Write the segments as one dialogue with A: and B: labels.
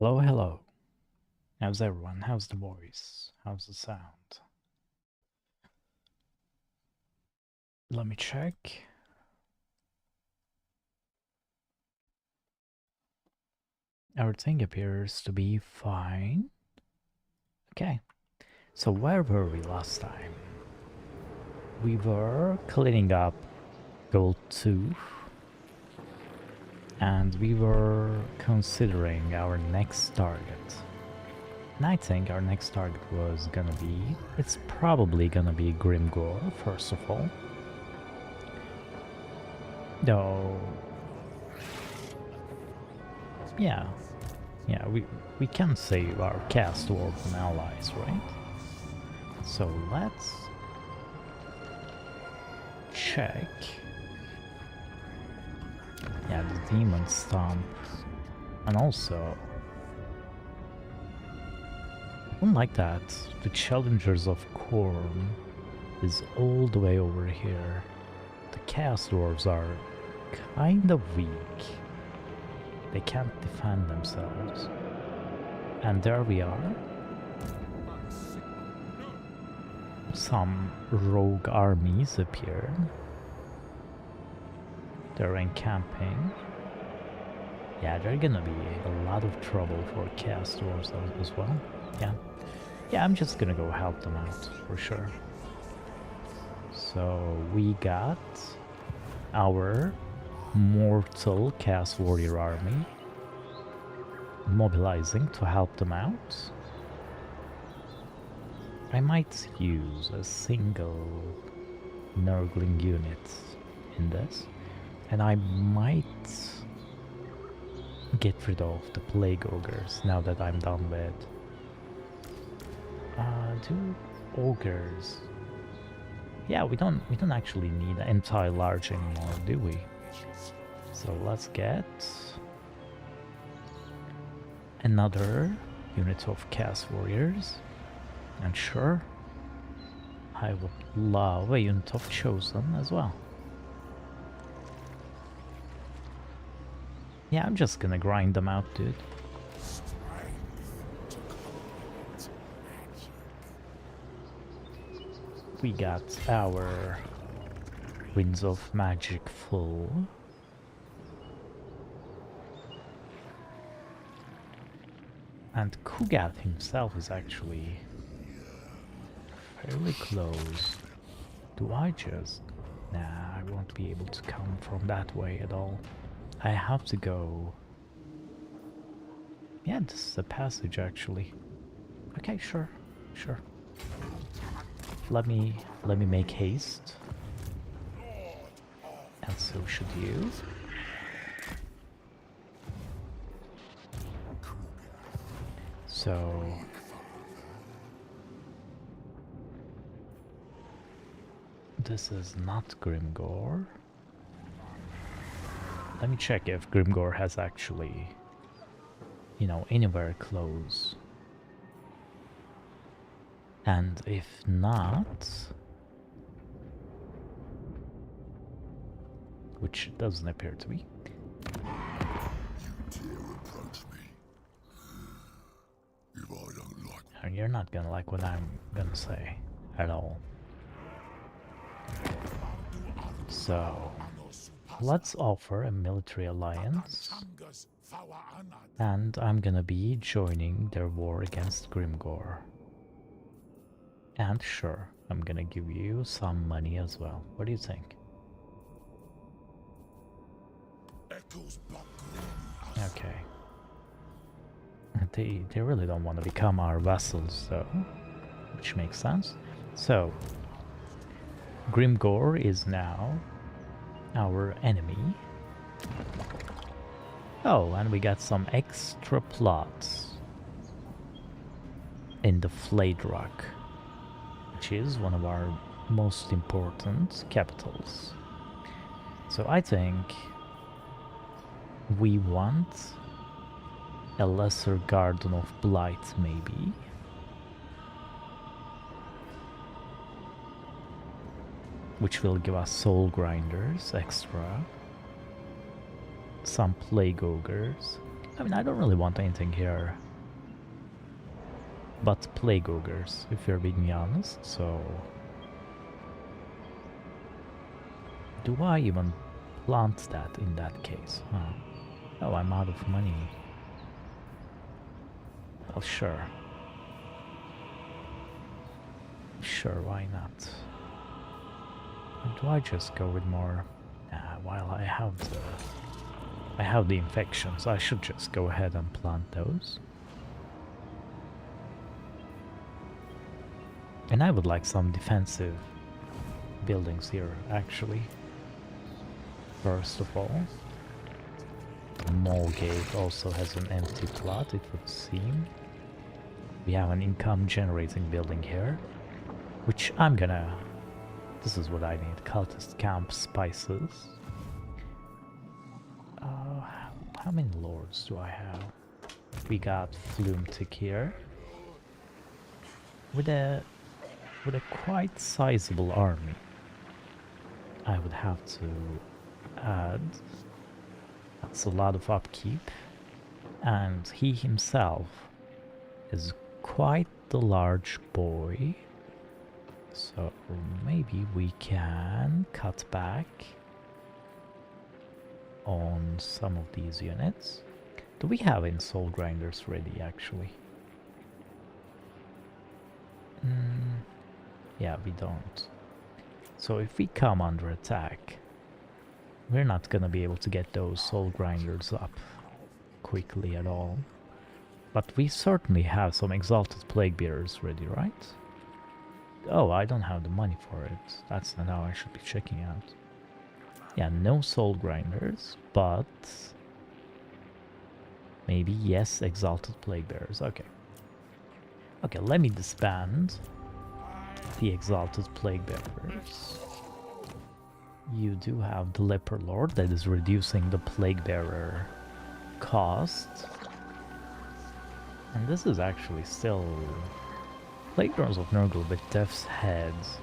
A: Hello, hello. How's everyone? How's the voice? How's the sound? Let me check. Everything appears to be fine. Okay. So where were we last time? We were cleaning up Gold Tooth. And we were considering our next target. And I think our next target was gonna be... It's probably gonna be Grimgore, first of all. No. Yeah. Yeah, we can save our cast dwarven allies, right? So let's check. Yeah, the demon stomp. And also, unlike that, the challengers of Khorne is all the way over here. The chaos dwarves are kind of weak. They can't defend themselves. And there we are. Some rogue armies appear. They're encamping. Yeah, they're gonna be a lot of trouble for chaos dwarves as well. Yeah. Yeah, I'm just gonna go help them out, for sure. So we got our mortal chaos warrior army mobilizing to help them out. I might use a single Nurgling unit in this, and I might get rid of the plague ogres now that I'm done with. Do ogres? Yeah, we don't actually need anti-large anymore, do we? So let's get another unit of chaos warriors. And sure, I would love a unit of chosen as well. Yeah, I'm just gonna grind them out, dude. We got our Winds of Magic full. And Kugat himself is actually fairly close. Do I just... Nah, I won't be able to come from that way at all. I have to go... Yeah, this is a passage actually. Okay, sure, sure. Let me make haste. And so should you. So... This is not Grimgore. Let me check if Grimgore has actually, you know, anywhere close. And if not, which it doesn't appear to be.
B: You dare approach me? If I don't like...
A: And you're not gonna like what I'm gonna say at all. So, let's offer a military alliance. And I'm gonna be joining their war against Grimgore. And sure, I'm gonna give you some money as well. What do you think? Okay. They really don't want to become our vassals though, which makes sense. So, Grimgore is now our enemy. Oh, and we got some extra plots in the Flayed Rock, which is one of our most important capitals. So I think we want a lesser Garden of Blight, maybe. Which will give us soul grinders extra. Some plague ogres. I mean, I don't really want anything here but plague ogres, if you're being honest, so... Do I even plant that in that case? Huh. Oh, I'm out of money. Well, sure. Sure, why not? Or do I just go with more... while I have the infections, I should just go ahead and plant those. And I would like some defensive buildings here, actually. First of all, the mall gate also has an empty plot, it would seem. We have an income generating building here, which I'm gonna... This is what I need, cultist camp spices. How many lords do I have? We got Flumetic here. With a quite sizable army. I would have to add. That's a lot of upkeep. And he himself is quite the large boy. So maybe we can cut back on some of these units. Do we have any soul grinders ready actually? Yeah, we don't. So if we come under attack, we're not gonna be able to get those soul grinders up quickly at all. But we certainly have some exalted plague bearers ready, right? Oh, I don't have the money for it. That's not how I should be checking out. Yeah, no soul grinders, but maybe yes, exalted plague bearers. Okay. Okay, let me disband the exalted plague bearers. You do have the leper lord that is reducing the plague bearer cost. And this is actually still... Plague bearers of Nurgle with Death's Heads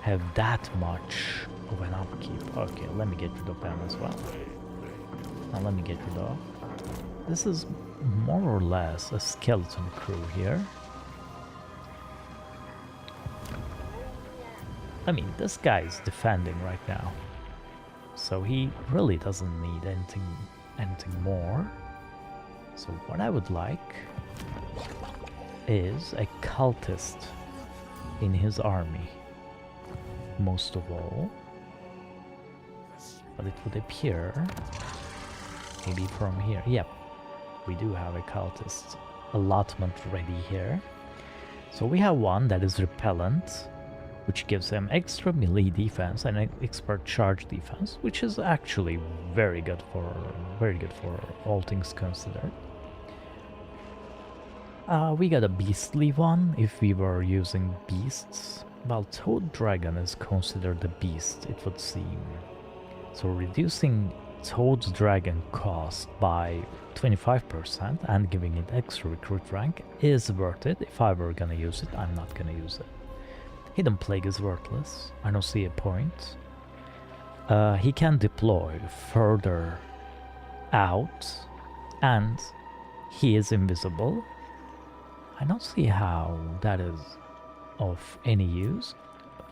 A: have that much of an upkeep. Okay, let me get rid of them as well. Now let me get rid of... This is more or less a skeleton crew here. I mean, this guy is defending right now, so he really doesn't need anything more. So what I would like is a cultist in his army, most of all. But it would appear, maybe from here, yep, we do have a cultist allotment ready here. So we have one that is repellent, which gives them extra melee defense and an expert charge defense, which is actually very good for all things considered. We got a beastly one if we were using beasts. Well, Toad Dragon is considered a beast, it would seem. So reducing Toad's Dragon cost by 25% and giving it extra recruit rank is worth it. If I were gonna use it, I'm not gonna use it. Hidden Plague is worthless. I don't see a point. He can deploy further out, and he is invisible. I don't see how that is of any use.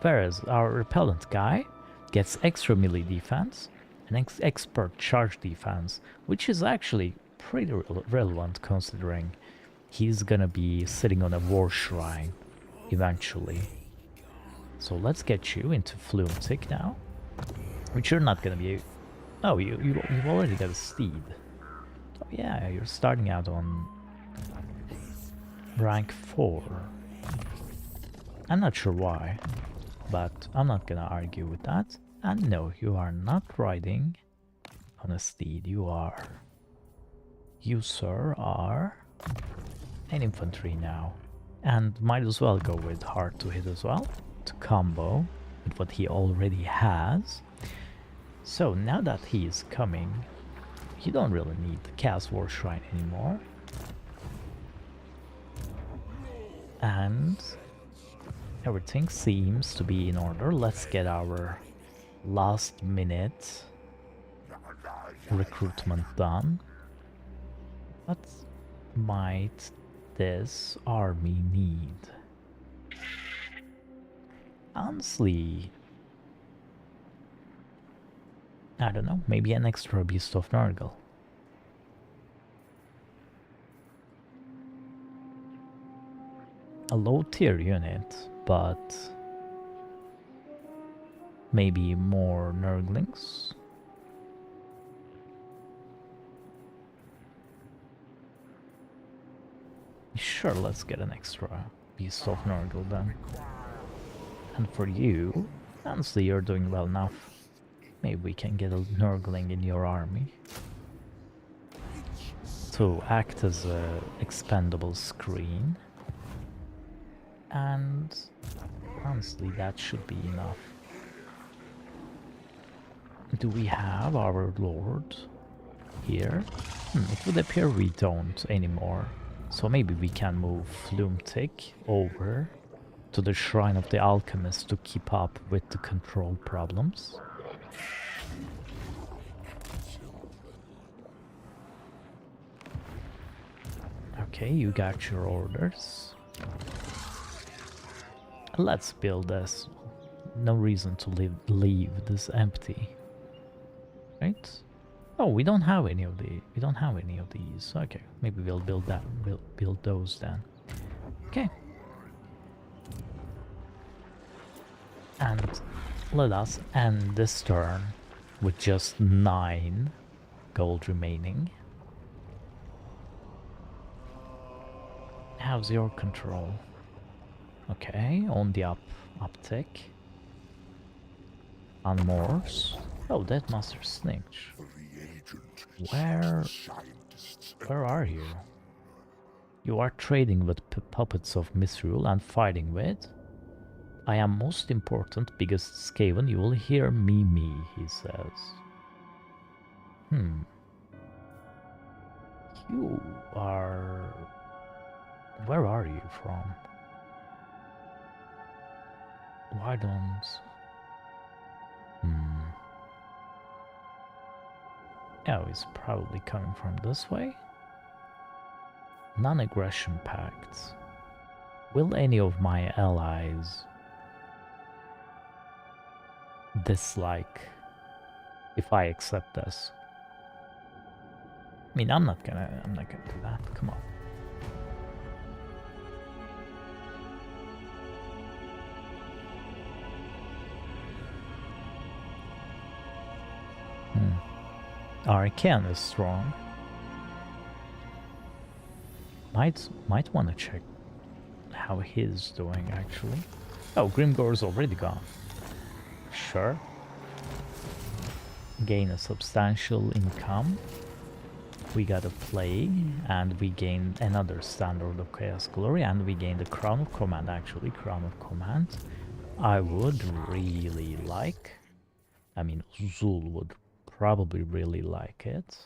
A: Whereas our repellent guy gets extra melee defense and expert charge defense, which is actually pretty relevant considering he's gonna be sitting on a war shrine eventually. So let's get you into Flumetic now, which you're not gonna be... Oh, you've already got a steed. Oh yeah, you're starting out on rank 4. I'm not sure why, but I'm not gonna argue with that. And no, you are not riding on a steed, you sir are an infantry now. And might as well go with hard to hit as well, to combo with what he already has. So now that he is coming, you don't really need the Chaos War Shrine anymore. And everything seems to be in order. Let's get our last minute recruitment done. What might this army need? Honestly, I don't know, maybe an extra Beast of Nurgle. A low tier unit, but maybe more Nurglings. Sure, let's get an extra Beast of Nurgle then. And for you, honestly, you're doing well enough. Maybe we can get a Nurgling in your army to act as a expendable screen. And honestly, that should be enough. Do we have our Lord here? It would appear we don't anymore. So maybe we can move Flumetic over to the Shrine of the Alchemist to keep up with the control problems. Okay, you got your orders. Let's build this. No reason to leave this empty. Right? Oh, we don't have any of these. Okay, maybe we'll build that. We'll build those then. Okay. And let us end this turn with just 9 gold remaining. How's your control? Okay, on the uptick. On Morse. Oh, that Master Snitch. Where are you? You are trading with puppets of misrule and fighting with. I am most important, biggest Skaven. You will hear me, he says. You are... Where are you from? Why don't... Oh, he's probably coming from this way. Non-aggression pact. Will any of my allies dislike if I accept this? I mean, I'm not gonna do that. Come on. Arcan is strong. Might want to check how he's doing actually. Oh, Grimgore's already gone. Sure. Gain a substantial income. We got a plague, and we gain another standard of Chaos Glory, and we gain the Crown of Command actually. Crown of Command. I would really like. I mean, Zul would probably really like it,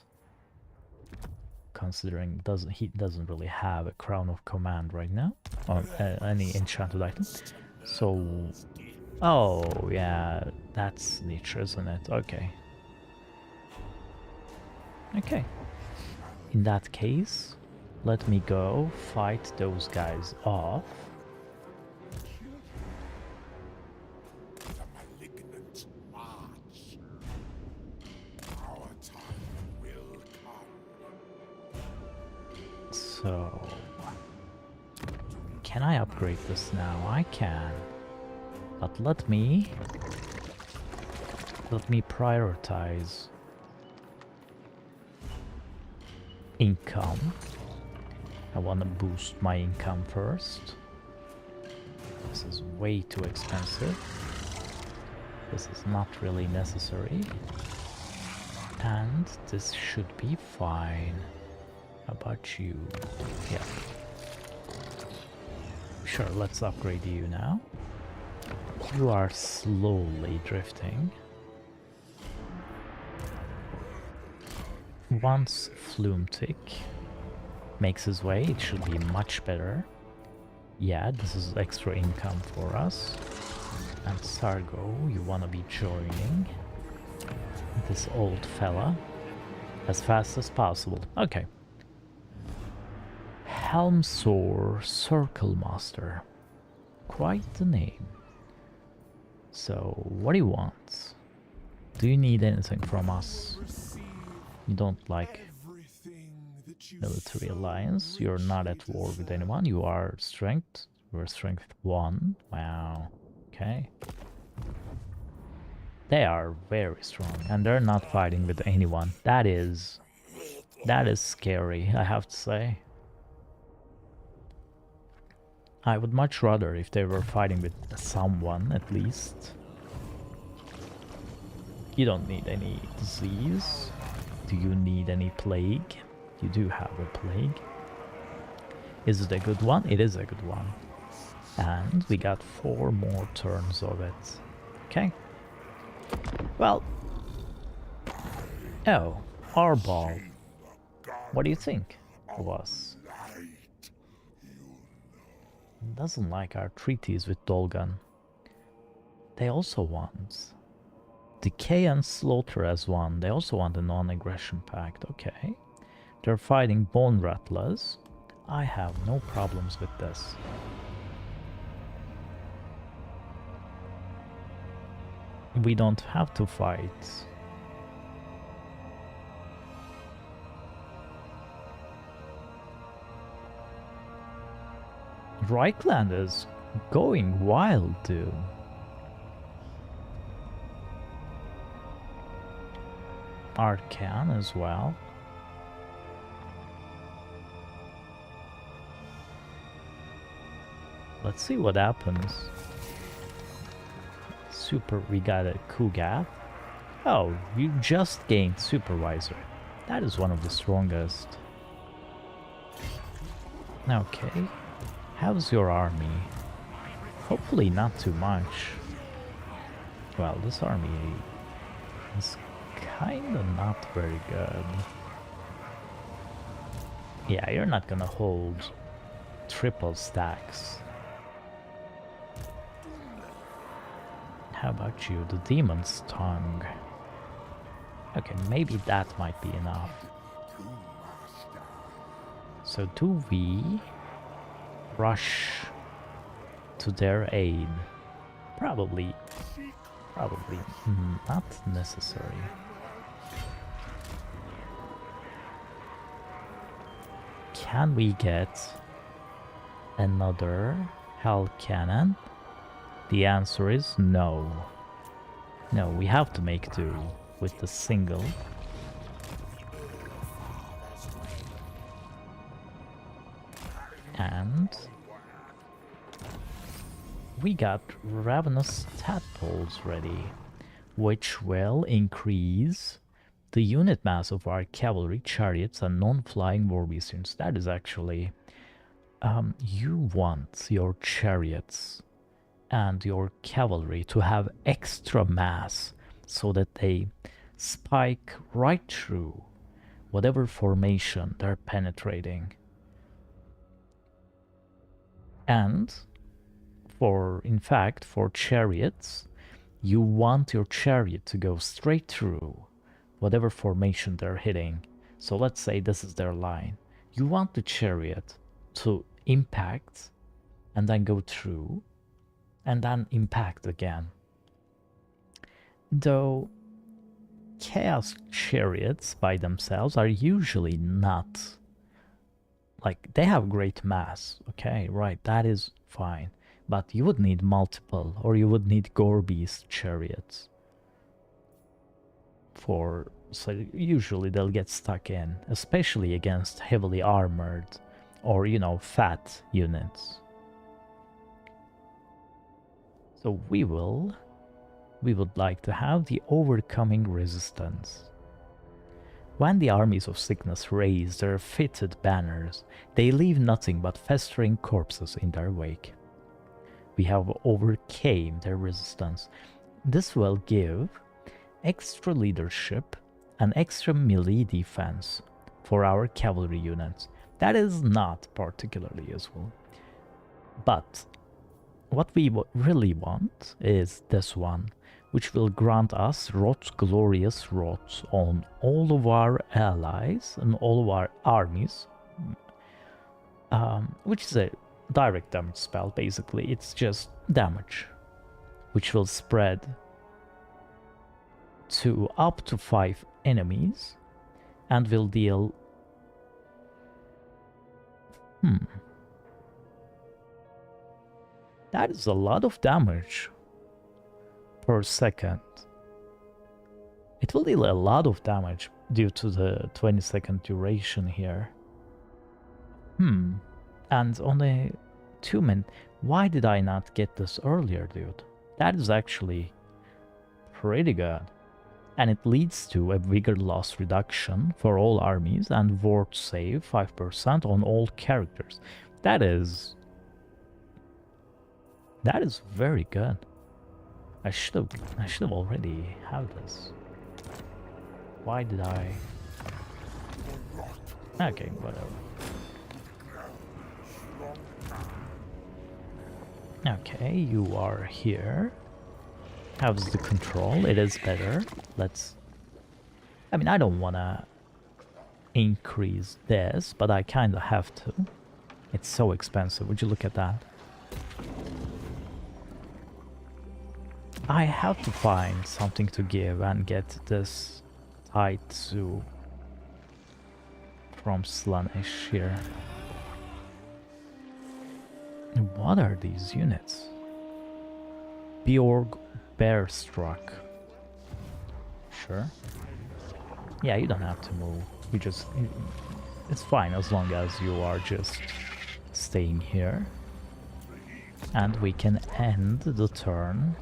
A: considering he doesn't really have a Crown of Command right now, or any enchanted item. So, oh yeah, that's niche, isn't it? Okay. Okay. In that case, let me go fight those guys off. So, can I upgrade this now? I can, but let me prioritize income. I want to boost my income first. This is way too expensive. This is not really necessary, and this should be fine. How about you? Yeah. Sure, let's upgrade you now. You are slowly drifting. Once Flumetic makes his way, it should be much better. Yeah, this is extra income for us. And Sargo, you wanna be joining this old fella as fast as possible. Okay. Helmsor Circle Master. Quite the name. So, what do you want? Do you need anything from us? You don't like military alliance. You're not at war with anyone. You are strength. You're strength 1. Wow. Okay. They are very strong and they're not fighting with anyone. That is scary, I have to say. I would much rather if they were fighting with someone at least. You don't need any disease. Do you need any plague? You do have a plague. Is it a good one? It is a good one. And we got 4 more turns of it. Okay. Well. Oh, our ball. What do you think of us? Doesn't like our treaties with Dolgan. They also want Decay and Slaughter as one. They also want a non-aggression pact. Okay. They're fighting Bone Rattlers. I have no problems with this. We don't have to fight. Reichland is going wild, dude. Arcan as well. Let's see what happens. We got a Kugath. Oh, you just gained Supervisor. That is one of the strongest. Okay. How's your army? Hopefully not too much. Well, this army is kinda not very good. Yeah, you're not gonna hold triple stacks. How about you? The Demon's Tongue. Okay, maybe that might be enough. So do we rush to their aid? Probably not necessary. Can we get another Hell Cannon? The answer is no. No, we have to make do with the single. And we got Ravenous Tadpoles ready, which will increase the unit mass of our cavalry, chariots, and non-flying war beasts. That is actually... you want your chariots and your cavalry to have extra mass so that they spike right through whatever formation they're penetrating. And in fact, for chariots, you want your chariot to go straight through whatever formation they're hitting. So let's say this is their line. You want the chariot to impact and then go through and then impact again. Though chaos chariots by themselves are usually not, like, they have great mass, okay, right, that is fine, but you would need multiple, or you would need gore beast chariots so usually they'll get stuck in, especially against heavily armored or, you know, fat units. So we would like to have the Overcoming Resistance. When the armies of sickness raise their fitted banners, they leave nothing but festering corpses in their wake. We have overcame their resistance. This will give extra leadership and extra melee defense for our cavalry units. That is not particularly useful. But what we really want is this one, which will grant us Rot's glorious Rot on all of our allies and all of our armies. which is a direct damage spell, basically. It's just damage, which will spread to up to 5 enemies and will deal... That is a lot of damage per second. It will deal a lot of damage due to the 20-second duration here. And on a 2-minute... Why did I not get this earlier, dude? That is actually pretty good. And it leads to a vigor loss reduction for all armies and ward save 5% on all characters. That is very good. I should have already had this. Why did I? Okay, whatever. Okay, you are here. How's the control? It is better. Let's... I mean, I don't wanna increase this, but I kinda have to. It's so expensive. Would you look at that? I have to find something to give and get this Taitsu from Slaanesh here. What are these units? Bjorg Bearstruck. Sure. Yeah, you don't have to move. You just... It's fine as long as you are just staying here. And we can end the turn.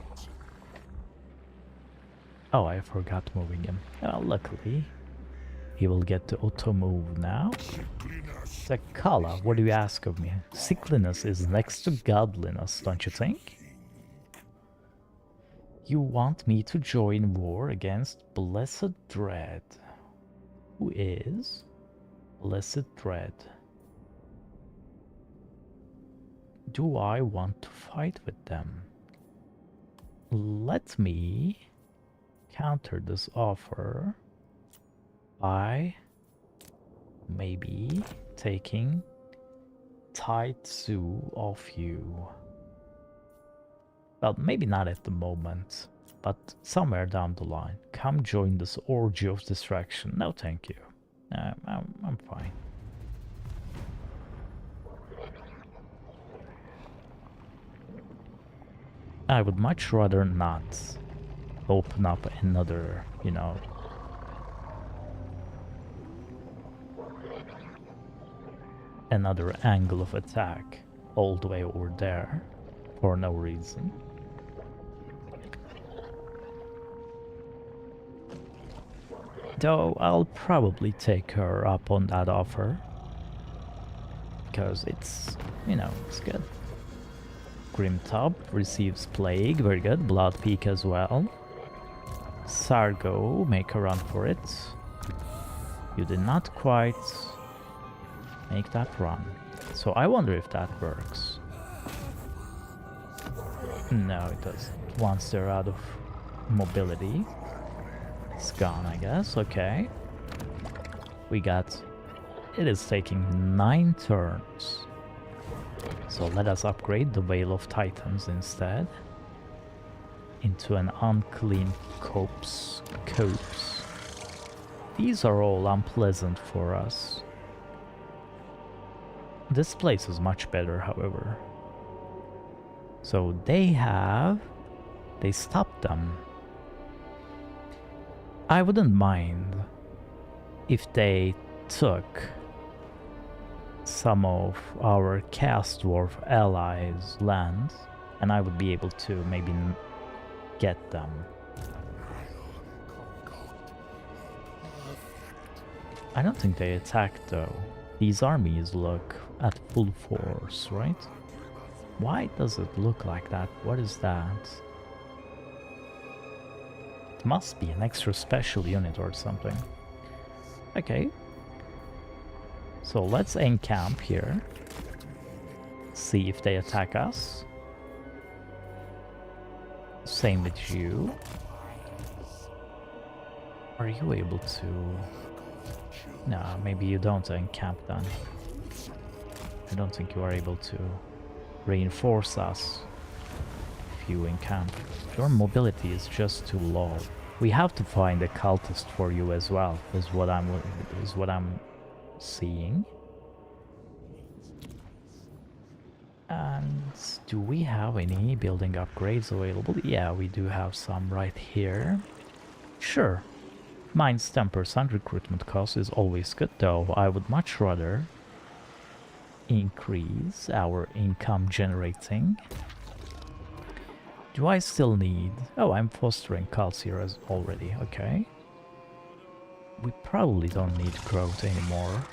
A: Oh, I forgot moving him. Luckily, he will get to auto-move now. Sakala, what do you ask of me? Sickliness is next to godliness, don't you think? You want me to join war against Blessed Dread. Who is Blessed Dread? Do I want to fight with them? Let me counter this offer by maybe taking Taitsu off you. Well, maybe not at the moment, but somewhere down the line. Come join this orgy of distraction. No, thank you. I'm fine. I would much rather not open up another, you know, another angle of attack all the way over there for no reason. Though I'll probably take her up on that offer, because it's, you know, it's good. Grimtop receives Plague, very good. Blood Peak as well. Sargo, make a run for it. You did not quite make that run. So I wonder if that works. No, it doesn't. Once they're out of mobility, it's gone, I guess. Okay. We got... It is taking 9 turns. So let us upgrade the Veil of Titans instead into an unclean copse. These are all unpleasant for us. This place is much better, however. So they stopped them. I wouldn't mind if they took some of our Chaos Dwarf allies' lands, and I would be able to maybe get them. I don't think they attacked though. These armies look at full force, right? Why does it look like that? What is that? It must be an extra special unit or something. Okay. So let's encamp here. See if they attack us. Same with you. Are you able to... No, maybe you don't encamp then. I don't think you are able to reinforce us if you encamp. Your mobility is just too low. We have to find a cultist for you as well, is what I'm seeing. And do we have any building upgrades available? Yeah, we do have some right here. Sure. Minus 10% recruitment cost is always good, though I would much rather increase our income generating. Do I still need... Oh, I'm fostering cults here as already, okay. We probably don't need growth anymore.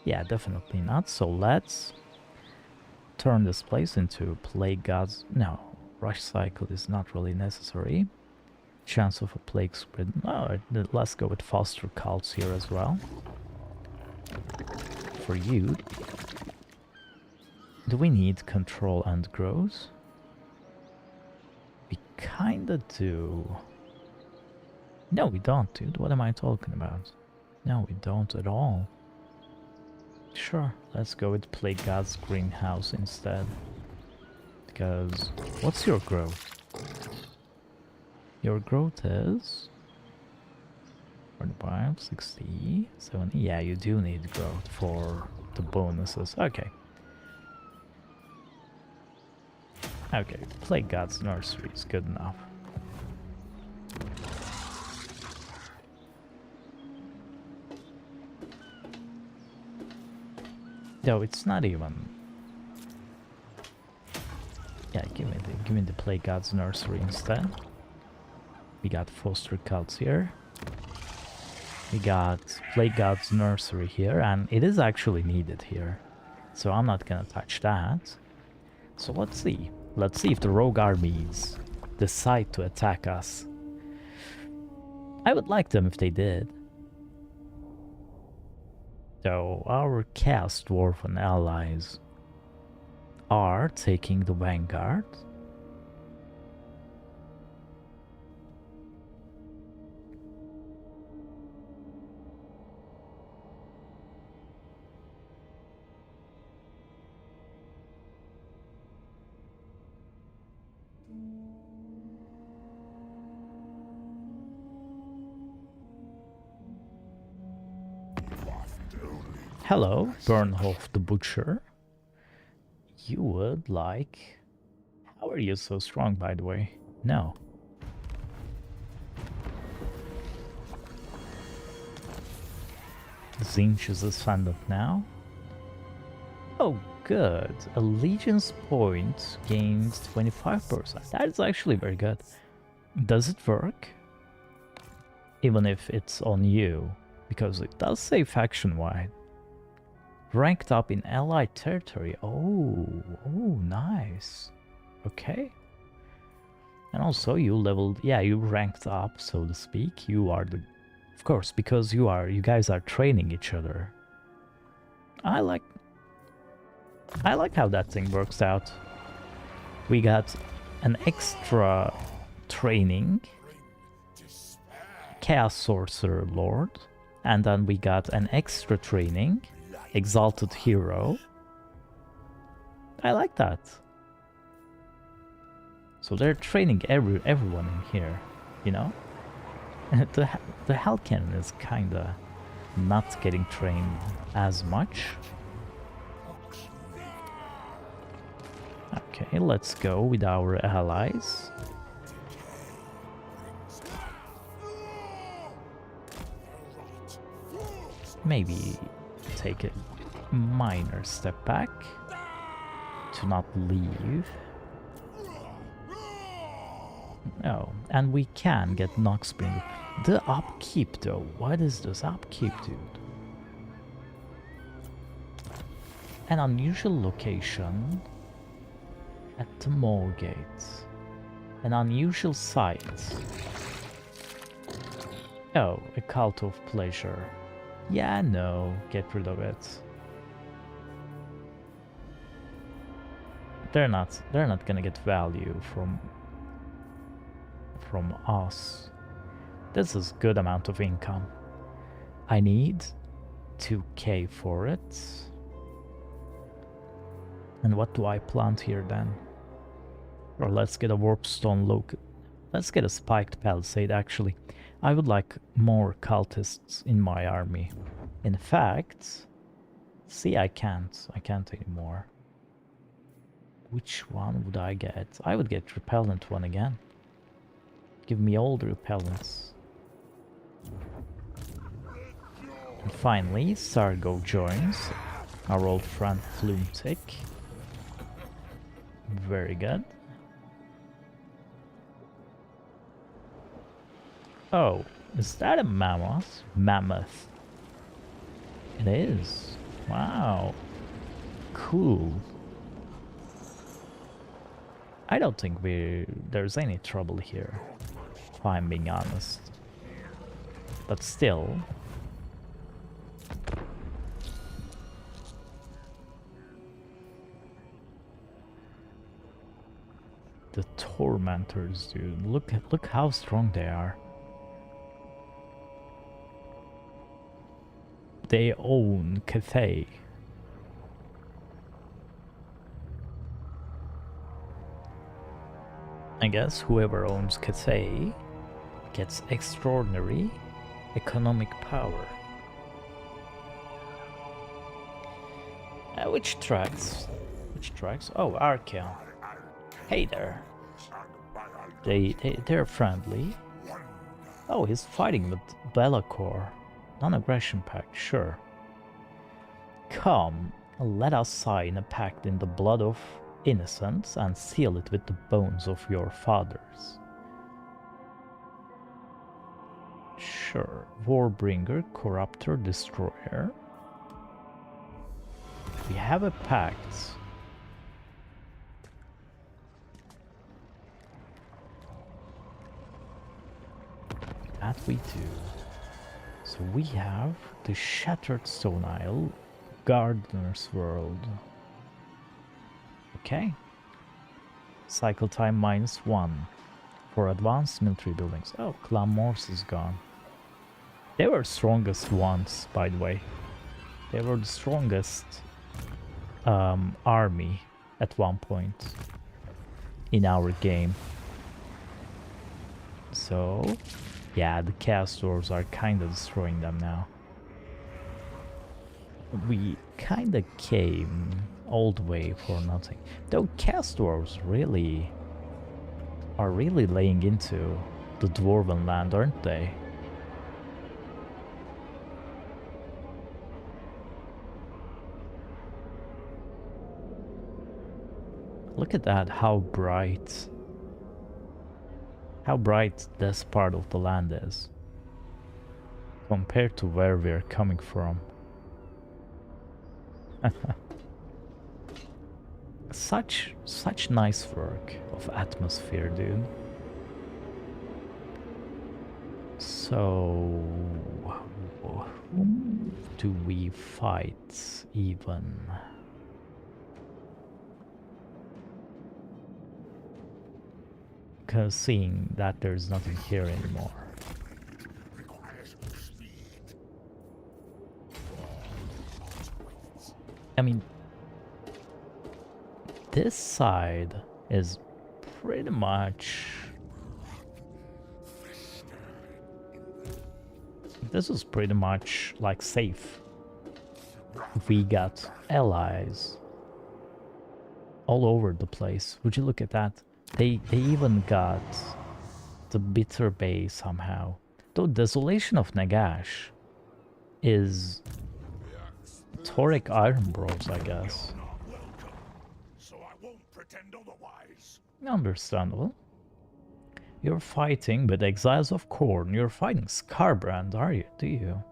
A: Yeah, definitely not, so let's turn this place into plague gods. No, rush cycle is not really necessary. Chance of a plague spread. No, let's go with foster cults here as well. For you, do we need control and growth? We kinda do. No, we don't, dude. What am I talking about? No, we don't at all. Sure, let's go with Plague God's greenhouse instead. Because, what's your growth? Your growth is 45, 60, 70. Yeah, you do need growth for the bonuses. Okay. Okay, Plague God's nursery is good enough. Though it's not even... Yeah, give me the Plague God's nursery instead. We got foster cults here. We got Plague God's nursery here, and it is actually needed here. So I'm not gonna touch that. So let's see. Let's see if the rogue armies decide to attack us. I would like them if they did. So our Chaos Dwarven allies are taking the vanguard. Hello, Bernhof the Butcher. You would like... How are you so strong, by the way? No. Zinch is ascendant now. Oh, good. Allegiance point gains 25%. That is actually very good. Does it work? Even if it's on you. Because it does say faction-wide. Ranked up in allied territory. Oh, nice. Okay. And also you leveled, yeah, you ranked up, so to speak. You are the, of course, because you guys are training each other. I like how that thing works out. We got an extra training, Chaos Sorcerer Lord, and then we got an extra training, Exalted Hero. I like that. So they're training everyone in here, you know? the Hell Cannon is kinda not getting trained as much. Okay, let's go with our allies. Maybe take a minor step back to not leave. Oh, and we can get Noxspring. The upkeep though, what is this upkeep, dude? An unusual location at the mall gate. An unusual site. Oh, a cult of pleasure. Yeah, no, get rid of it. They're not gonna get value from us. This is good amount of income. I need 2k for it. And what do I plant here then? Or let's get a warpstone look. Let's get a spiked palisade actually. I would like more cultists in my army. In fact, see, I can't anymore. Which one would I get? I would get repellent one again. Give me all the repellents. And finally, Sargo joins. Our old friend Flumetic. Very good. Oh, is that a mammoth? Mammoth. It is. Wow. Cool. I don't think there's any trouble here, if I'm being honest. But still. The Tormentors, dude. Look how strong they are. They own Cathay. I guess whoever owns Cathay gets extraordinary economic power. Which tracks? Which tracks? Oh, Archeon. Hey there. They're friendly. Oh, he's fighting with Be'lakor. Non-aggression pact, sure. Come, let us sign a pact in the blood of innocents and seal it with the bones of your fathers. Sure. Warbringer, Corruptor, Destroyer. We have a pact. That we do. So we have the Shattered Stone Isle, Gardener's World. Okay. Cycle time -1 for advanced military buildings. Oh, Clan Morse is gone. They were strongest once, by the way. They were the strongest army at one point in our game. So, yeah, the Chaos Dwarves are kind of destroying them now. We kind of came all the way for nothing. Though Chaos Dwarves are really laying into the Dwarven land, aren't they? Look at that, how bright this part of the land is compared to where we're coming from. Such nice work of atmosphere, dude. So whom do we fight even? Because seeing that there's nothing here anymore. I mean, this side is pretty much... This is pretty much like safe. We got allies all over the place. Would you look at that? They even got the Bitter Bay somehow. Though Desolation of Nagash is Toric Iron Bros, I guess.
B: So I won't pretend otherwise.
A: Understandable. You're fighting with Exiles of Khorne. You're fighting Skarbrand, are you? Do you?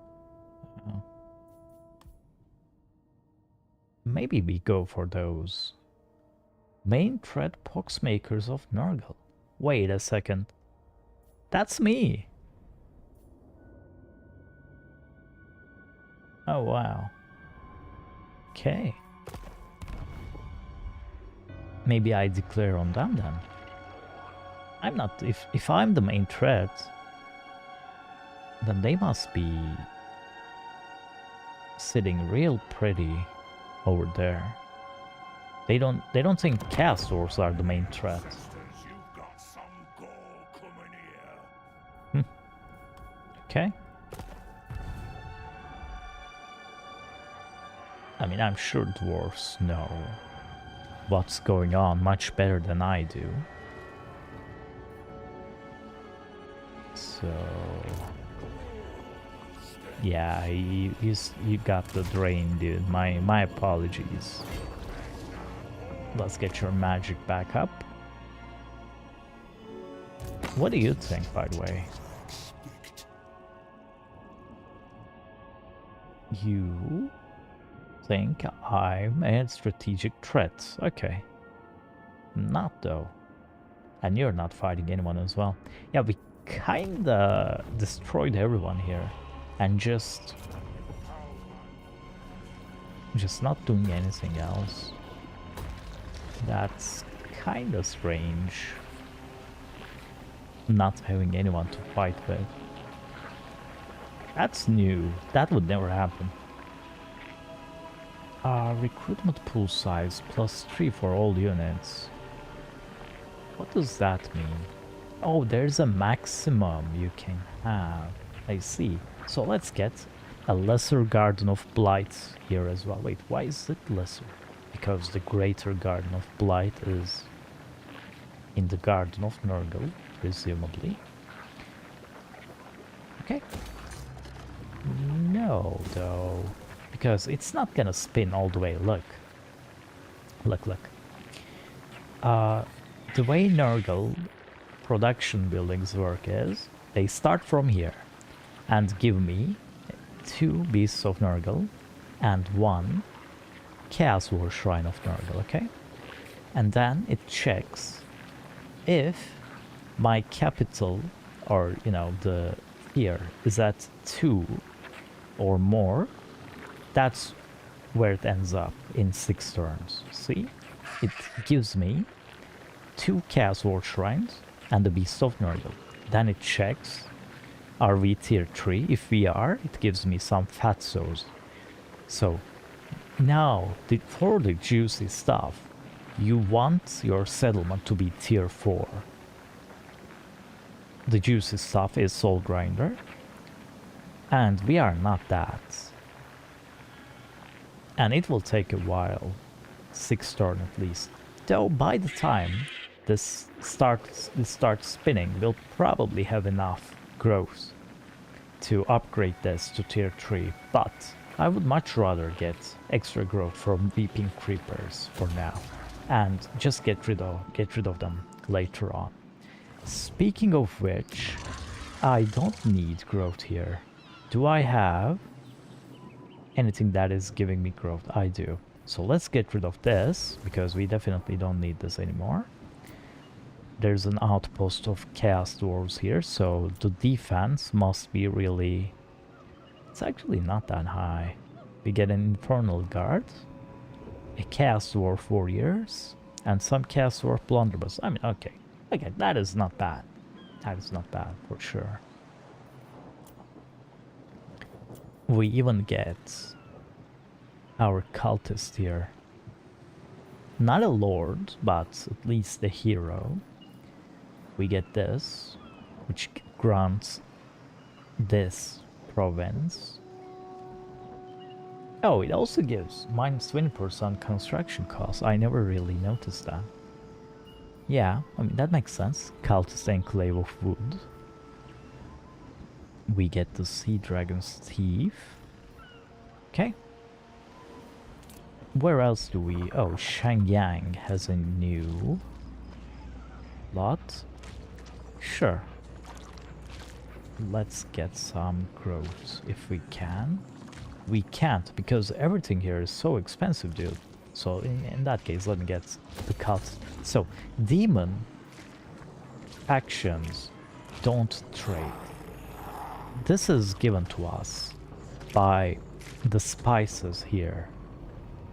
A: Oh. Maybe we go for those. Main threat Poxmakers of Nurgle. Wait a second. That's me. Oh wow. Okay. Maybe I declare on them then. I'm not, if I'm the main threat, then they must be sitting real pretty over there. They don't think chaos dwarves are the main threat.
B: Sisters, you've got some gall coming here.
A: Okay. I mean, I'm sure dwarves know what's going on much better than I do. So yeah, you got the drain, dude. My apologies. Let's get your magic back up. What do you think, by the way? You think I'm a strategic threat? Okay. Not though. And you're not fighting anyone as well. Yeah, we kinda destroyed everyone here. And just not doing anything else. That's kinda strange. Not having anyone to fight with. That's new. That would never happen. Recruitment pool size +3 for all units. What does that mean? Oh, there's a maximum you can have. I see. So let's get a lesser Garden of Blight here as well. Wait, why is it lesser? Because the greater Garden of Blight is in the Garden of Nurgle, presumably. Okay. No, though. Because it's not gonna spin all the way. Look. Look. The way Nurgle production buildings work is they start from here and give me 2 Beasts of Nurgle and 1 Chaos War Shrine of Nurgle, okay? And then it checks if my capital, or you know, the here is at 2 or more. That's where it ends up in 6 turns. See? It gives me 2 Chaos War Shrines and the Beast of Nurgle. Then it checks, are we tier 3? If we are, it gives me some fat souls. So now, for the juicy stuff, you want your settlement to be tier 4. The juicy stuff is Soul Grinder, and we are not that. And it will take a while, 6 turns at least. Though by the time this starts spinning, we'll probably have enough growth to upgrade this to tier 3, but I would much rather get extra growth from Weeping Creepers for now, and just get rid of them later on. Speaking of which, I don't need growth here. Do I have anything that is giving me growth? I do. So let's get rid of this, because we definitely don't need this anymore. There's an outpost of Chaos Dwarves here, so the defense must be really... It's actually not that high. We get an Infernal Guard, a Chaos Dwarf Warriors, and some Chaos Dwarf Blunderbuss. I mean, okay, that is not bad. That is not bad, for sure. We even get our cultist here. Not a lord, but at least a hero. We get this, which grants this province. Oh, it also gives -20% construction cost. I never really noticed that. Yeah, I mean, that makes sense. Cultist Enclave of Wood. We get the Sea Dragon's Teeth. Okay. Where else do we... Oh, Shangyang has a new lot. Sure. Let's get some growth if we can. We can't, because everything here is so expensive, dude. So in that case, let me get the cut. So, demon actions don't trade. This is given to us by the spices here.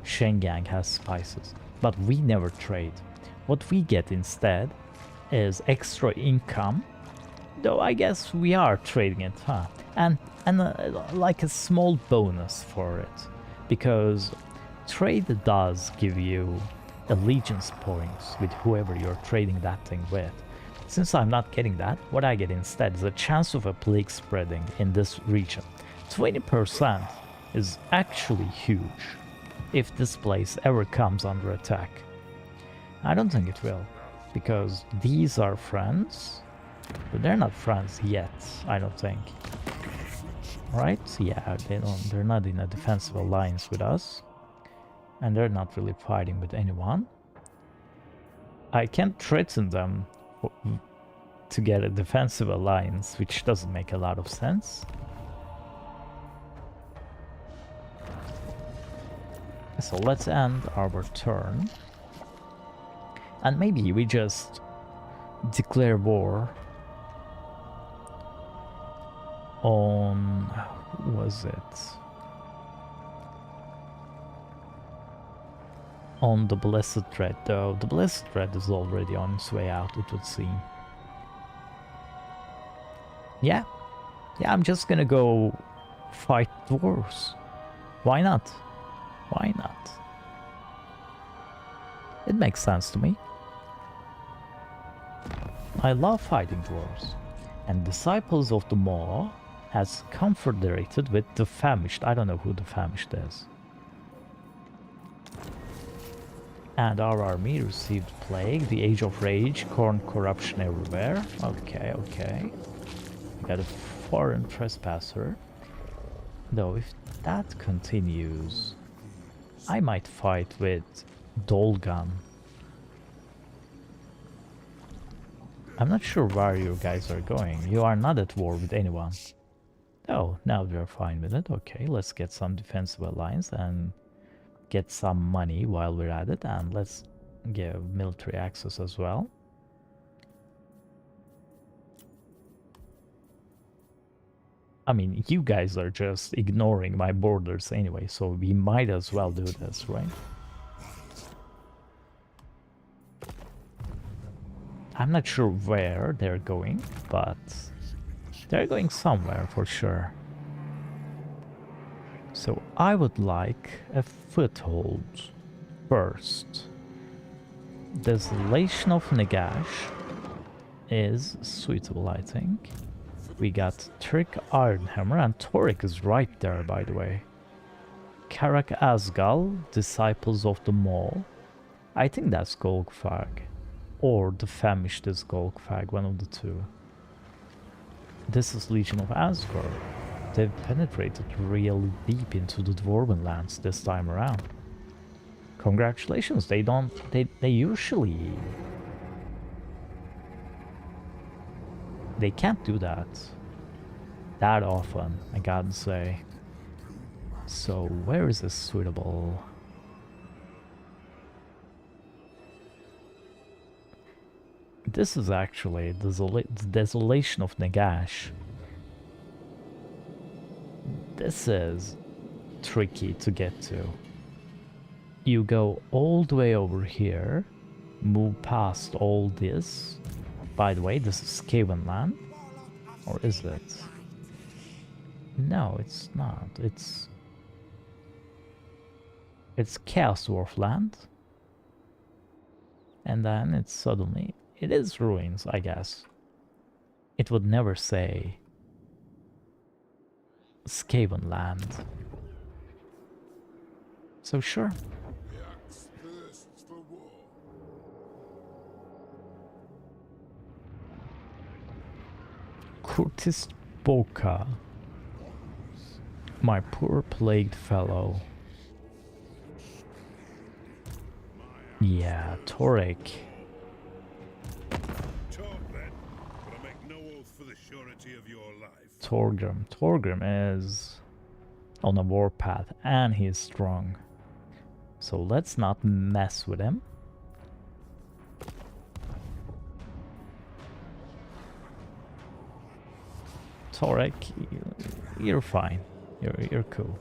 A: Shengang has spices, but we never trade. What we get instead is extra income, though I guess we are trading it, huh? And like a small bonus for it, because trade does give you allegiance points with whoever you're trading that thing with. Since I'm not getting that, what I get instead is a chance of a plague spreading in this region. 20% is actually huge if this place ever comes under attack. I don't think it will, because these are friends, but they're not friends yet, I don't think. Right? Yeah, they're not in a defensive alliance with us, and they're not really fighting with anyone. I can't threaten them to get a defensive alliance, which doesn't make a lot of sense. So let's end our turn. And maybe we just declare war on... who was it? On the Blessed Thread, though. The Blessed Thread is already on its way out, it would seem. Yeah. Yeah, I'm just gonna go fight dwarves. Why not? Why not? It makes sense to me. I love fighting dwarves. And Disciples of the Maw has confederated with the Famished. I don't know who the Famished is. And our army received Plague, the Age of Rage, Corn Corruption everywhere. Okay, okay. We got a foreign trespasser. Though if that continues, I might fight with Dolgan. I'm not sure where you guys are going. You are not at war with anyone. Oh, now they're fine with it. Okay, let's get some defensive alliance and get some money while we're at it. And let's give military access as well. I mean, you guys are just ignoring my borders anyway, so we might as well do this, right? I'm not sure where they're going, but they're going somewhere for sure. So I would like a foothold first. Desolation of Nagash is suitable, I think. We got Trick Ironhammer, and Torek is right there, by the way. Karak Asgal, Disciples of the Maw. I think that's Golgfag. Or the Famished is Golgfag, one of the two. This is Legion of Asgard. They've penetrated really deep into the Dwarven lands this time around. Congratulations, they usually... They can't do that often, I gotta say. So where is this suitable? This is actually the Desolation of Nagash. This is tricky to get to. You go all the way over here, move past all this. By the way, this is Skaven land. Or is it? No, it's not. It's Chaos Dwarf land. And then it's suddenly... It is ruins, I guess. It would never say Skaven land. So sure. Curtis Boca. My poor plagued fellow. Yeah, Torek. Torgrim. Torgrim is on a warpath and he is strong. So let's not mess with him. Torek, you're fine. You're cool.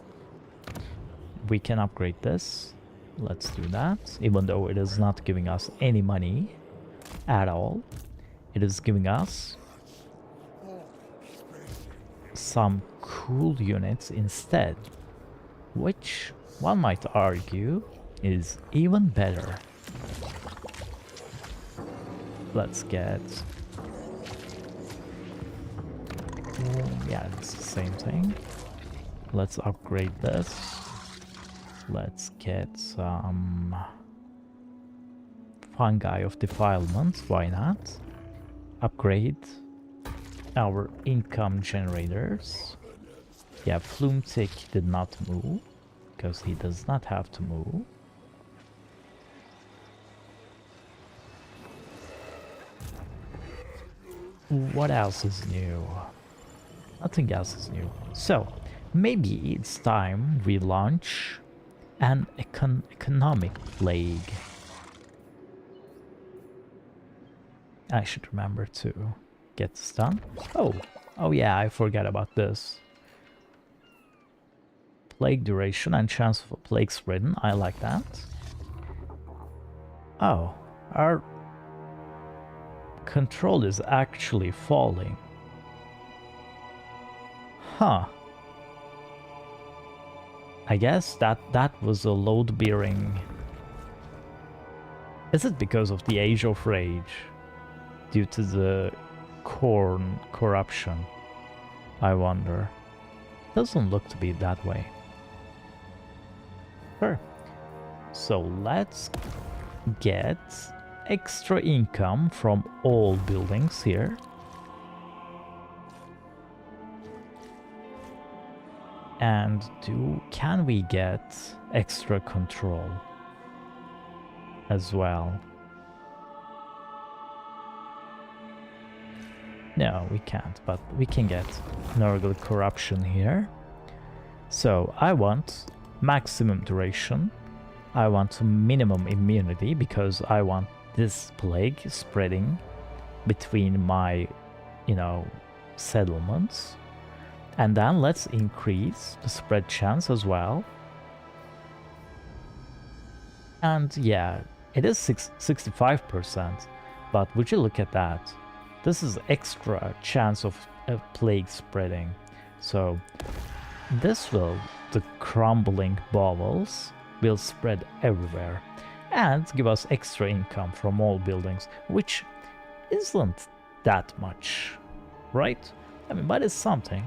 A: We can upgrade this. Let's do that. Even though it is not giving us any money at all, it is giving us some cool units instead, which one might argue is even better. Let's get... yeah, it's the same thing. Let's upgrade this. Let's get some fungi of defilement, why not? Upgrade our income generators. Yeah, Flume-Tick did not move, because he does not have to move. What else is new? Nothing else is new. So, maybe it's time we launch an economic plague. I should remember to get this done. Oh yeah, I forgot about this. Plague duration and chance of a plague spreading, I like that. Oh, our control is actually falling. Huh. I guess that was a load-bearing... Is it because of the Age of Rage? Due to the corn corruption? I wonder. Doesn't look to be that way. Sure. So let's get extra income from all buildings here. And can we get extra control as well? No, we can't, but we can get Nurgle corruption here. So I want maximum duration. I want minimum immunity because I want this plague spreading between my, settlements. And then let's increase the spread chance as well. And yeah, it is 65%, but would you look at that? This is extra chance of plague spreading. So the crumbling bowels will spread everywhere and give us extra income from all buildings, which isn't that much, right? I mean, but it's something.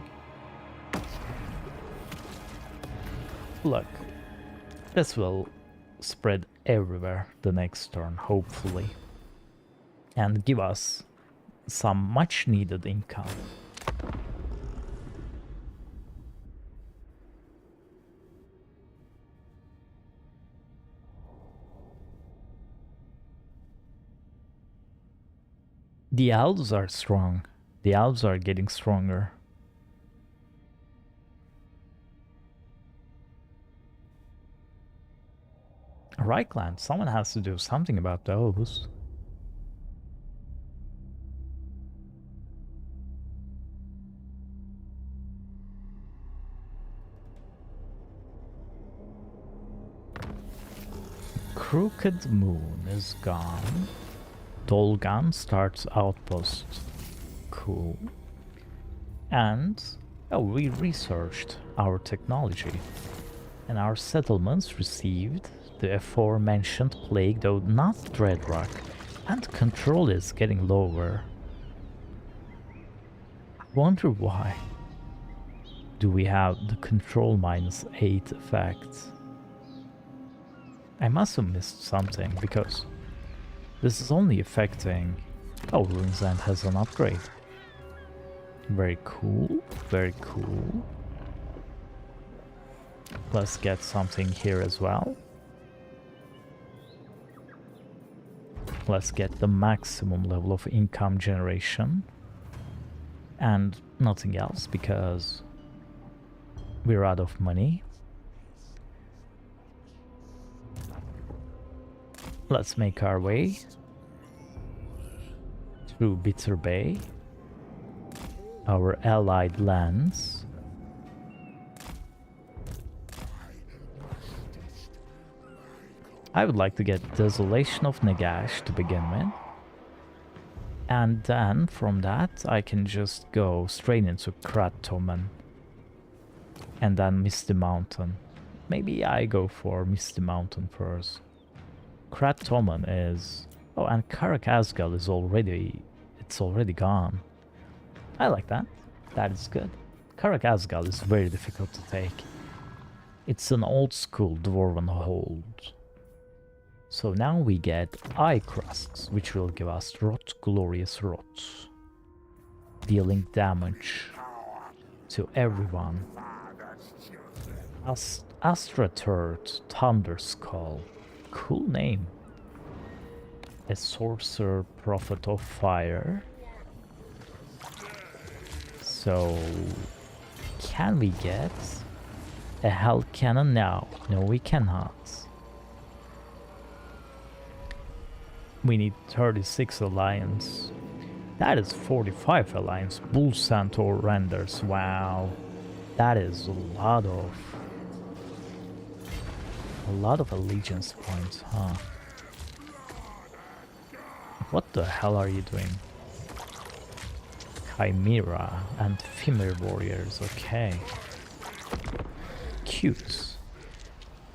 A: Look, this will spread everywhere the next turn, hopefully, and give us some much needed income. The elves are strong. The elves are getting stronger. Reichland, someone has to do something about those. Crooked Moon is gone. Dolgan starts outpost. Cool. And we researched our technology, and our settlements received the aforementioned plague, though not Dreadrock, and control is getting lower. I wonder why. Do we have the control -8 effect? I must have missed something, because this is only affecting... Oh, Ruin's End has an upgrade. Very cool, very cool. Let's get something here as well. Let's get the maximum level of income generation. And nothing else, because we're out of money. Let's make our way through Bitter Bay, our allied lands. I would like to get Desolation of Nagash to begin with. And then from that I can just go straight into Kratomen. And then Misty Mountain. Maybe I go for Misty Mountain first. Kratomen is Oh, and Karakazgal is already... it's already gone. I like that. That is good. Karakazgal is very difficult to take. It's an old school dwarven hold. So now we get Eye Crusks, which will give us Rot, Glorious Rot. Dealing damage to everyone. Astra Turd, Thunder Skull. Cool name. A Sorcerer, Prophet of Fire. So, can we get a Hell Cannon now? No, we cannot. We need 36 Alliance. That is 45 Alliance. Bull Centaur renders. Wow. That is a lot of allegiance points, huh? What the hell are you doing? Chimera and Female Warriors, okay. Cute.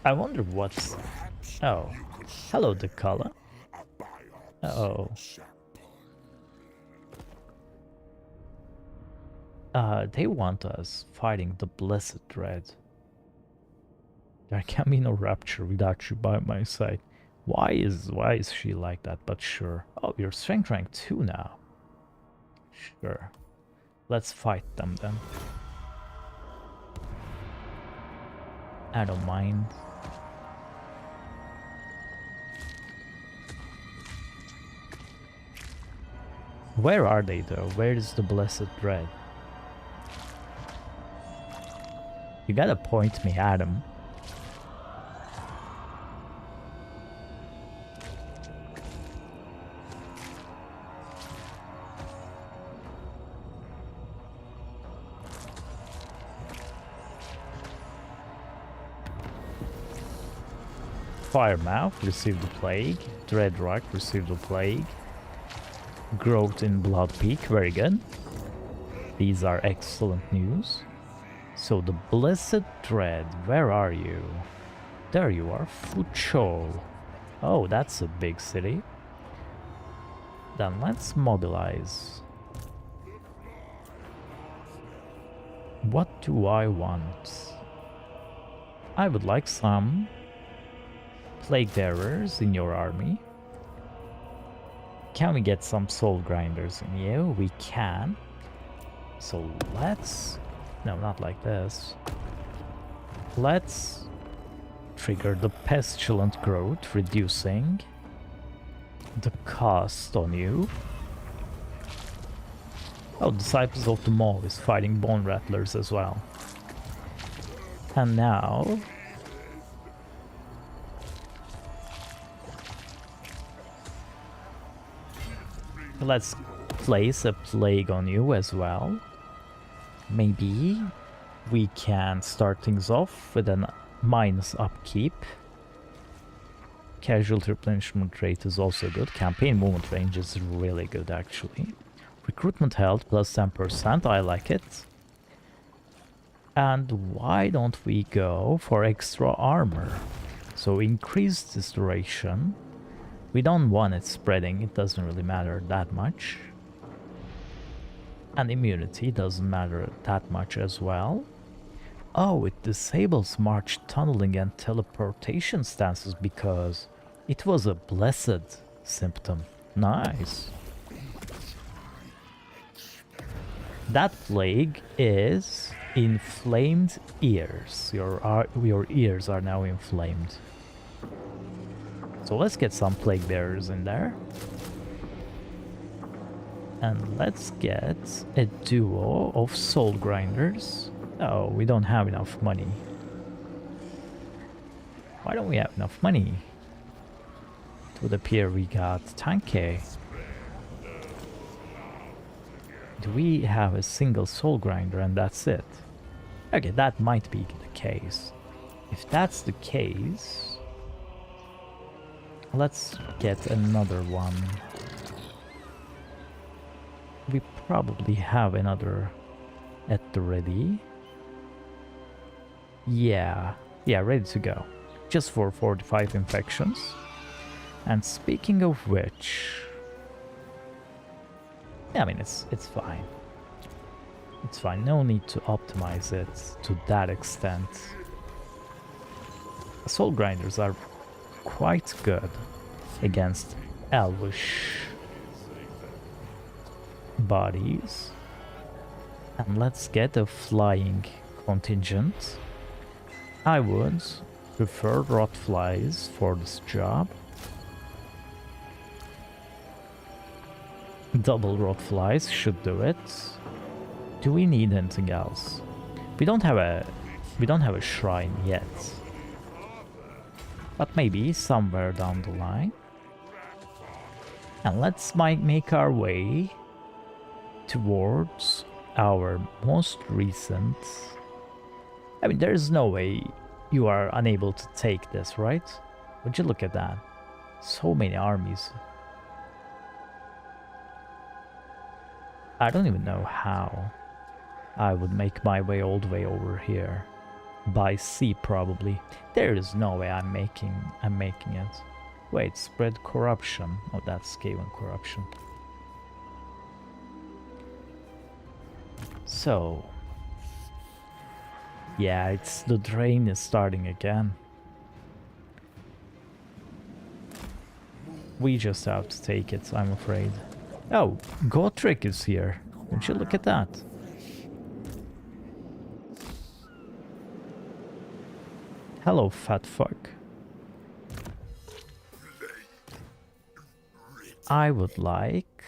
A: I wonder what's... oh. Hello, Decala. Uh-oh. They want us fighting the Blessed Dread. There can be no rapture without you by my side. Why is she like that? But sure. Oh, you're strength rank 2 now. Sure. Let's fight them then. I don't mind. Where are they though? Where is the Blessed Dread? You gotta point me at him. Firemouth received the plague. Dreadrock received the plague. Growth in Blood Peak, very good. These are excellent news. So the Blessed Dread, where are you? There you are, Fuchol. Oh, that's a big city. Then let's mobilize. What do I want? I would like some Plague Bearers in your army. Can we get some Soul Grinders in you? We can. So let's... no, not like this. Let's trigger the Pestilent Growth, reducing the cost on you. Oh, Disciples of the Maw is fighting Bone Rattlers as well. And now... let's place a plague on you as well. Maybe we can start things off with a minus upkeep. Casualty replenishment rate is also good. Campaign movement range is really good actually. Recruitment health plus 10%, I like it. And why don't we go for extra armor? So increase this duration. We don't want it spreading, it doesn't really matter that much. And immunity doesn't matter that much as well. Oh, it disables march tunneling and teleportation stances because it was a blessed symptom. Nice. That plague is inflamed ears. Your ears are now inflamed. So let's get some Plague Bearers in there. And let's get a duo of Soul Grinders. Oh, we don't have enough money. Why don't we have enough money? It would appear we got Tanke. Do we have a single Soul Grinder and that's it? Okay, that might be the case. If that's the case... let's get another one. We probably have another at the ready. Yeah, ready to go. Just for 45 infections. And speaking of which, yeah, I mean it's fine. It's fine. No need to optimize it to that extent. Soul grinders are quite good against elvish bodies. And let's get a flying contingent. I would prefer rot flies for this job. Double rot flies should do it. Do we need anything else? We don't have a shrine yet. But maybe somewhere down the line. And let's make our way towards our most recent... I mean, there is no way you are unable to take this, right? Would you look at that? So many armies. I don't even know how I would make my way all the way over here. By sea, probably. There is no way I'm making it. Wait, spread corruption. Oh, that's Skaven corruption. So, yeah, it's the drain is starting again. We just have to take it, I'm afraid. Oh, Gotrek is here. Would you look at that? Hello, fat fuck. I would like...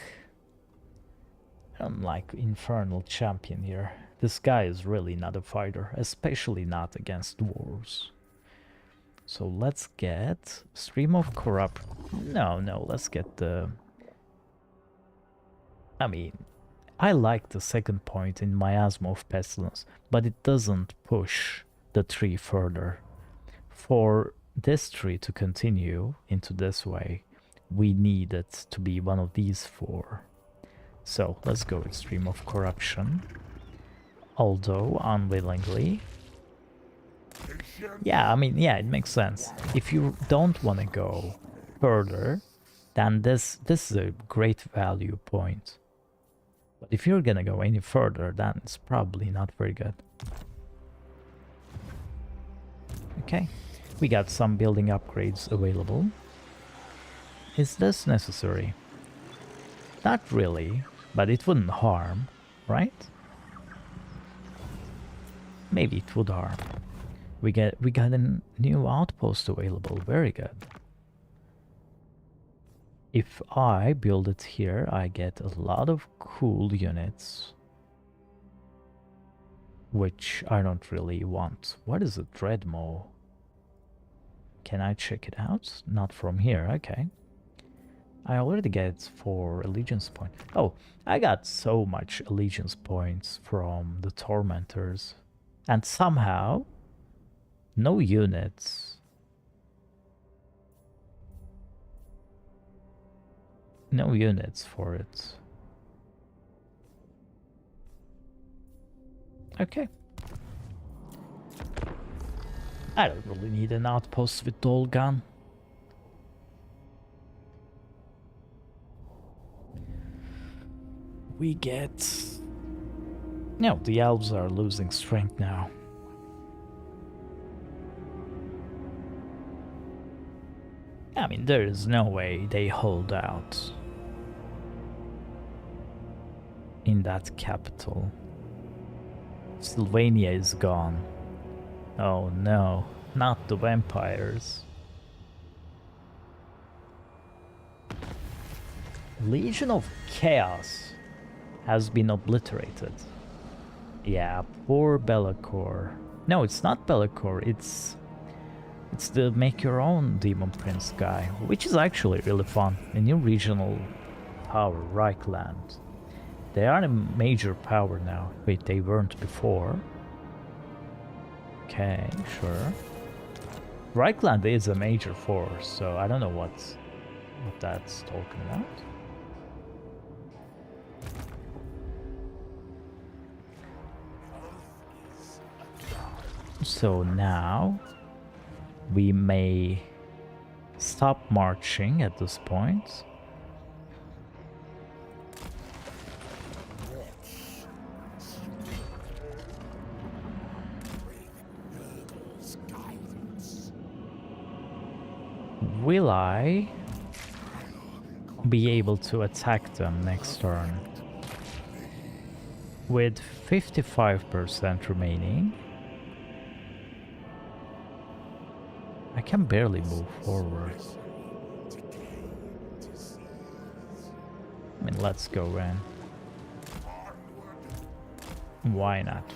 A: I'm like infernal champion here. This guy is really not a fighter, especially not against dwarves. So let's get Stream of Corrupt. No, let's get the... I mean, I like the second point in Miasma of Pestilence, but it doesn't push the tree further. For this tree to continue into this way, we need it to be one of these four. So let's go with Stream of Corruption. Although unwillingly. Yeah, I mean, yeah, it makes sense. If you don't want to go further, then this is a great value point. But if you're gonna go any further, then it's probably not very good. Okay, we got some building upgrades available. Is this necessary? Not really, but it wouldn't harm, right? Maybe it would harm. We got a new outpost available, very good. If I build it here, I get a lot of cool units, which I don't really want. What is a Dreadmaw? Can I check it out? Not from here, okay. I already get 4 allegiance points. Oh, I got so much allegiance points from the Tormentors. And somehow, no units. No units for it. Okay. I don't really need an outpost with Dolgan. We get... No, the elves are losing strength now. I mean, there is no way they hold out in that capital. Sylvania is gone. Oh no, not the vampires. Legion of Chaos has been obliterated. Yeah, poor Be'lakor. No, it's not Be'lakor, it's the make your own Demon Prince guy, which is actually really fun. A new regional power, Reichland. They are a major power now. Wait, they weren't before. Okay, sure. Reichland is a major force, so I don't know what that's talking about. So now we may stop marching at this point. Will I be able to attack them next turn? With 55% remaining, I can barely move forward. I mean, let's go in. Why not?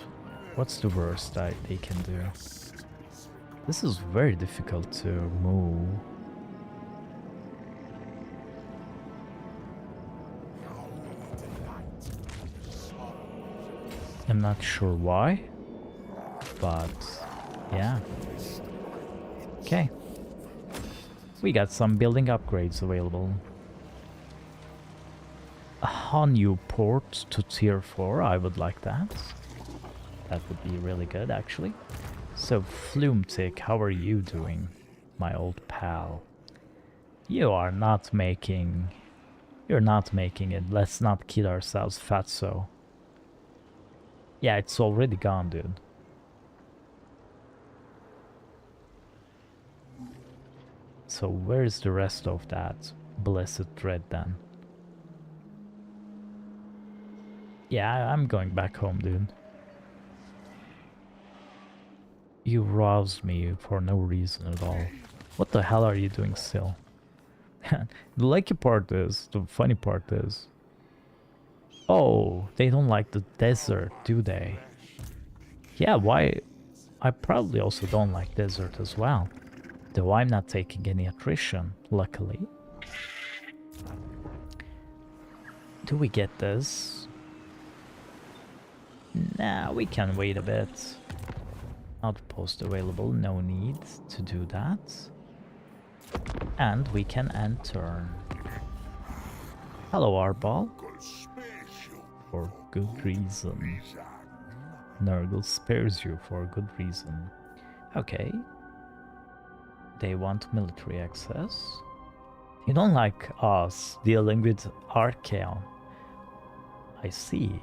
A: What's the worst that they can do? This is very difficult to move. I'm not sure why, but yeah. Okay. We got some building upgrades available. A Hanyu port to tier 4, I would like that. That would be really good, actually. So, Flumetic, how are you doing, my old pal? You're not making it. Let's not kid ourselves, Fatso. Yeah, it's already gone, dude. So where's the rest of that blessed thread then? Yeah, I'm going back home, dude. You roused me for no reason at all. What the hell are you doing still? The lucky part is, the funny part is... Oh, they don't like the desert, do they? Yeah, why? I probably also don't like desert as well. Though I'm not taking any attrition, luckily. Do we get this? Nah, we can wait a bit. Outpost available, no need to do that. And we can end turn. Hello, Arbal. For good reason. Nurgle spares you for good reason. Okay. They want military access. You don't like us dealing with Archaon. I see.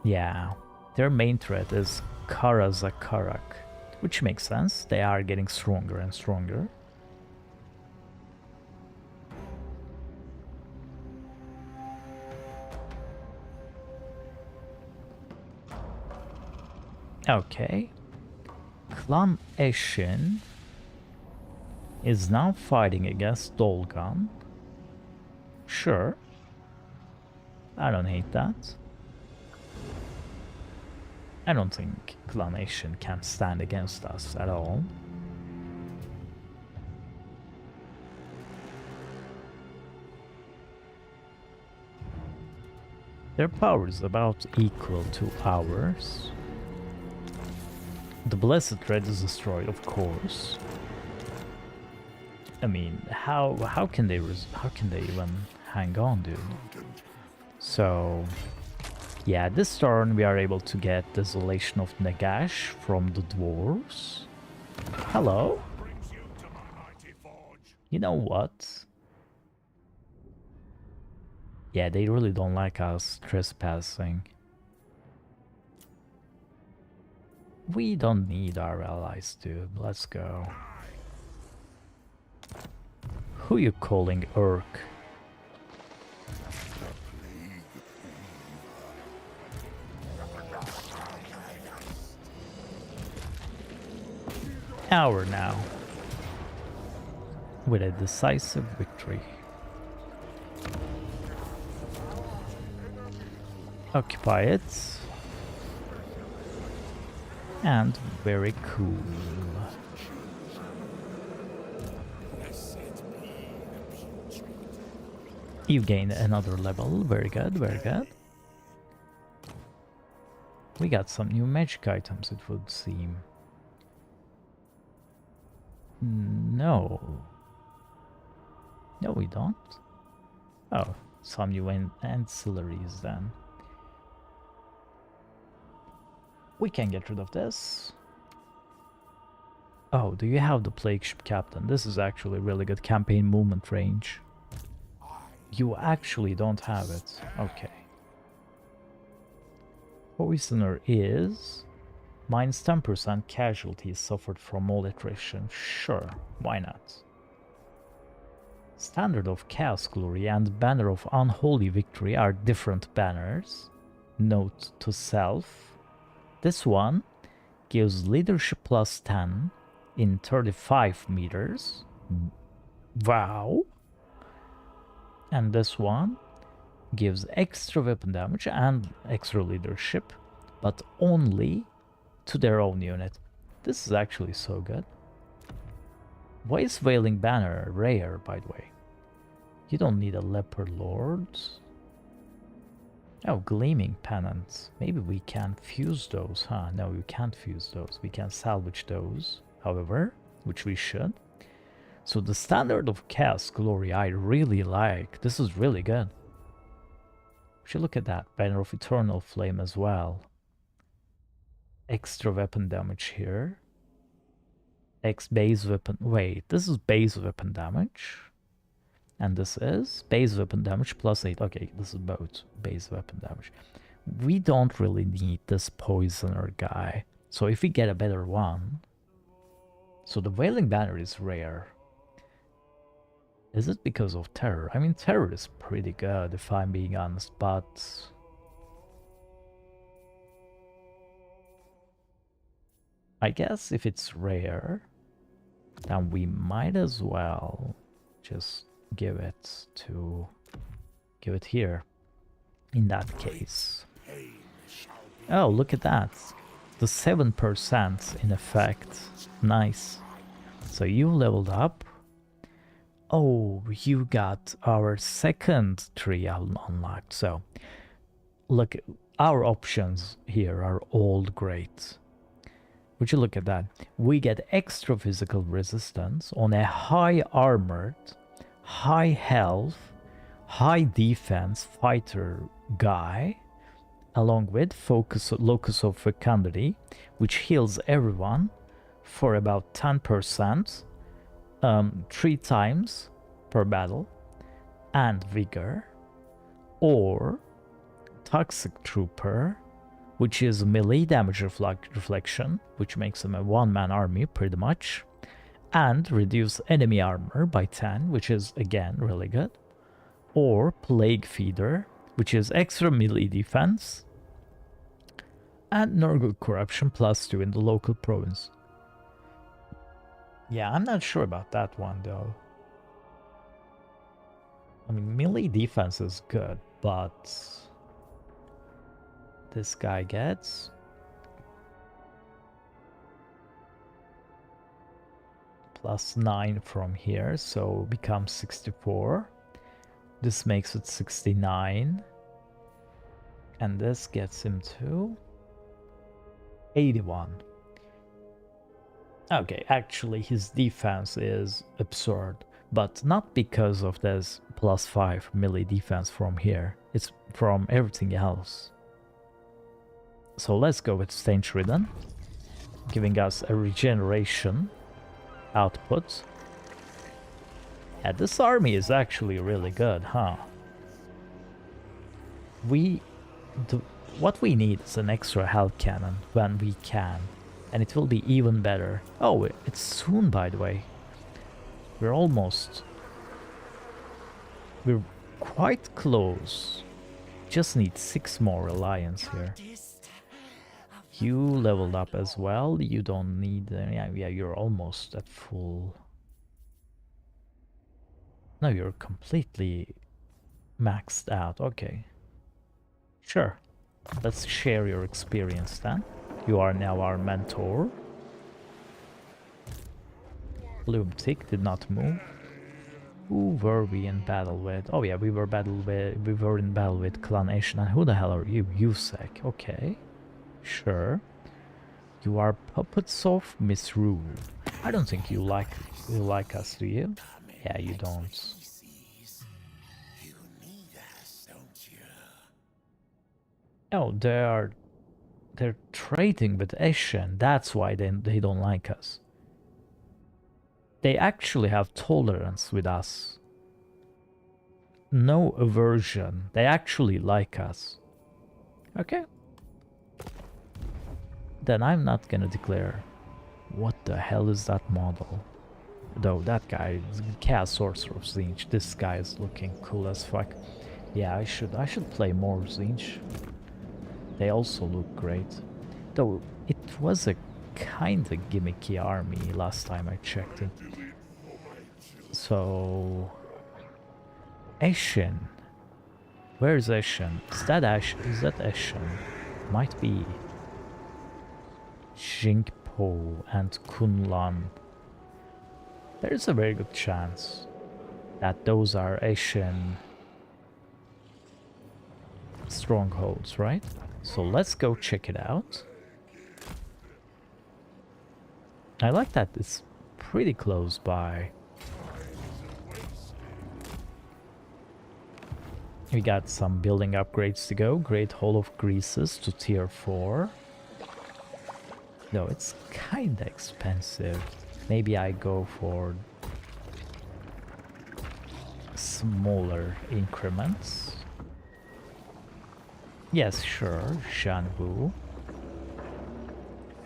A: Yeah. Their main threat is Karazakarak, which makes sense. They are getting stronger and stronger. Okay. Clan Eshin is now fighting against Dolgan. Sure. I don't hate that. I don't think Clan Eshin can stand against us at all. Their power is about equal to ours. The Blessed Thread is destroyed, of course. I mean, how can they even hang on, dude? So, yeah, this turn we are able to get Desolation of Nagash from the dwarves. Hello. You know what? Yeah, they really don't like us trespassing. We don't need our allies, dude. Let's go. Who you calling Urk? Hour now. With a decisive victory. Occupy it. And very cool. You gained another level. Very good, very good. We got some new magic items, it would seem. No. No, we don't. Oh, some new ancillaries then. We can get rid of this. Oh, do you have the Plague Ship Captain? This is actually really good campaign movement range. You actually don't have it. Okay. Poisoner is minus 10% casualties suffered from all attrition. Sure, why not? Standard of Chaos Glory and Banner of Unholy Victory are different banners. Note to self. This one gives leadership plus 10 in 35 meters. Wow. And this one gives extra weapon damage and extra leadership, but only to their own unit. This is actually so good. Why is Wailing Banner rare, by the way? You don't need a Leper Lord. Oh, Gleaming Pennants. Maybe we can fuse those, huh? No, we can't fuse those. We can salvage those, however, which we should. So the Standard of Chaos Glory I really like. This is really good. We should look at that. Banner of Eternal Flame as well. Extra weapon damage here. X base weapon. Wait, this is base weapon damage. And this is base weapon damage plus 8. Okay, this is both base weapon damage. We don't really need this poisoner guy. So if we get a better one... So the Wailing Banner is rare. Is it because of Terror? I mean, Terror is pretty good if I'm being honest, but... I guess if it's rare, then we might as well just give it here in that case. Oh, look at that. The 7% in effect. Nice. So you leveled up. Oh, you got our second tree unlocked. So look, our options here are all great. Would you look at that? We get extra physical resistance on a high armored, high health, high defense fighter guy, along with Locus of Fecundity, which heals everyone for about 10%, 3 times per battle, and Vigor, or Toxic Trooper, which is melee damage reflection, which makes them a one-man army pretty much, and reduce enemy armor by 10, which is again really good, or Plague Feeder, which is extra melee defense, and Nurgle Corruption plus 2 in the local province. Yeah, I'm not sure about that one though. I mean, melee defense is good, but this guy gets plus 9 from here, so becomes 64. This makes it 69. And this gets him to 81. Okay, actually his defense is absurd, but not because of this plus 5 melee defense from here. It's from everything else. So let's go with Stench Ridden, giving us a regeneration output. Yeah, this army is actually really good, huh? What we need is an extra hell cannon when we can, and it will be even better. Oh, it's soon, by the way. We're quite close. Just need 6 more alliance here. You leveled up as well. You don't need... yeah, you're almost at full... No, you're completely maxed out. Okay. Sure. Let's share your experience then. You are now our mentor. Bloom Tick did not move. Who were we in battle with? Oh yeah, we were in battle with Clan Ashen. And who the hell are you? Yusek. Okay. Sure. You are puppets of Misrule. I don't think you like us, do you? Yeah, you don't. Oh, they're trading with Ashen. That's why they don't like us. They actually have tolerance with us. No aversion. They actually like us. Okay. Then I'm not gonna declare. What the hell is that model? Though that guy is Chaos Sorcerer of Zinch. This guy is looking cool as fuck. Yeah, I should play more Zinch. They also look great. Though it was a kinda gimmicky army last time I checked it. So Ashen. Where is Ashen? Is that Ashen? Might be. Jingpo and Kunlan. There's a very good chance that those are Asian strongholds, right? So let's go check it out. I like that it's pretty close by. We got some building upgrades to go. Great Hall of Greases to tier 4. No, it's kinda expensive. Maybe I go for smaller increments. Yes, sure, Shanwu.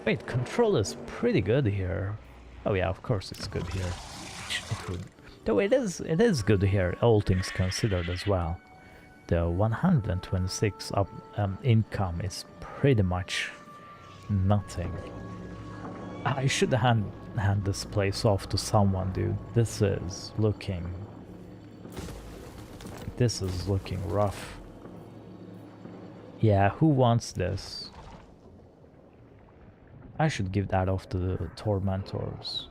A: Wait, control is pretty good here. Oh yeah, of course it's good here. It would. Though it is good here, all things considered as well. The 126 income is pretty much nothing. I should hand this place off to someone, dude. This is looking rough. Yeah, who wants this? I should give that off to the tormentors.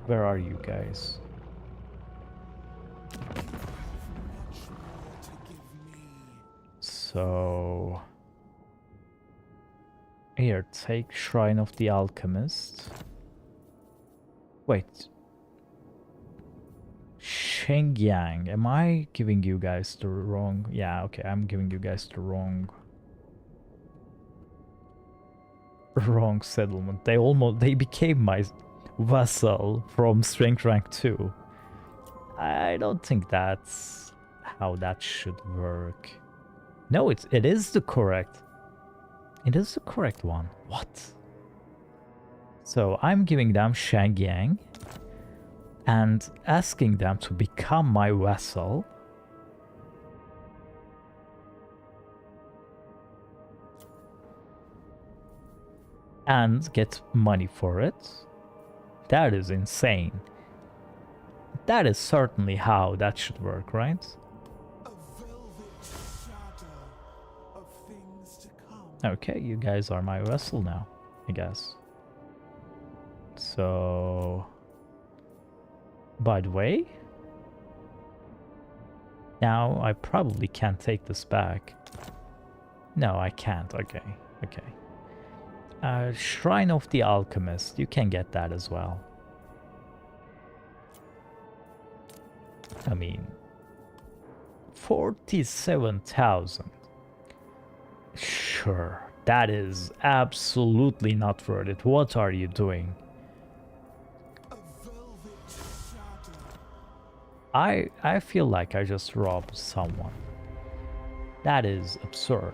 A: Where are you guys? So here, take Shrine of the Alchemist. Wait. Shengyang. Am I giving you guys the wrong... Yeah, okay, I'm giving you guys the wrong settlement. They became my vassal from strength rank 2. I don't think that's how that should work. No, it is the correct... It is the correct one. What? So I'm giving them Shengyang and asking them to become my vassal. And get money for it. That is insane. That is certainly how that should work, right? Okay, you guys are my vassal now, I guess. So... By the way... Now, I probably can't take this back. No, I can't. Okay, okay. Shrine of the Alchemist. You can get that as well. I mean... 47,000. Sure, that is absolutely not worth it. What are you doing? I feel like I just robbed someone. That is absurd.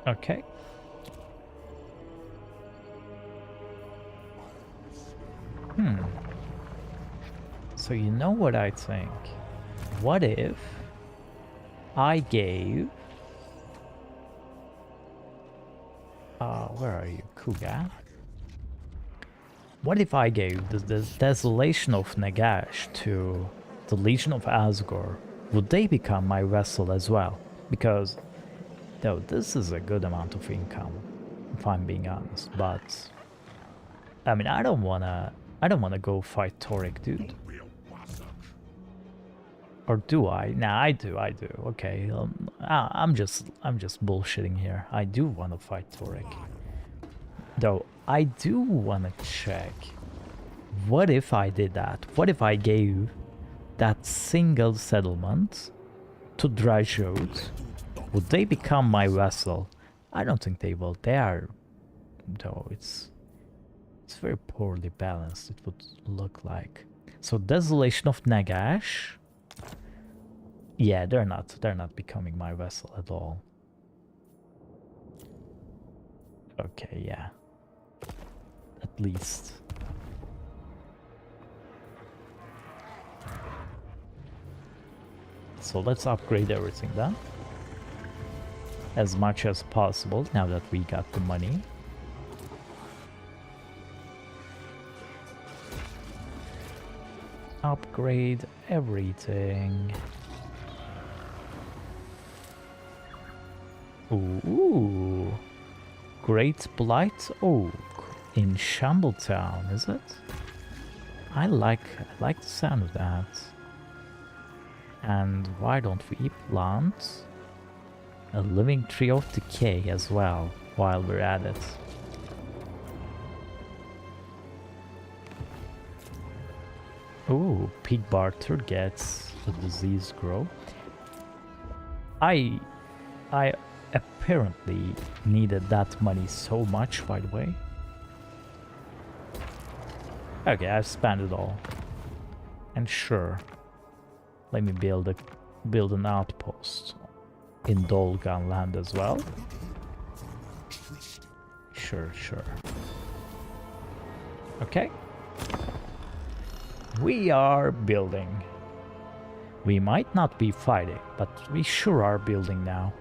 A: Okay. So you know what I think? What if I gave... where are you, Kuga? What if I gave the Desolation of Nagash to the Legion of Asgore? Would they become my vassal as well? Because, though this is a good amount of income, if I'm being honest, but... I mean, I don't wanna go fight Torek, dude. Or do I? Nah, I do. Okay, I'm just bullshitting here. I do want to fight Torek. Though, I do want to check. What if I did that? What if I gave that single settlement to Drajot Would they become my vessel? I don't think they will. They are, though. It's very poorly balanced. It would look like. So Desolation of Nagash. Yeah, they're not becoming my vessel at all. Okay, yeah. At least. So let's upgrade everything then. As much as possible now that we got the money. Upgrade everything. Ooh. Great Blight Oak in Shambletown, is it? I like the sound of that. And why don't we plant a Living Tree of Decay as well while we're at it? Ooh, Pig Barter gets the disease grow. I apparently needed that money so much, by the way. Okay, I've spent it all. And sure, let me build an outpost in Dolgan land as well. Sure. Okay. We are building. We might not be fighting, but we sure are building now.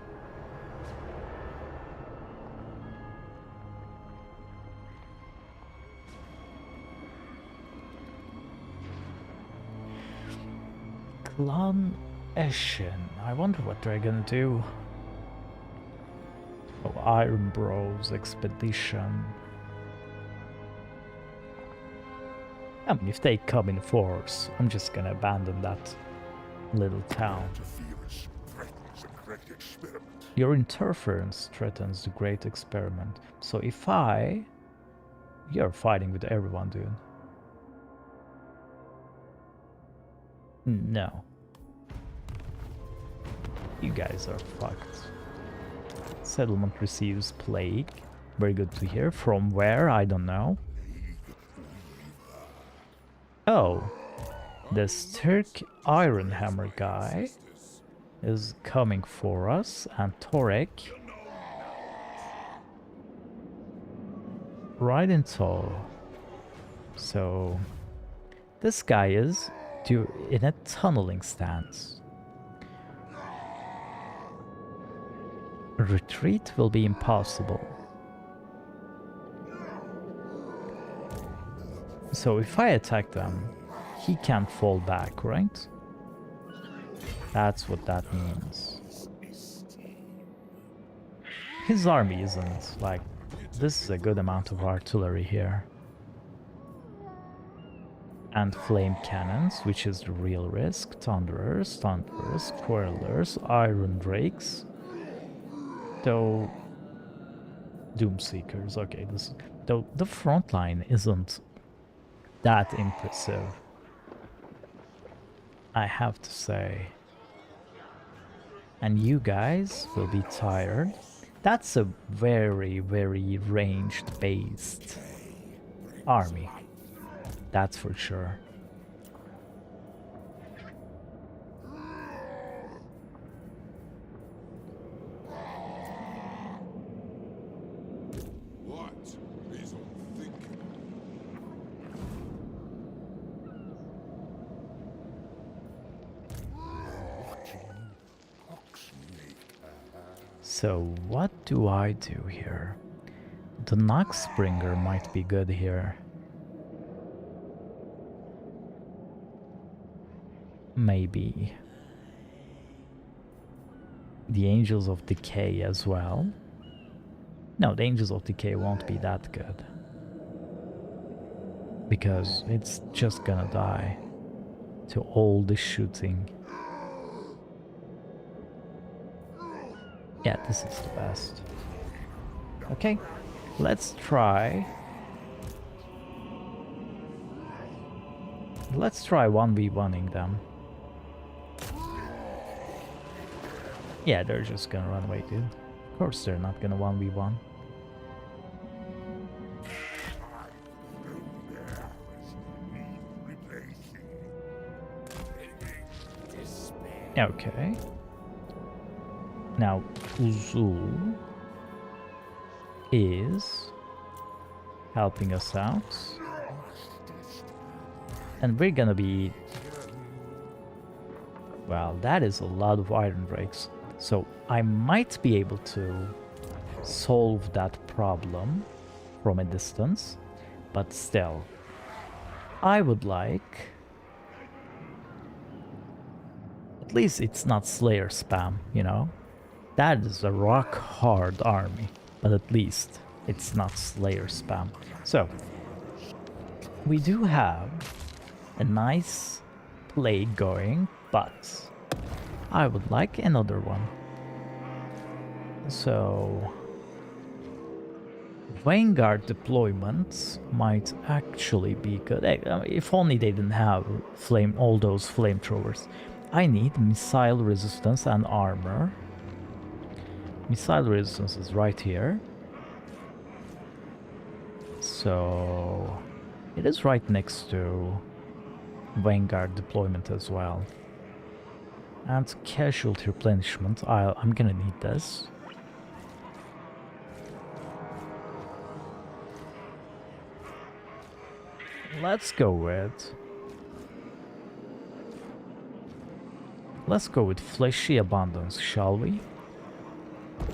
A: Clan Eshin. I wonder what they're gonna do. Oh, Iron Bros expedition. I mean, if they come in force, I'm just gonna abandon that little town. Your interference threatens the great experiment. So if you're fighting with everyone, dude. No. You guys are fucked. Settlement receives plague. Very good to hear. From where? I don't know. Oh. The Stirk Ironhammer guy is coming for us. And Torek. Right in tow. So this guy is in a tunneling stance. Retreat will be impossible. So if I attack them, he can't fall back, right? That's what that means. His army isn't like... This is a good amount of artillery here. And flame cannons, which is the real risk. Thunderers, Quarrelers, Iron Drakes. Though... Doomseekers, okay. Though the front line isn't that impressive, I have to say. And you guys will be tired. That's a very, very ranged-based army. That's for sure.
B: What is unthinkable?
A: So what do I do here? The Noxbringer might be good here. Maybe. The Angels of Decay as well. No, the Angels of Decay won't be that good. Because it's just gonna die to all the shooting. Yeah, this is the best. Okay, let's try. Let's try 1v1ing them. Yeah, they're just gonna run away, dude. Of course they're not gonna 1v1. Okay. Now, Uzul is helping us out. And we're gonna be... Well, that is a lot of iron drakes. So I might be able to solve that problem from a distance. But still, I would like... At least it's not Slayer spam, you know? That is a rock-hard army. But at least it's not Slayer spam. So, we do have a nice plague going, but I would like another one. So, Vanguard deployment might actually be good. If only they didn't have all those flamethrowers. I need missile resistance and armor. Missile resistance is right here. So it is right next to Vanguard deployment as well. And casualty replenishment. I'm gonna need this. Let's go with Fleshy Abundance, shall we?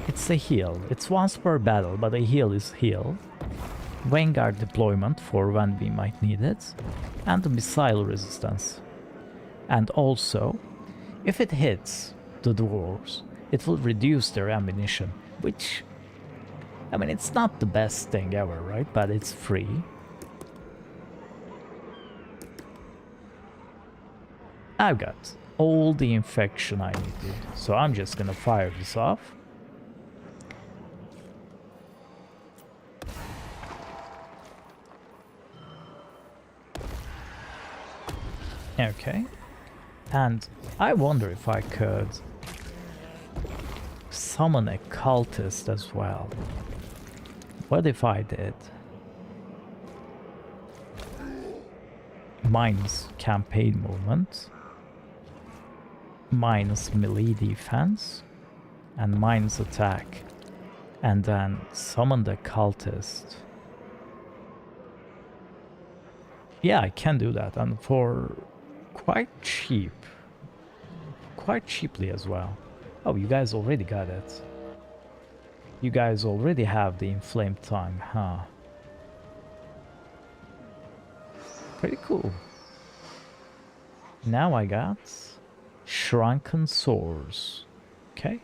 A: It's a heal. It's once per battle, but a heal is heal. Vanguard deployment for when we might need it. And missile resistance. And also, if it hits the dwarves, it will reduce their ammunition, which... I mean, it's not the best thing ever, right? But it's free. I've got all the infection I needed, so I'm just gonna fire this off. Okay, and I wonder if I could summon a cultist as well. What if I did? Minus campaign movement, minus melee defense, and minus attack, and then summon the cultist. Yeah, I can do that, and for quite cheaply as well. Oh, you guys already got it. You guys already have the inflamed tongue, huh? Pretty cool. Now I got Shrunken Sores. Okay.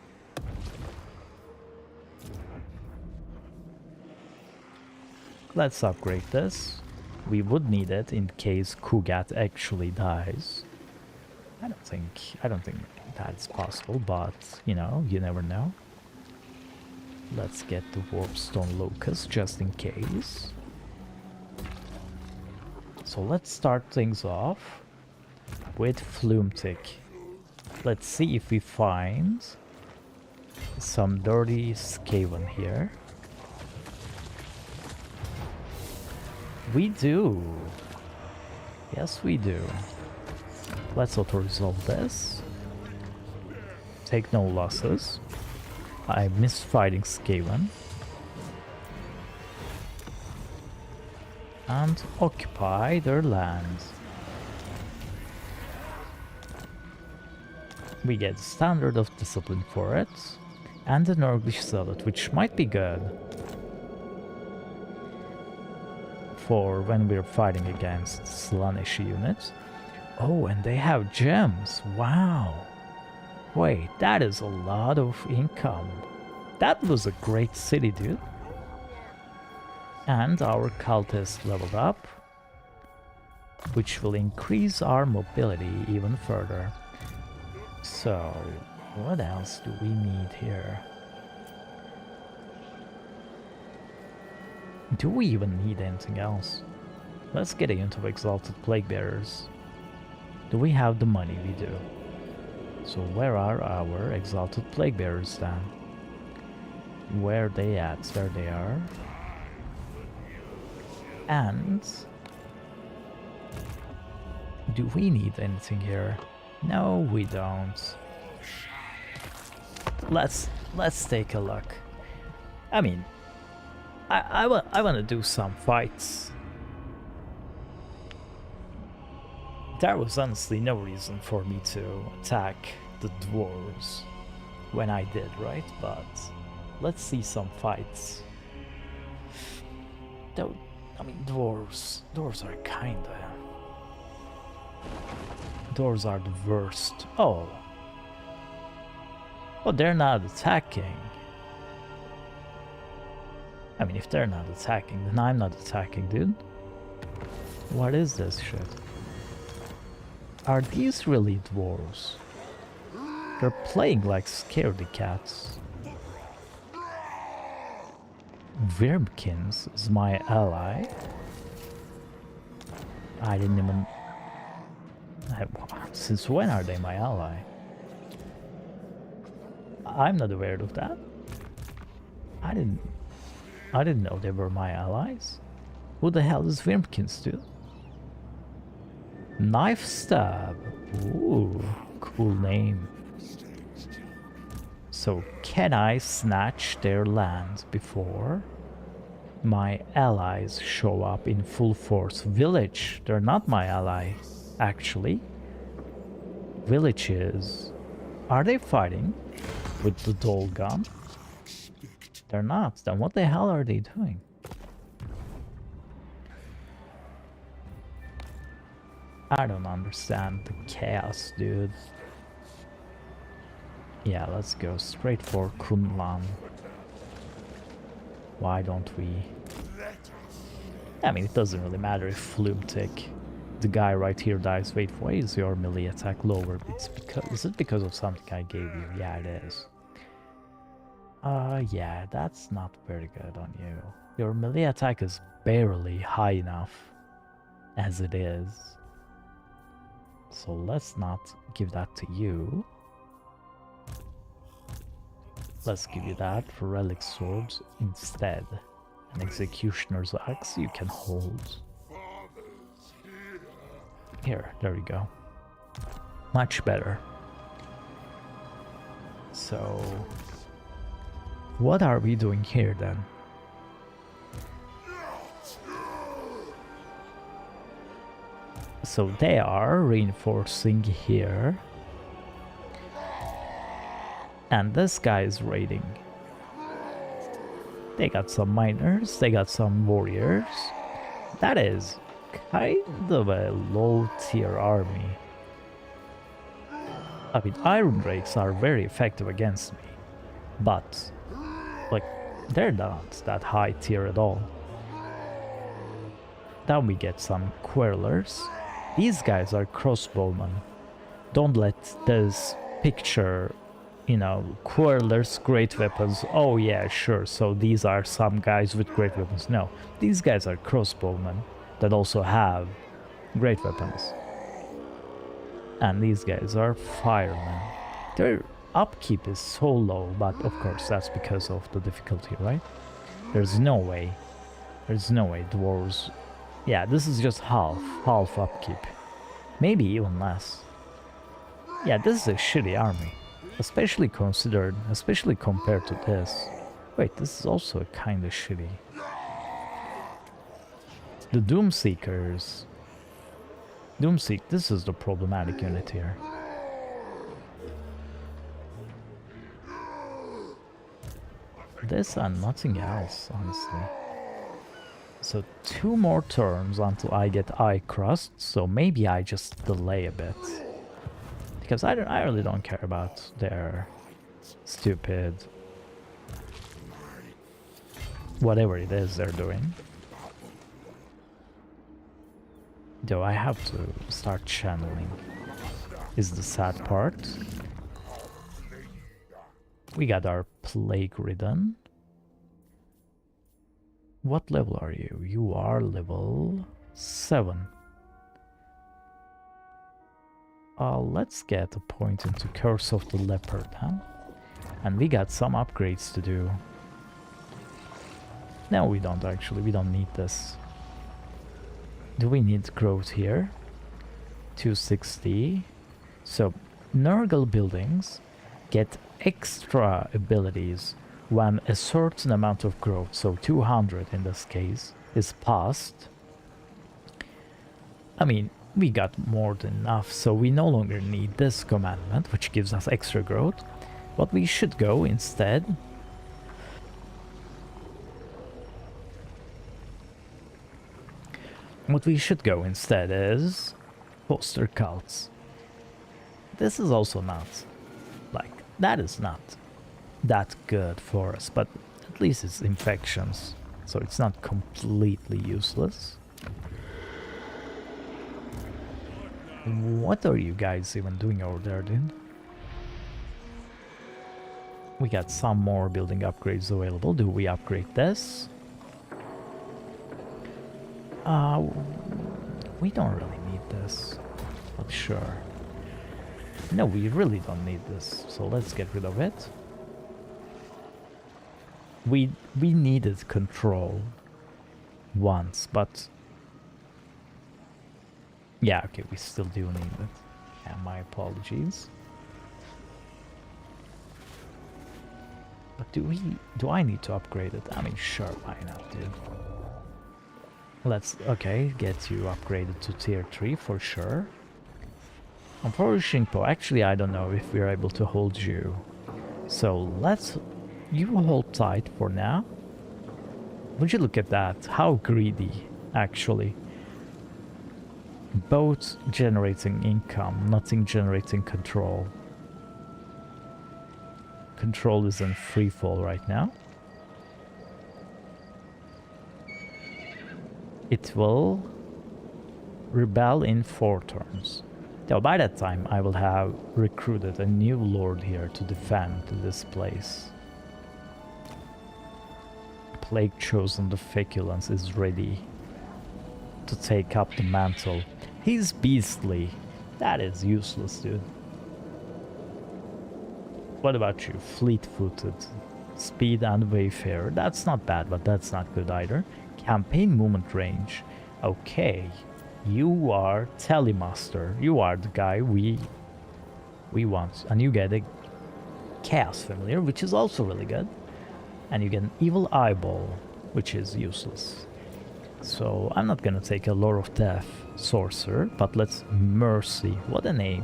A: Let's upgrade this. We would need it in case Kugat actually dies. I don't think that's possible, but you know, you never know. Let's get the Warpstone Locust just in case. So let's start things off with Flumetic. Let's see if we find some dirty Skaven here. We do. Yes, we do. Let's auto-resolve this. Take no losses. I miss fighting Skaven. And occupy their land. We get Standard of Discipline for it. And an Nurglish Zealot, which might be good for when we're fighting against Slaanesh units. Oh, and they have gems. Wow. Wait, that is a lot of income. That was a great city, dude. And our cultist leveled up, which will increase our mobility even further. So, what else do we need here? Do we even need anything else? Let's get a unit of Exalted Plague Bearers. Do we have the money? We do. So where are our exalted plague bearers then? Where they at? There they are. And do we need anything here? No, we don't. Let's take a look. I mean, I want to do some fights. There was honestly no reason for me to attack the dwarves when I did, right? But let's see some fights. Though, I mean, dwarves are kinda... Dwarves are the worst. Oh. Oh, they're not attacking. I mean, if they're not attacking, then I'm not attacking, dude. What is this shit? Are these really dwarves? They're playing like scaredy cats. Wyrmkins is my ally. I didn't even... Since when are they my ally? I'm not aware of that. I didn't know they were my allies. Who the hell is Wyrmkins, dude? Knife Stab. Ooh, cool name. So can I snatch their land before my allies show up in full force? Village. They're not my ally, actually. Villages. Are they fighting with the dull gun? They're not. Then what the hell are they doing? I don't understand the chaos, dude. Yeah, let's go straight for Kunlan. Why don't we? I mean, it doesn't really matter if Flumtic, the guy right here, dies. Wait, why is your melee attack lower? Is it because of something I gave you? Yeah, it is. Yeah, that's not very good on you. Your melee attack is barely high enough as it is. So let's not give that to you. Let's give you that for relic swords instead. An executioner's axe you can hold. Here, there we go. Much better. So, what are we doing here then? So they are reinforcing here. And this guy is raiding. They got some miners, they got some warriors. That is kind of a low tier army. I mean, iron drakes are very effective against me. But, like, they're not that high tier at all. Then we get some quirlers. These guys are crossbowmen. Don't let this picture, you know, quirlers, great weapons. Oh yeah, sure, so these are some guys with great weapons. No, these guys are crossbowmen that also have great weapons. And these guys are firemen. Their upkeep is so low, but of course that's because of the difficulty, right? There's no way dwarves... Yeah, this is just half upkeep. Maybe even less. Yeah, this is a shitty army. Especially compared to this. Wait, this is also kind of shitty. The Doomseekers. This is the problematic unit here. This and nothing else, honestly. So 2 more turns until I get Eye Crust, so maybe I just delay a bit. Because I really don't care about their stupid... whatever it is they're doing. Though I have to start channeling, is the sad part. We got our Plague Ridden. What level are you? You are level 7. Let's get a point into Curse of the Leopard, huh? And we got some upgrades to do. No, we don't actually. We don't need this. Do we need growth here? 260. So, Nurgle buildings get extra abilities when a certain amount of growth, so 200 in this case, is passed. I mean, we got more than enough, so we no longer need this commandment, which gives us extra growth. But we should go instead. What we should go instead is foster cults. This is also not, like, that is not that good for us, but at least it's infections, so it's not completely useless. What are you guys even doing over there, dude? We got some more building upgrades available. Do we upgrade this? We don't really need this, but sure. No, we really don't need this, so let's get rid of it. We needed control once, but yeah, okay, we still do need it. Yeah, my apologies. But do I need to upgrade it? I mean, sure, why not, dude? Let's, okay, get you upgraded to tier 3 for sure. On Flourishing Po, actually I don't know if we're able to hold you. So you hold tight for now. Would you look at that? How greedy, actually. Both generating income, nothing generating control. Control is in free fall right now. It will rebel in 4 turns. Now by that time I will have recruited a new lord here to defend this place. Plague Chosen the Feculence is ready to take up the mantle. He's beastly. That is useless, dude. What about you? Fleet-footed. Speed and Wayfarer. That's not bad, but that's not good either. Campaign movement range. Okay. You are Telemaster. You are the guy we want. And you get a Chaos Familiar, which is also really good. And you get an Evil Eyeball, which is useless. So I'm not gonna take a Lord of Death Sorcerer, but let's Mercy. What a name.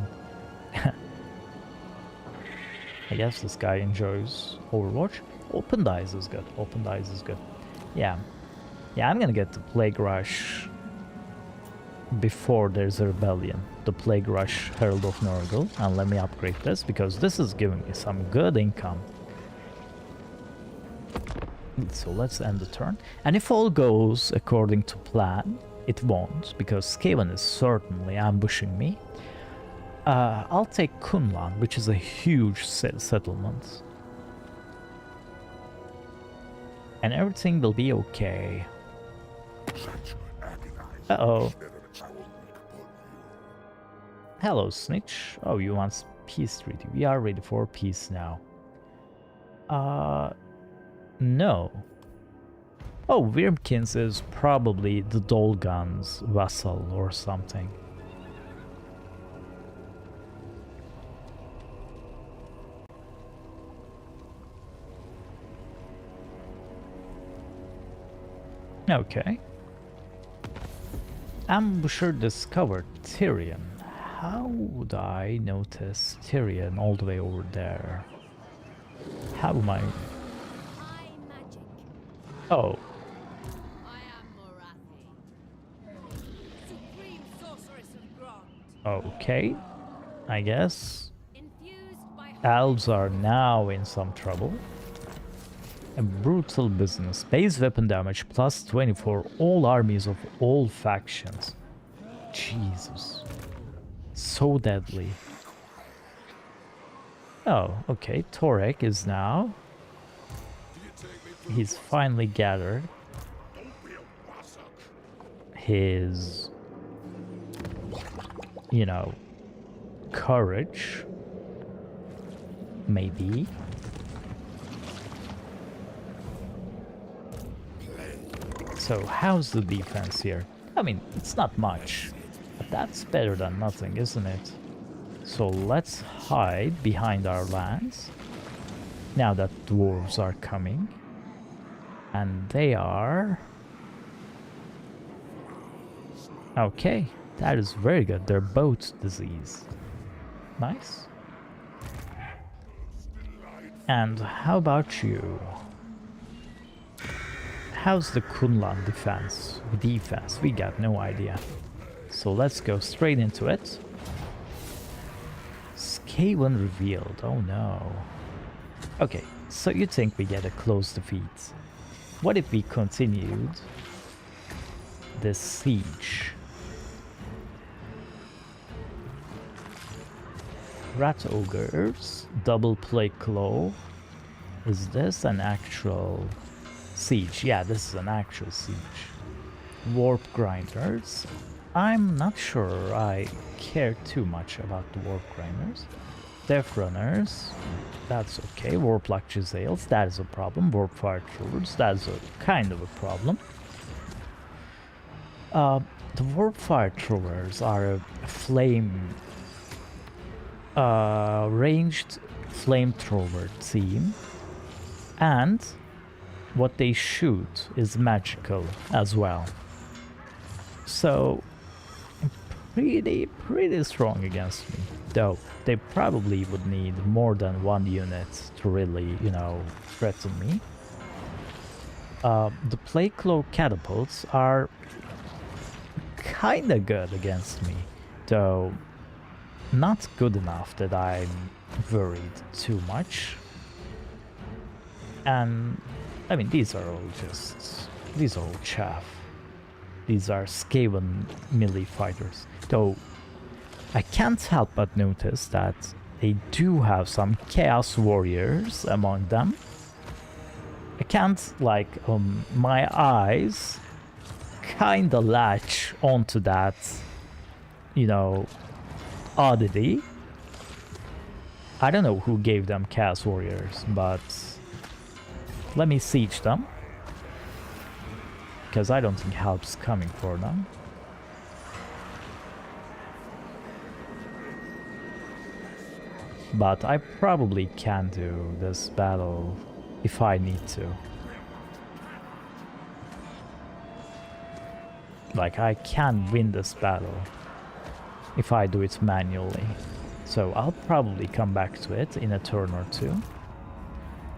A: I guess this guy enjoys Overwatch. Open Dice is good. Open Dice is good. Yeah. Yeah, I'm gonna get the Plague Rush before there's a rebellion. The Plague Rush Herald of Nurgle. And let me upgrade this, because this is giving me some good income. So let's end the turn. And if all goes according to plan, it won't, because Skaven is certainly ambushing me. I'll take Kunlan, which is a huge settlement. And everything will be okay. Uh-oh. Hello, Snitch. Oh, you want peace treaty. We are ready for peace now. No. Oh, Wyrmkins is probably the Dolgun's vassal or something. Okay. Ambusher discovered Tyrion. How would I notice Tyrion all the way over there? How am I... Oh. Okay. I guess. Elves are now in some trouble. A brutal business. Base weapon damage plus 20 for all armies of all factions. Jesus. So deadly. Oh, okay. Torek is now... He's finally gathered his, you know, courage. Maybe. So how's the defense here? I mean, it's not much, but that's better than nothing, isn't it? So let's hide behind our lands now that dwarves are coming. And they are... Okay, that is very good. They're both disease. Nice. And how about you? How's the Kunlan defense? We got no idea. So let's go straight into it. Skaven revealed. Oh no. Okay, so you think we get a close defeat. What if we continued this siege? Rat ogres, double plague claw. Is this an actual siege? Yeah, this is an actual siege. Warp grinders. I'm not sure I care too much about the warp grinders. Death runners. That's okay. Warp lock Gisales. That is a problem. Warp fire throwers. That is a kind of a problem. The warp fire throwers are a flame ranged flamethrower team, and what they shoot is magical as well. So pretty strong against me, though they probably would need more than one unit to really, you know, threaten me. The plague claw catapults are kinda good against me, though not good enough that I'm worried too much. And I mean, these are all chaff. These are Skaven melee fighters, though I can't help but notice that they do have some chaos warriors among them. I can't, like, my eyes kinda latch onto that, you know, oddity. I don't know who gave them chaos warriors, but let me siege them, because I don't think help's coming for them. But I probably can do this battle if I need to. Like, I can win this battle if I do it manually. So I'll probably come back to it in a turn or two.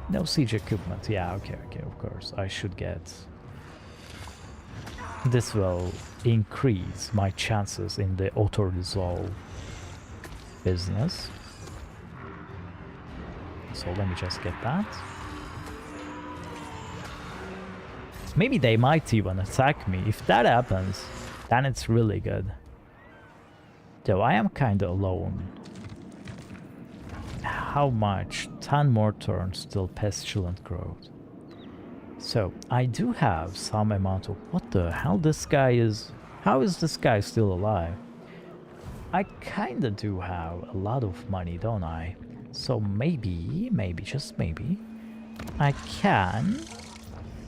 A: No siege equipment. Yeah, okay, of course. I should get... This will increase my chances in the auto-resolve business. So let me just get that. Maybe they might even attack me. If that happens, then it's really good. Though I am kinda alone. How much? 10 more turns till pestilent growth. So I do have some amount of... What the hell? This guy is... How is this guy still alive? I kinda do have a lot of money, don't I? So maybe, just maybe, I can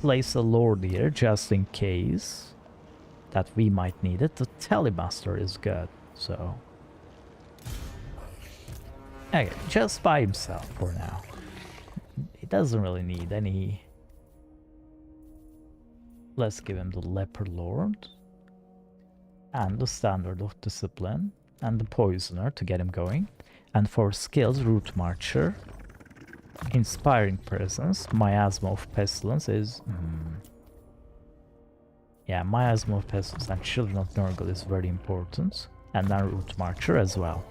A: place a lord here just in case that we might need it. The Telemaster is good, so... Okay, just by himself for now. He doesn't really need any... Let's give him the Leper Lord. And the Standard of Discipline. And the Poisoner to get him going. And for skills, Root Marcher. Inspiring Presence. Miasma of Pestilence is... Yeah, Miasma of Pestilence and Children of Nurgle is very important. And then Root Marcher as well.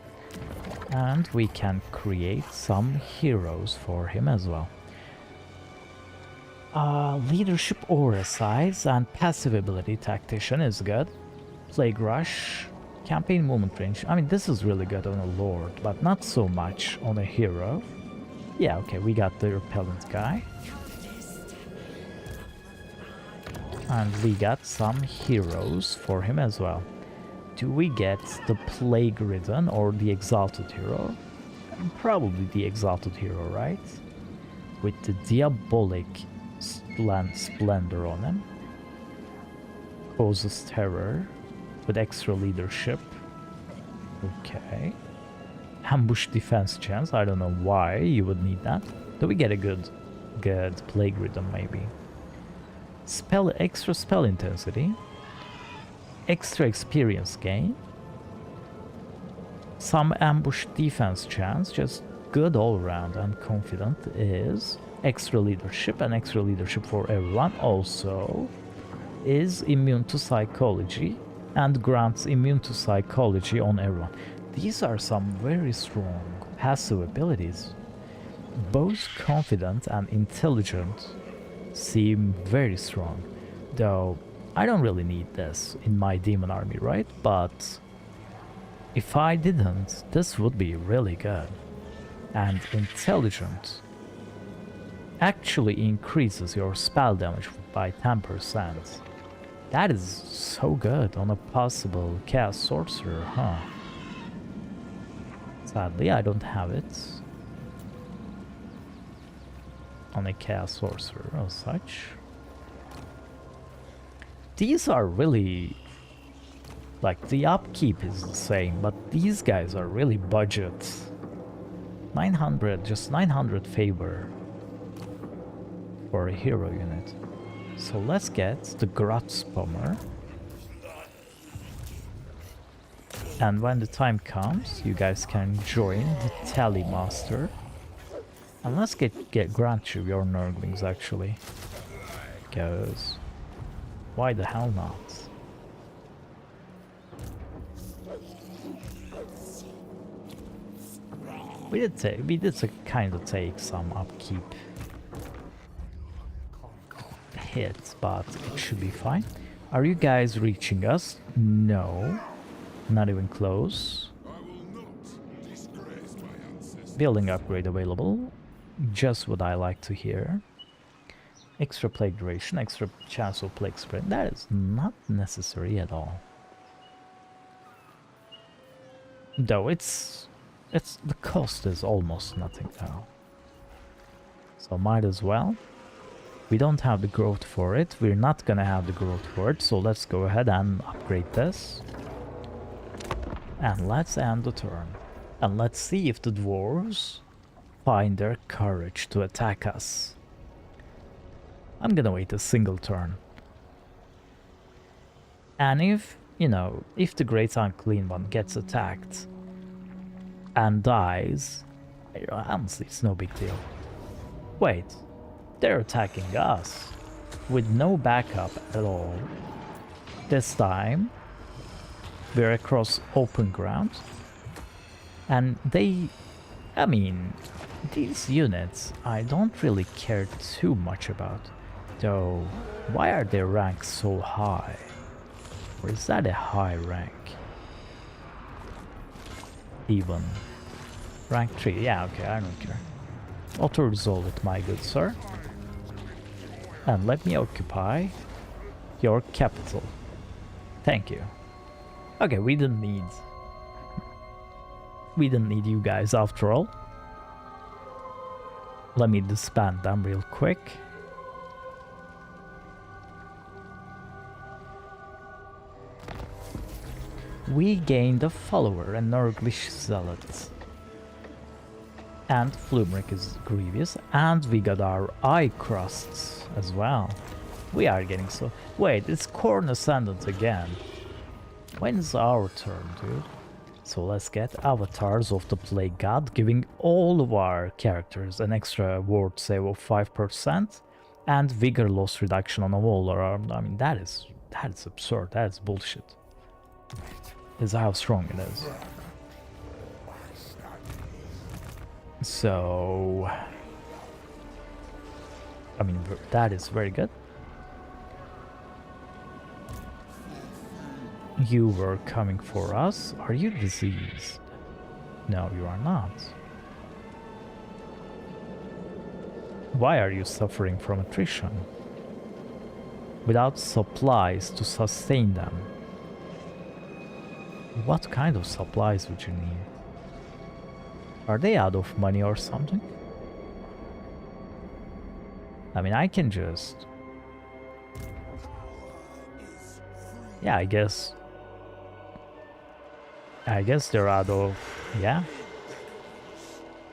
A: And we can create some heroes for him as well. Leadership Aura Size and Passive Ability Tactician is good. Plague Rush, Campaign Movement Range. I mean, this is really good on a Lord, but not so much on a hero. Yeah, okay, we got the Repellent guy. And we got some heroes for him as well. Do we get the Plague Ridden or the Exalted Hero? Probably the Exalted Hero, right? With the Diabolic Splendor on him. Causes terror with extra leadership. Okay. Ambush defense chance. I don't know why you would need that. Do we get a good Plague Ridden maybe? Extra spell intensity. Extra experience gain. Some ambush defense chance. Just good all around and confident is extra leadership, and extra leadership for everyone also is immune to psychology and grants immune to psychology on everyone. These are some very strong passive abilities. Both confident and intelligent seem very strong, though I don't really need this in my demon army, right? But if I didn't, this would be really good. And intelligent actually increases your spell damage by 10%. That is so good on a possible chaos sorcerer, huh? Sadly, I don't have it on a chaos sorcerer or such. These are really, like, the upkeep is the same, but these guys are really budget. 900, just 900 favor for a hero unit. So let's get the Grot Bomber. And when the time comes, you guys can join the Tally Master. And let's grant you your Nurglings actually. Because why the hell not? We did kind of take some upkeep hits, but it should be fine. Are you guys reaching us? No, not even close. Building upgrade available. Just what I like to hear. Extra plague duration, extra chance of plague spread. That is not necessary at all. Though it's the cost is almost nothing now. So might as well. We don't have the growth for it. We're not gonna have the growth for it. So let's go ahead and upgrade this. And let's end the turn. And let's see if the dwarves find their courage to attack us. I'm gonna wait a single turn. And if, you know, if the Great Unclean One gets attacked and dies, honestly, it's no big deal. Wait, they're attacking us with no backup at all. This time, we're across open ground. And they, I mean, these units I don't really care too much about. Though, why are their ranks so high? Or is that a high rank? Even. Rank 3, yeah, okay, I don't care. Auto-resolve it, my good sir. And let me occupy your capital. Thank you. Okay, we didn't need you guys after all. Let me disband them real quick. We gained a follower, a Nurglish Zealot. And Flumeric is Grievous, and we got our Eye Crusts as well. We are getting so... Wait, it's Corn Ascendant again. When's our turn, dude? So let's get Avatars of the Plague God, giving all of our characters an extra ward save of 5%, and Vigor loss reduction on a wall arm. I mean, that is absurd, that is bullshit. Is how strong it is. So, I mean, that is very good. You were coming for us. Are you diseased? No, you are not. Why are you suffering from attrition? Without supplies to sustain them. What kind of supplies would you need? Are they out of money or something? I mean, I can just... Yeah, I guess they're out of... Yeah.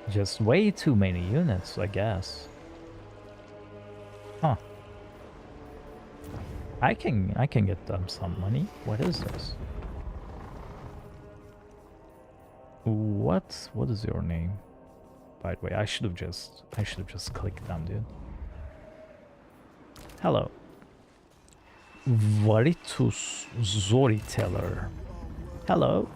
A: Just way too many units, I guess. Huh. I can get them some money. What is this? What is your name? By the way, I should have just clicked them, dude. Hello. Varitus Zoriteller. Hello.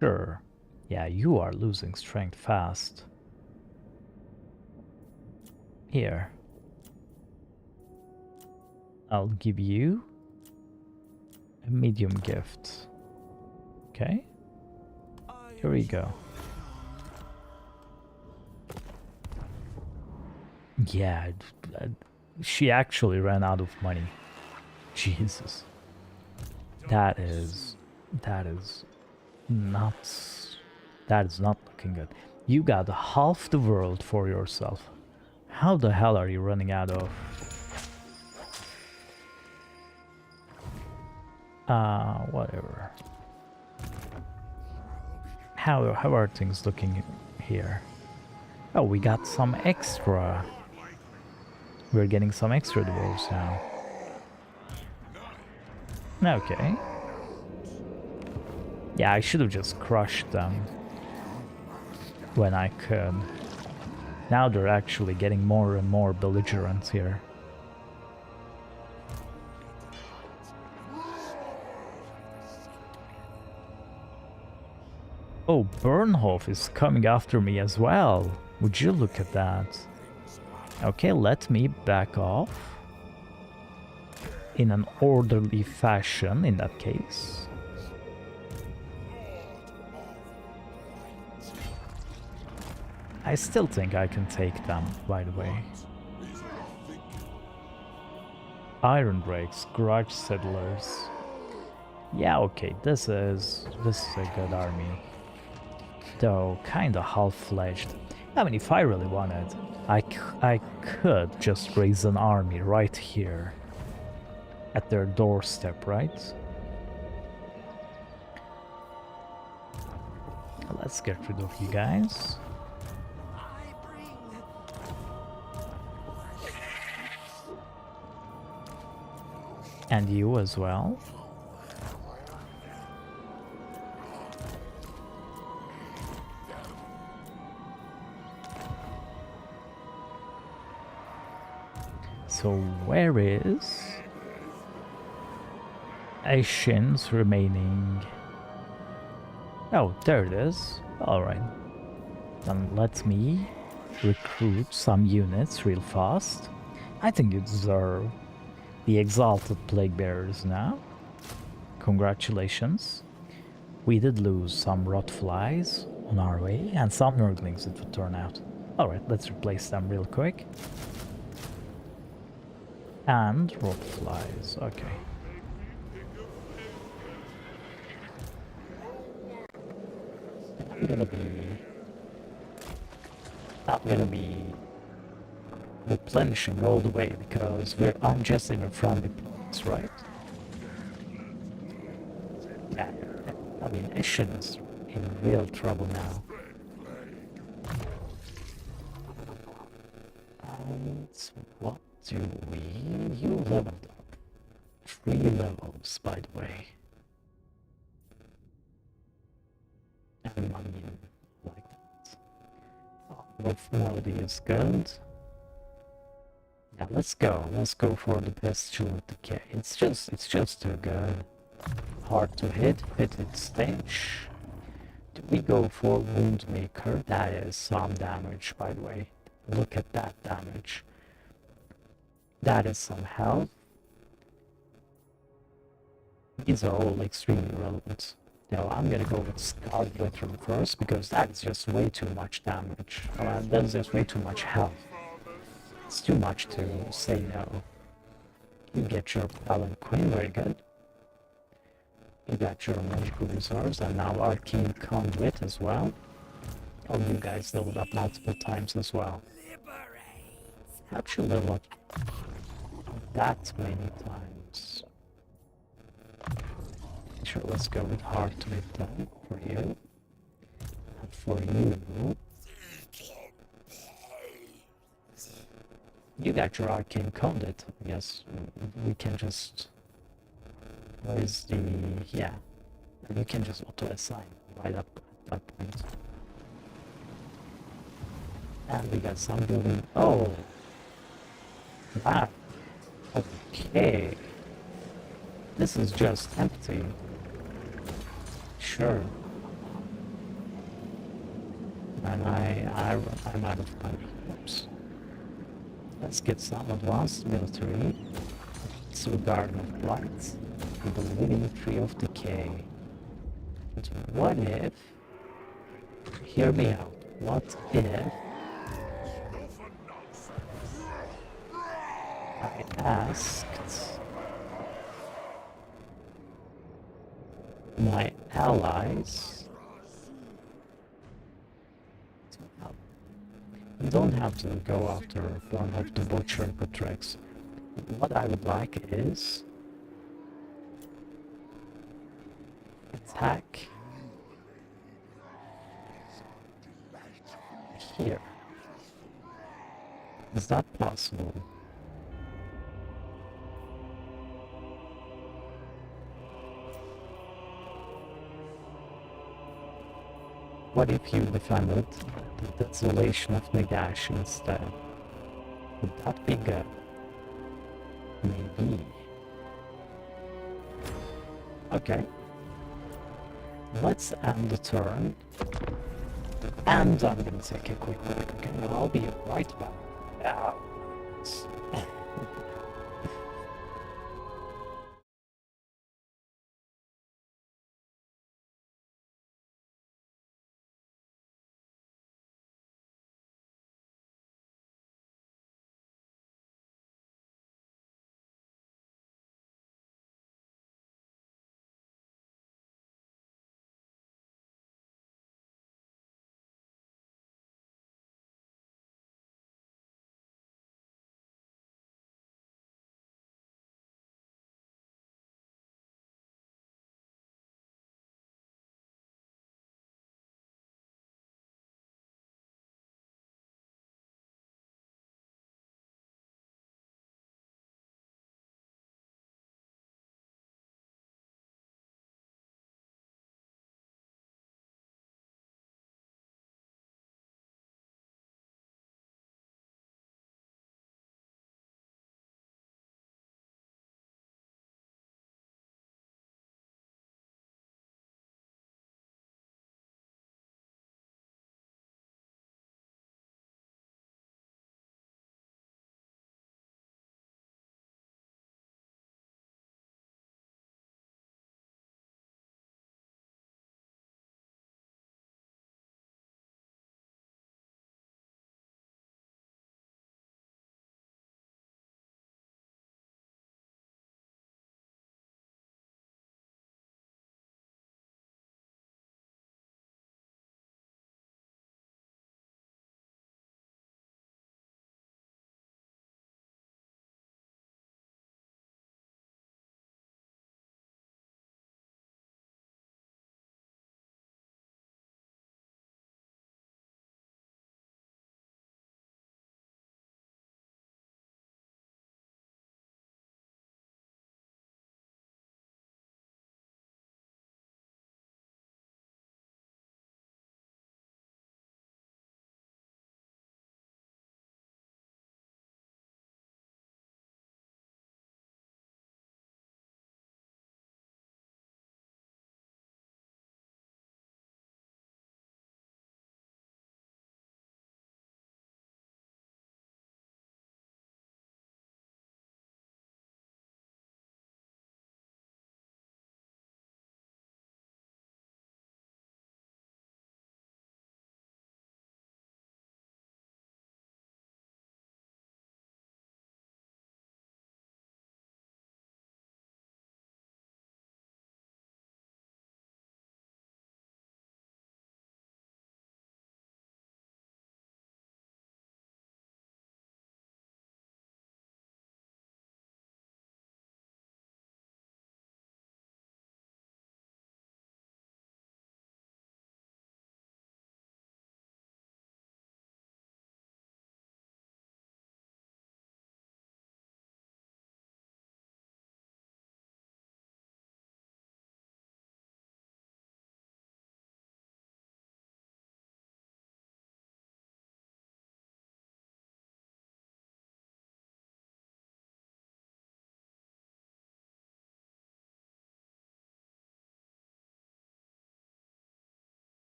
A: Sure. Yeah, you are losing strength fast. Here. I'll give you a medium gift. Okay. Here we go. Yeah, she actually ran out of money. Jesus. That is nuts. That is not looking good. You got half the world for yourself. How the hell are you running out of? Whatever. How are things looking here? Oh, we got some extra. We're getting some extra dwarves now. Okay. Yeah, I should have just crushed them when I could. Now they're actually getting more and more belligerent here. Oh, Bernhof is coming after me as well. Would you look at that? Okay, let me back off in an orderly fashion in that case. I still think I can take them, by the way. Iron Brakes, Garage Settlers. Yeah, okay, this is a good army. Though kinda half-fledged. I mean, if I really wanted, I could just raise an army right here at their doorstep, right? Let's get rid of you guys. And you as well. So where is Ashen's remaining? Oh, there it is. Alright. Then let me recruit some units real fast. I think you deserve the Exalted Plague Bearers now. Congratulations. We did lose some rot flies on our way, and some nurglings it would turn out. Alright, let's replace them real quick. And rot flies, okay. I'm gonna be replenishing all the way because I'm just in a friendly place, right? Yeah, I mean, Ashen is in real trouble now. And what do we... You leveled up. 3 levels, by the way. And I mean, like that. Both melody is good. Yeah, let's go for the Pestilent Decay. It's just too good. Hard to hit stench. Do we go for Woundmaker? That is some damage, by the way. Look at that damage. That is some health. These are all extremely relevant. Now I'm gonna go with Scarred Veteran first because that's just way too much damage. That's just way too much health. It's too much to say no. You get your Palanquin, very good. You got your magical reserves and now arcane conduit as well. Oh, you guys leveled up multiple times as well. How'd you level up that many times? Sure, let's go with Heartbeat then for you. And for you, you got your arcane conduit. I guess we can just. Where's the. Yeah. And you can just auto assign right up at that point. And we got some building. Oh! Wow. Okay. This is just empty. Sure. And I'm out of money. Oops. Let's get some advanced military. So Garden of Blight. And the Living Tree of Decay. But what if... Hear me out. What if... I asked... my allies... to help. You don't have to go after one of the Butcher and Patrex. What I would like is... attack... here. Is that possible? What if you defended the desolation of Nagash instead? Would that be good? Maybe. Okay. Let's end the turn. And I'm gonna take a quick break, okay? I'll be right back. Yeah.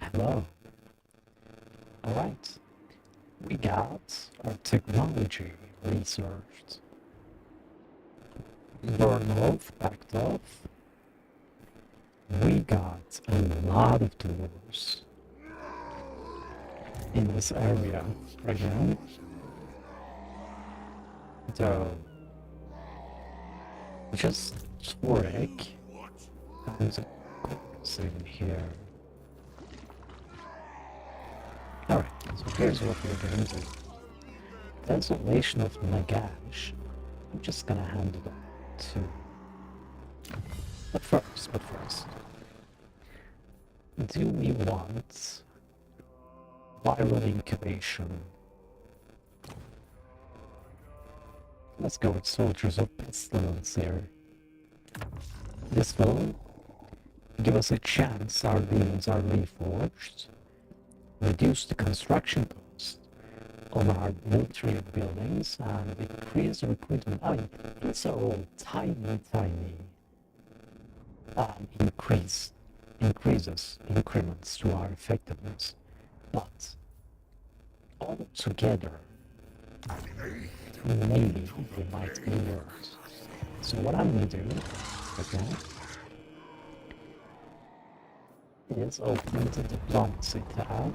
A: Hello. Alright. We got our technology researched. Burn off, backed off. We got a lot of tools in this area right now. So, just Toric and in here. Alright, so here's what we're going to do. Desolation of Nagash. I'm just gonna handle that too. But first, do we want viral incubation? Let's go with soldiers of pestilence here. This will give us a chance our demons are reforged, reduce the construction cost of our military buildings, and increase the recruitment. I mean, these are all tiny increments to our effectiveness, but all together, maybe they might be worse. So what I'm gonna do, okay, is open the diplomacy tab,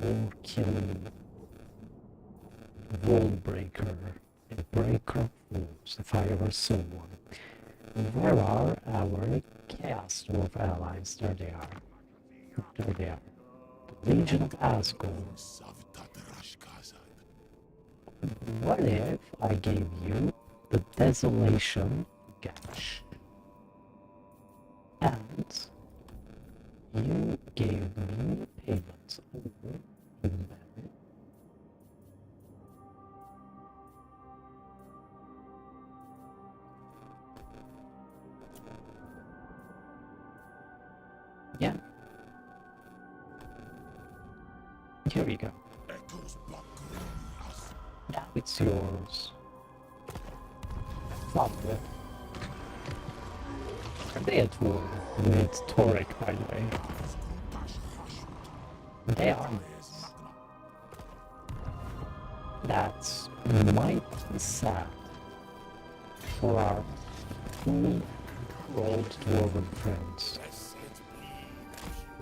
A: or kill wall breaker, a breaker of walls, if I ever saw one. Where are our chaos dwarf allies? There they are. There they are. The Legion of Asgore. What if I gave you the Desolation Gash? And you gave me payments over in there. Yeah. Here we go. Now it's yours. Not good. Are they at war with Toric, by the way? They are. That might be sad for our two old dwarven friends.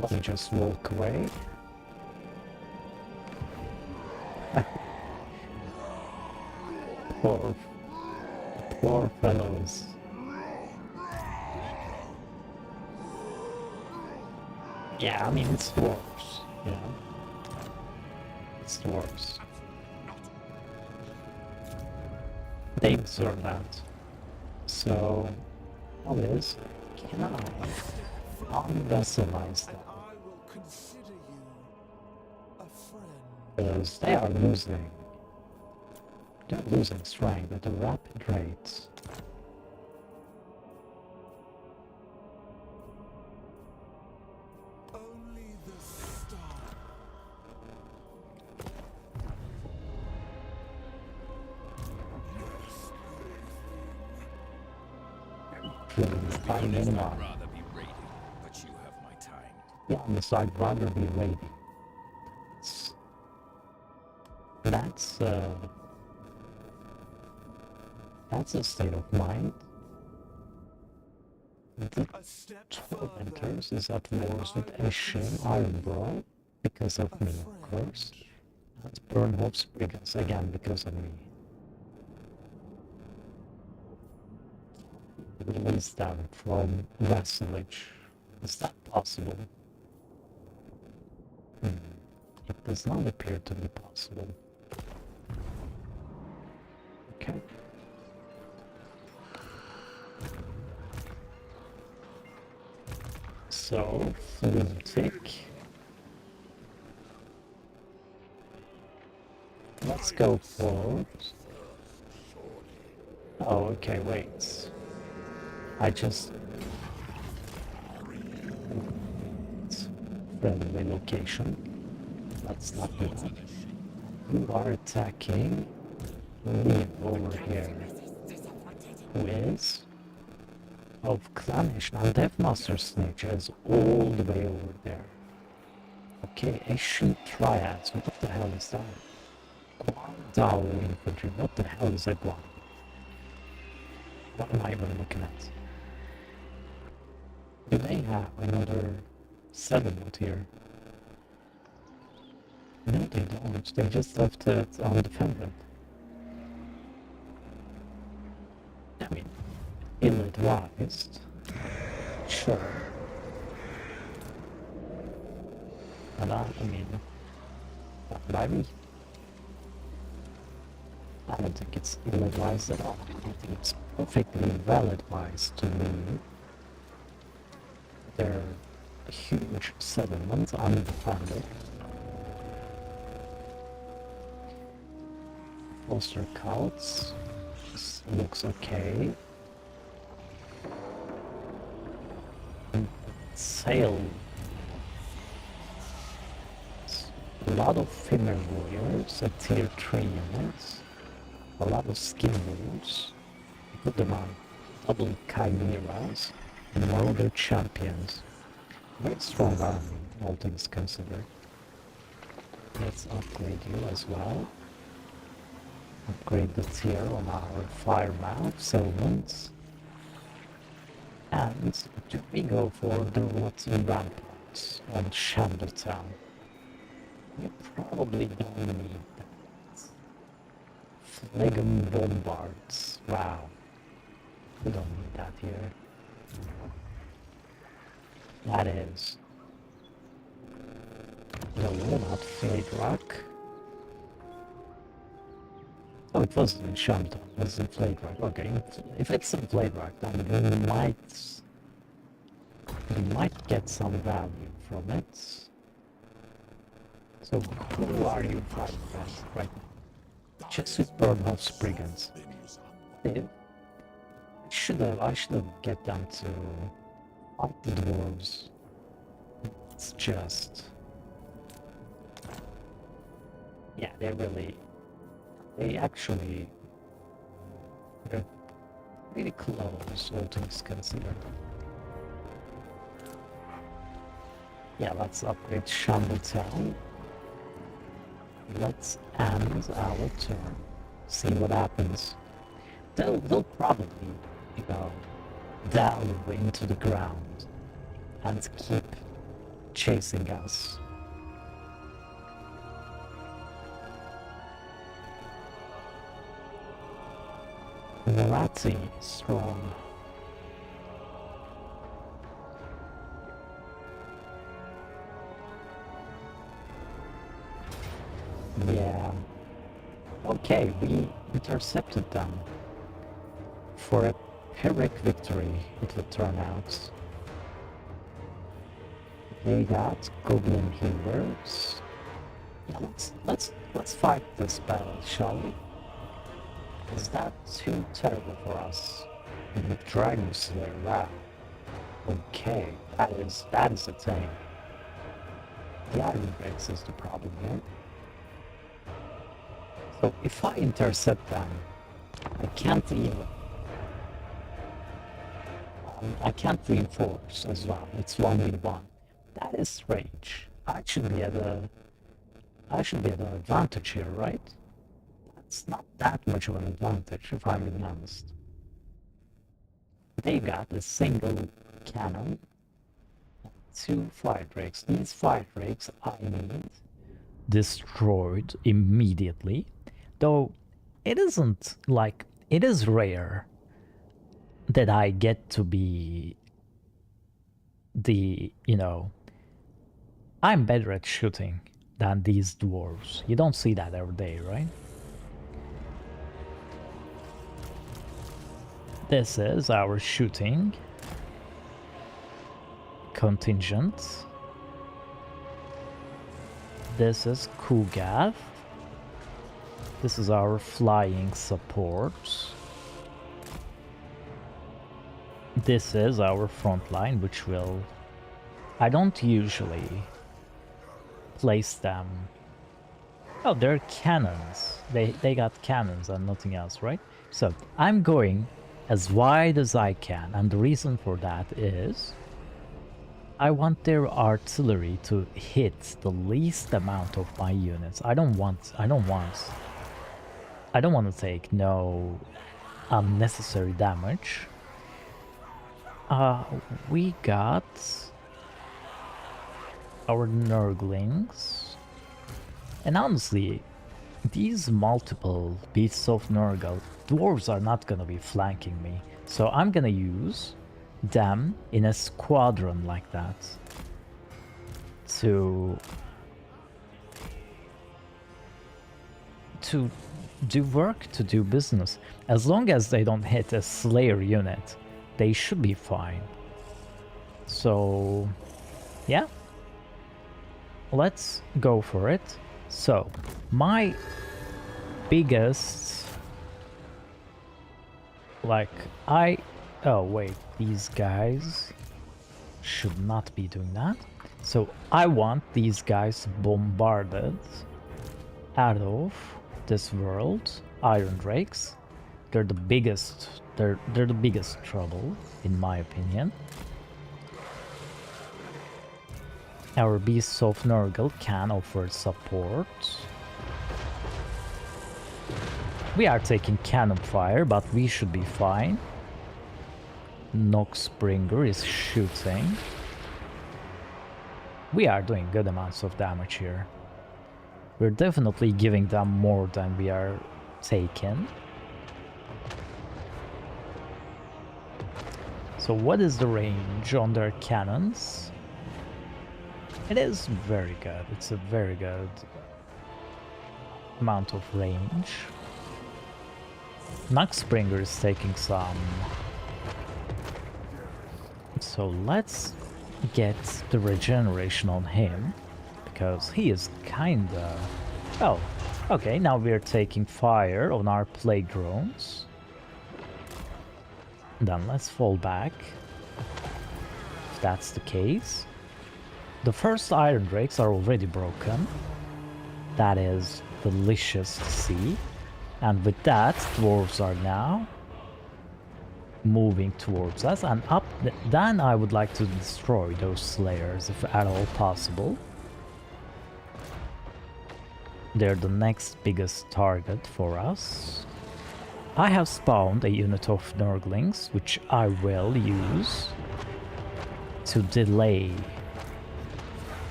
A: Let me just walk away. Poor fellows. Yeah, I mean, it's dwarves, you know? It's dwarves. They deserve that. So, how is, can I unvesselize them? Because they are losing. They're losing strength at a rapid rate.
B: Only the star.
A: Time in mind.
B: Rather be raiding, but you have my time.
A: Yeah, so I'd rather be raiding. That's a state of mind. The Tormentors is at wars with Eshin Ironbro because of me, of course. And Bernhoff's Brigands again because of me. Release them from vassalage. Is that possible? It does not appear to be possible. Okay. So, lunatic. Let's go for... Oh, okay, wait. I just... Friendly location. Let's not do that. You are attacking Liam over here. Who is of Clanish. Now Deathmaster Snitch is all the way over there. Okay, Asian Triads. What the hell is that? Guandao Infantry. What the hell is a Guan? What am I even looking at? Do they have another settlement here? No, they don't. They just left it undefended. I mean, ill-advised. Sure. But I mean, maybe. I don't think it's ill-advised at all. I think it's perfectly well-advised to me. They're a huge settlement, undefended. Foster cults. This looks okay. Sail. A lot of female warriors, a tier 3 units, a lot of skin wolves. Put them on double chimeras and murder champions. Very strong army, all things considered. Let's upgrade you as well. Upgrade the tier on our fire-mouth settlements. And do we go for the rotten ramparts on Shandertown? We probably don't need that. Phlegm bombards. Wow. We don't need that here. That is. No, not Fade Rock. Oh, it wasn't in Shanton, it was in Fade Rock. Okay, if it's in Fade Rock, then we might get some value from it. So, who are you fighting against right now? Jesuit Burnhouse Brigands. I should have get them to fight the dwarves. It's just... Yeah, they actually... They're really close, all things considered. Yeah, let's upgrade Shambletown. Let's end our turn. See what happens. They'll probably, delve into the ground and keep chasing us. Marathi is strong. Yeah. Okay, we intercepted them. For a Pyrrhic victory, it would turn out. They got Goblin Healers. Yeah, let's fight this battle, shall we? Is that too terrible for us? And the Dragon Slayer, wow. Okay, that is a thing. The Iron Breaks is the problem here. So if I intercept them, I can't reinforce as well. It's 1v1. That is strange. I should be at an advantage here, right? It's not that much of an advantage, if I'm being honest. They got a single cannon, 2 fire drakes. These fire drakes I need destroyed immediately, though it isn't like, it is rare that I get to be the, I'm better at shooting than these dwarves. You don't see that every day, right? This is our shooting contingent. This is Kugath. This is our flying support. This is our front line, which will... I don't usually place them... Oh, they're cannons. They got cannons and nothing else, right? So, I'm going as wide as I can, and the reason for that is I want their artillery to hit the least amount of my units. I don't want to take no unnecessary damage. We got our Nurglings, and honestly, these multiple beasts of Nurgle, dwarves are not gonna be flanking me, so I'm gonna use them in a squadron like that to do work, to do business. As long as they don't hit a Slayer unit, they should be fine. So yeah, let's go for it. So my biggest, oh wait, these guys should not be doing that. So I want these guys bombarded out of this world. Iron Drakes, they're the biggest trouble in my opinion. Our beasts of Nurgle can offer support. We are taking cannon fire, but we should be fine. Noxbringer is shooting. We are doing good amounts of damage here. We're definitely giving them more than we are taking. So what is the range on their cannons? It is very good. It's a very good amount of range. Noxbringer is taking some. So let's get the regeneration on him, because he is kinda... Oh, okay, now we're taking fire on our plague drones. Then let's fall back, if that's the case. The first Iron Drakes are already broken. That is delicious to see. And with that, dwarves are now moving towards us, and then I would like to destroy those slayers if at all possible. They're the next biggest target for us. I have spawned a unit of Nurglings, which I will use to delay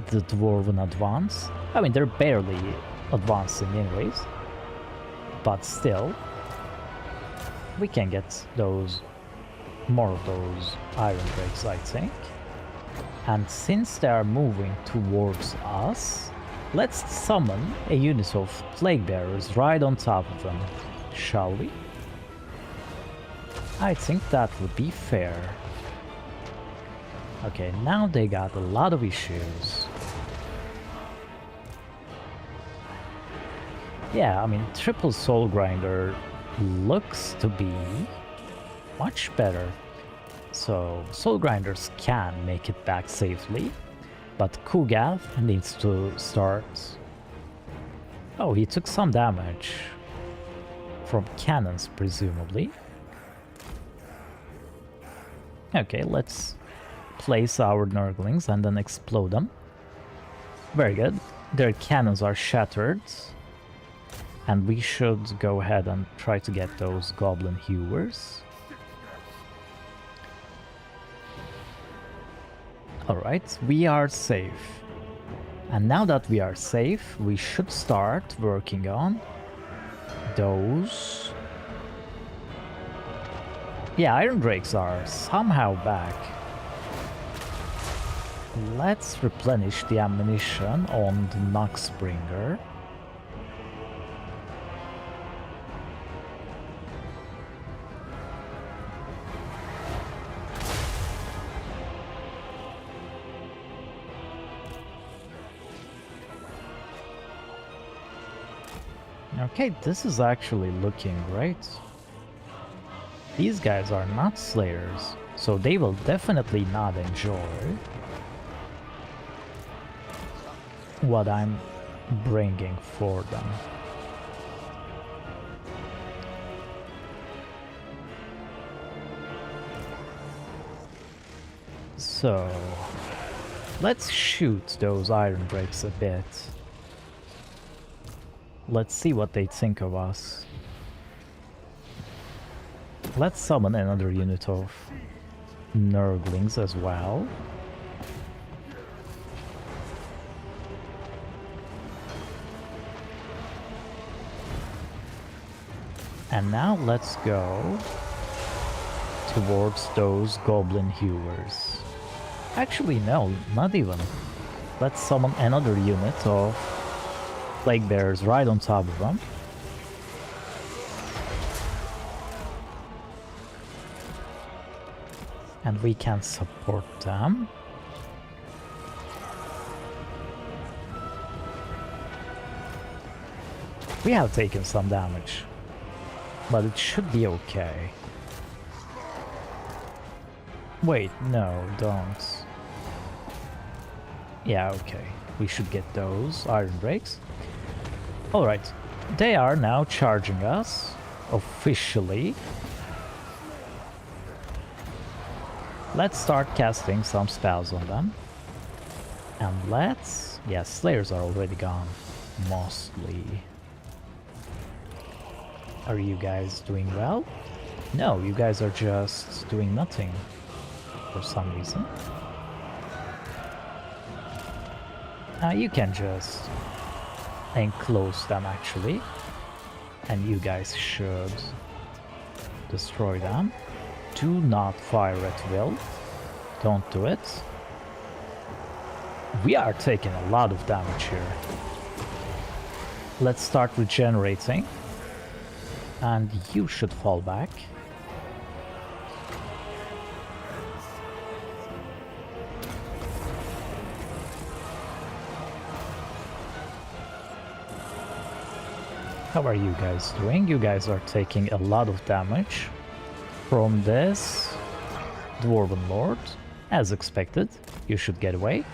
A: the dwarven advance. I mean, they're barely advancing anyways, but still we can get more of those Iron Drakes, I think. And since they are moving towards us, let's summon a unit of Plague Bearers right on top of them, shall we? I think that would be fair. Okay, now they got a lot of issues. Yeah, I mean, Triple Soul Grinder looks to be much better. So Soul Grinders can make it back safely, but Kugath needs to start... Oh, he took some damage from cannons, presumably. Okay, let's place our Nurglings and then explode them. Very good. Their cannons are shattered. And we should go ahead and try to get those Goblin Hewers. Alright, we are safe. And now that we are safe, we should start working on those... Yeah, Iron Drakes are somehow back. Let's replenish the ammunition on the Noxbringer. Okay, this is actually looking great. These guys are not slayers, so they will definitely not enjoy what I'm bringing for them. So let's shoot those iron brakes a bit. Let's see what they think of us. Let's summon another unit of Nurglings as well. And now let's go towards those goblin hewers. Actually, no, not even. Let's summon another unit of plague bearers right on top of them. And we can support them. We have taken some damage, but it should be okay. Wait, no, don't. Yeah, okay. We should get those iron brakes. Alright, they are now charging us officially. Let's start casting some spells on them. And let's... yeah, Slayers are already gone. Mostly. Are you guys doing well? No, you guys are just doing nothing. For some reason. You can just enclose them actually. And you guys should destroy them. Do not fire at will. Don't do it. We are taking a lot of damage here. Let's start regenerating. And you should fall back. How are you guys doing? You guys are taking a lot of damage from this Dwarven Lord. As expected, you should get away.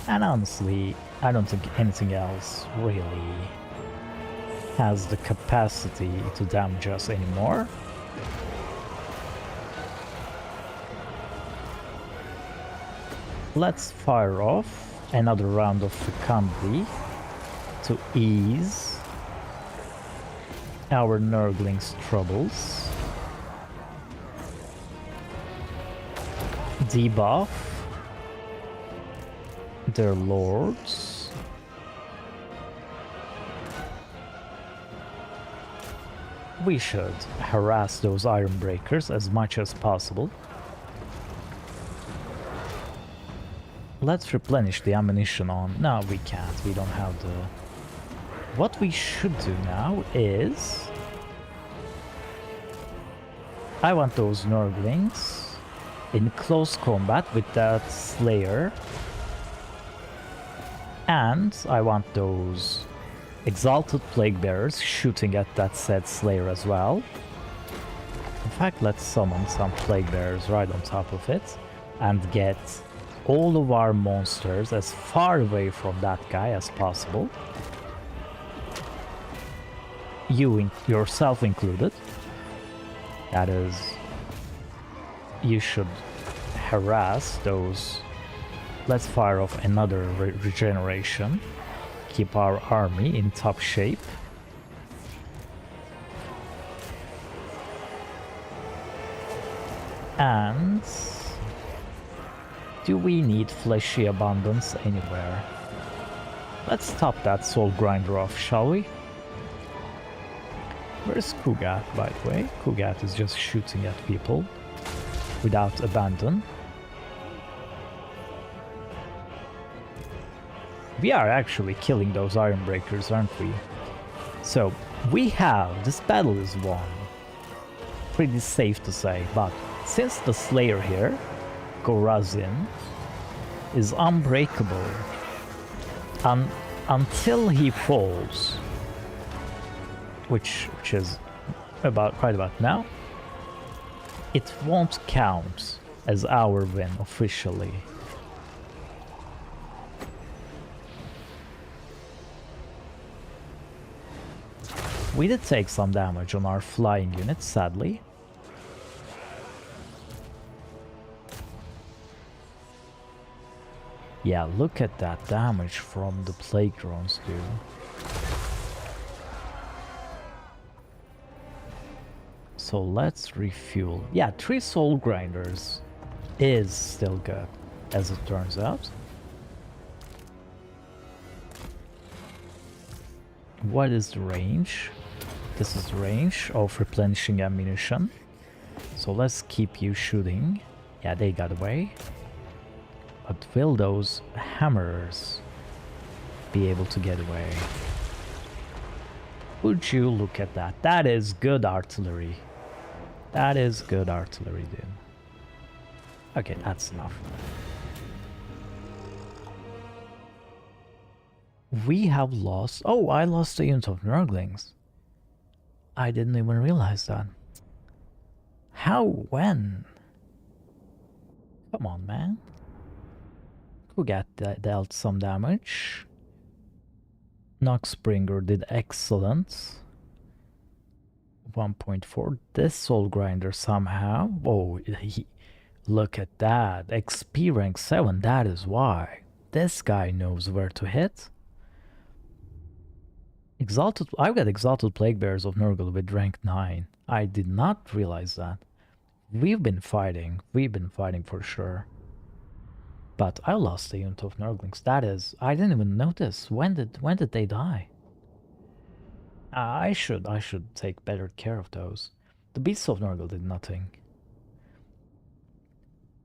A: And honestly, I don't think anything else really has the capacity to damage us anymore. Let's fire off another round of Fecundity to ease our Nurgling's troubles. Debuff their lords. We should harass those Iron Breakers as much as possible. Let's replenish the ammunition on... no, we can't. We don't have the... what we should do now is... I want those Nurglings in close combat with that Slayer. And I want those Exalted Plague Bearers shooting at that said Slayer as well. In fact, let's summon some Plague Bearers right on top of it. And get all of our monsters as far away from that guy as possible. You yourself included. That is, you should harass those. Let's fire off another regeneration. Keep our army in top shape. And do we need fleshy abundance anywhere? Let's top that soul grinder off, shall we? Where's Kugat, by the way? Kugat is just shooting at people without abandon. We are actually killing those Iron Breakers, aren't we? So, we have... this battle is won. Pretty safe to say, but since the Slayer here, Gorazin, is unbreakable until he falls, which is quite about now, it won't count as our win officially. We did take some damage on our flying units, sadly. Yeah, look at that damage from the plague drones, dude. So let's refuel. Yeah, 3 soul grinders is still good, as it turns out. What is the range? This is the range of replenishing ammunition. So let's keep you shooting. Yeah, they got away. But will those hammers be able to get away? Would you look at that? That is good artillery. That is good artillery, dude. Okay, that's enough. We have lost... Oh, I lost a unit of Nurglings. I didn't even realize that. How? When? Come on, man. Who got dealt some damage? Noxbringer did excellent. 1.4. This soul grinder somehow. Oh, look at that. XP rank 7. That is why. This guy knows where to hit. Exalted. I've got Exalted Plague Bearers of Nurgle with rank 9. I did not realize that. We've been fighting. We've been fighting for sure. But I lost a unit of Nurglings. That is, I didn't even notice. When did they die? I should take better care of those. The Beasts of Nurgle did nothing.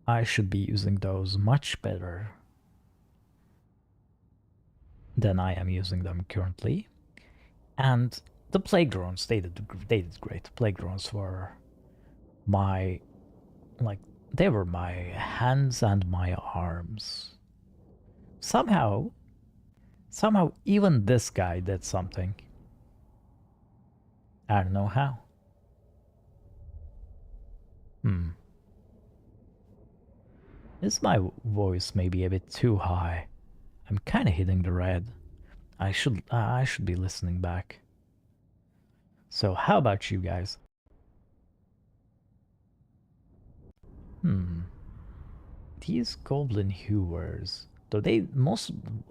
A: I should be using those much better than I am using them currently. And the plague drones, they did great. Plague drones were my, like, they were my hands and my arms. Somehow even this guy did something. I don't know how. Is my voice maybe a bit too high? I'm kind of hitting the red. I should be listening back. So how about you guys? These goblin hewers, though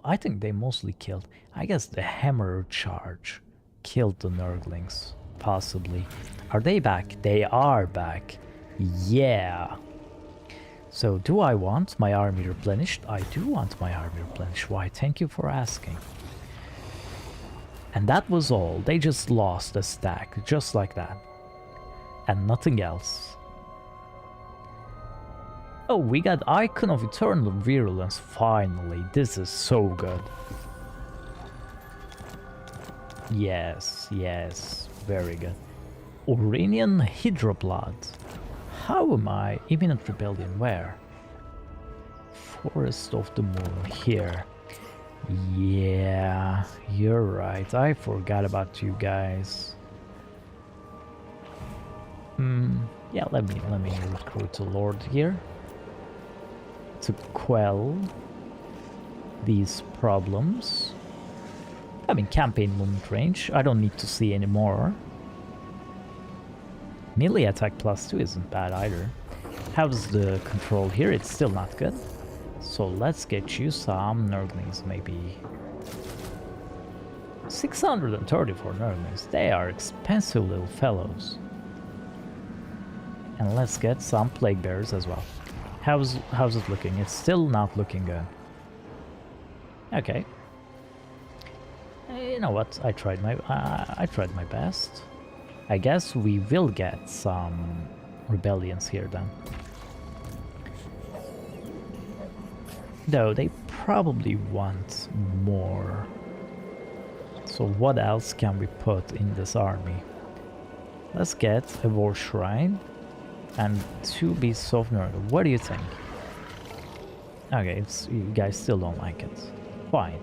A: I think they mostly killed. I guess the hammer charge killed the Nurglings, possibly. Are they back? They are back. Yeah. So do I want my army replenished? I do want my army replenished. Why, thank you for asking. And that was all. They just lost a stack, just like that. And nothing else. Oh, we got Icon of Eternal Virulence, finally. This is so good. Yes, yes, very good. Oranian Hydroblood. How am I? Imminent Rebellion, where? Forest of the Moon, here. Yeah, you're right. I forgot about you guys. Yeah, let me recruit a lord here to quell these problems. I mean, campaign movement range. I don't need to see any more. Melee attack +2 isn't bad either. How's the control here? It's still not good. So let's get you some Nurglings, maybe. 634 Nurglings. They are expensive little fellows. And let's get some Plague Bearers as well. How's it looking? It's still not looking good. Okay. You know what? I tried my best. I guess we will get some rebellions here then. Though they probably want more. So what else can we put in this army? Let's get a war shrine and 2 beasts of Nurgle. What do you think? Okay, you guys still don't like it. Fine.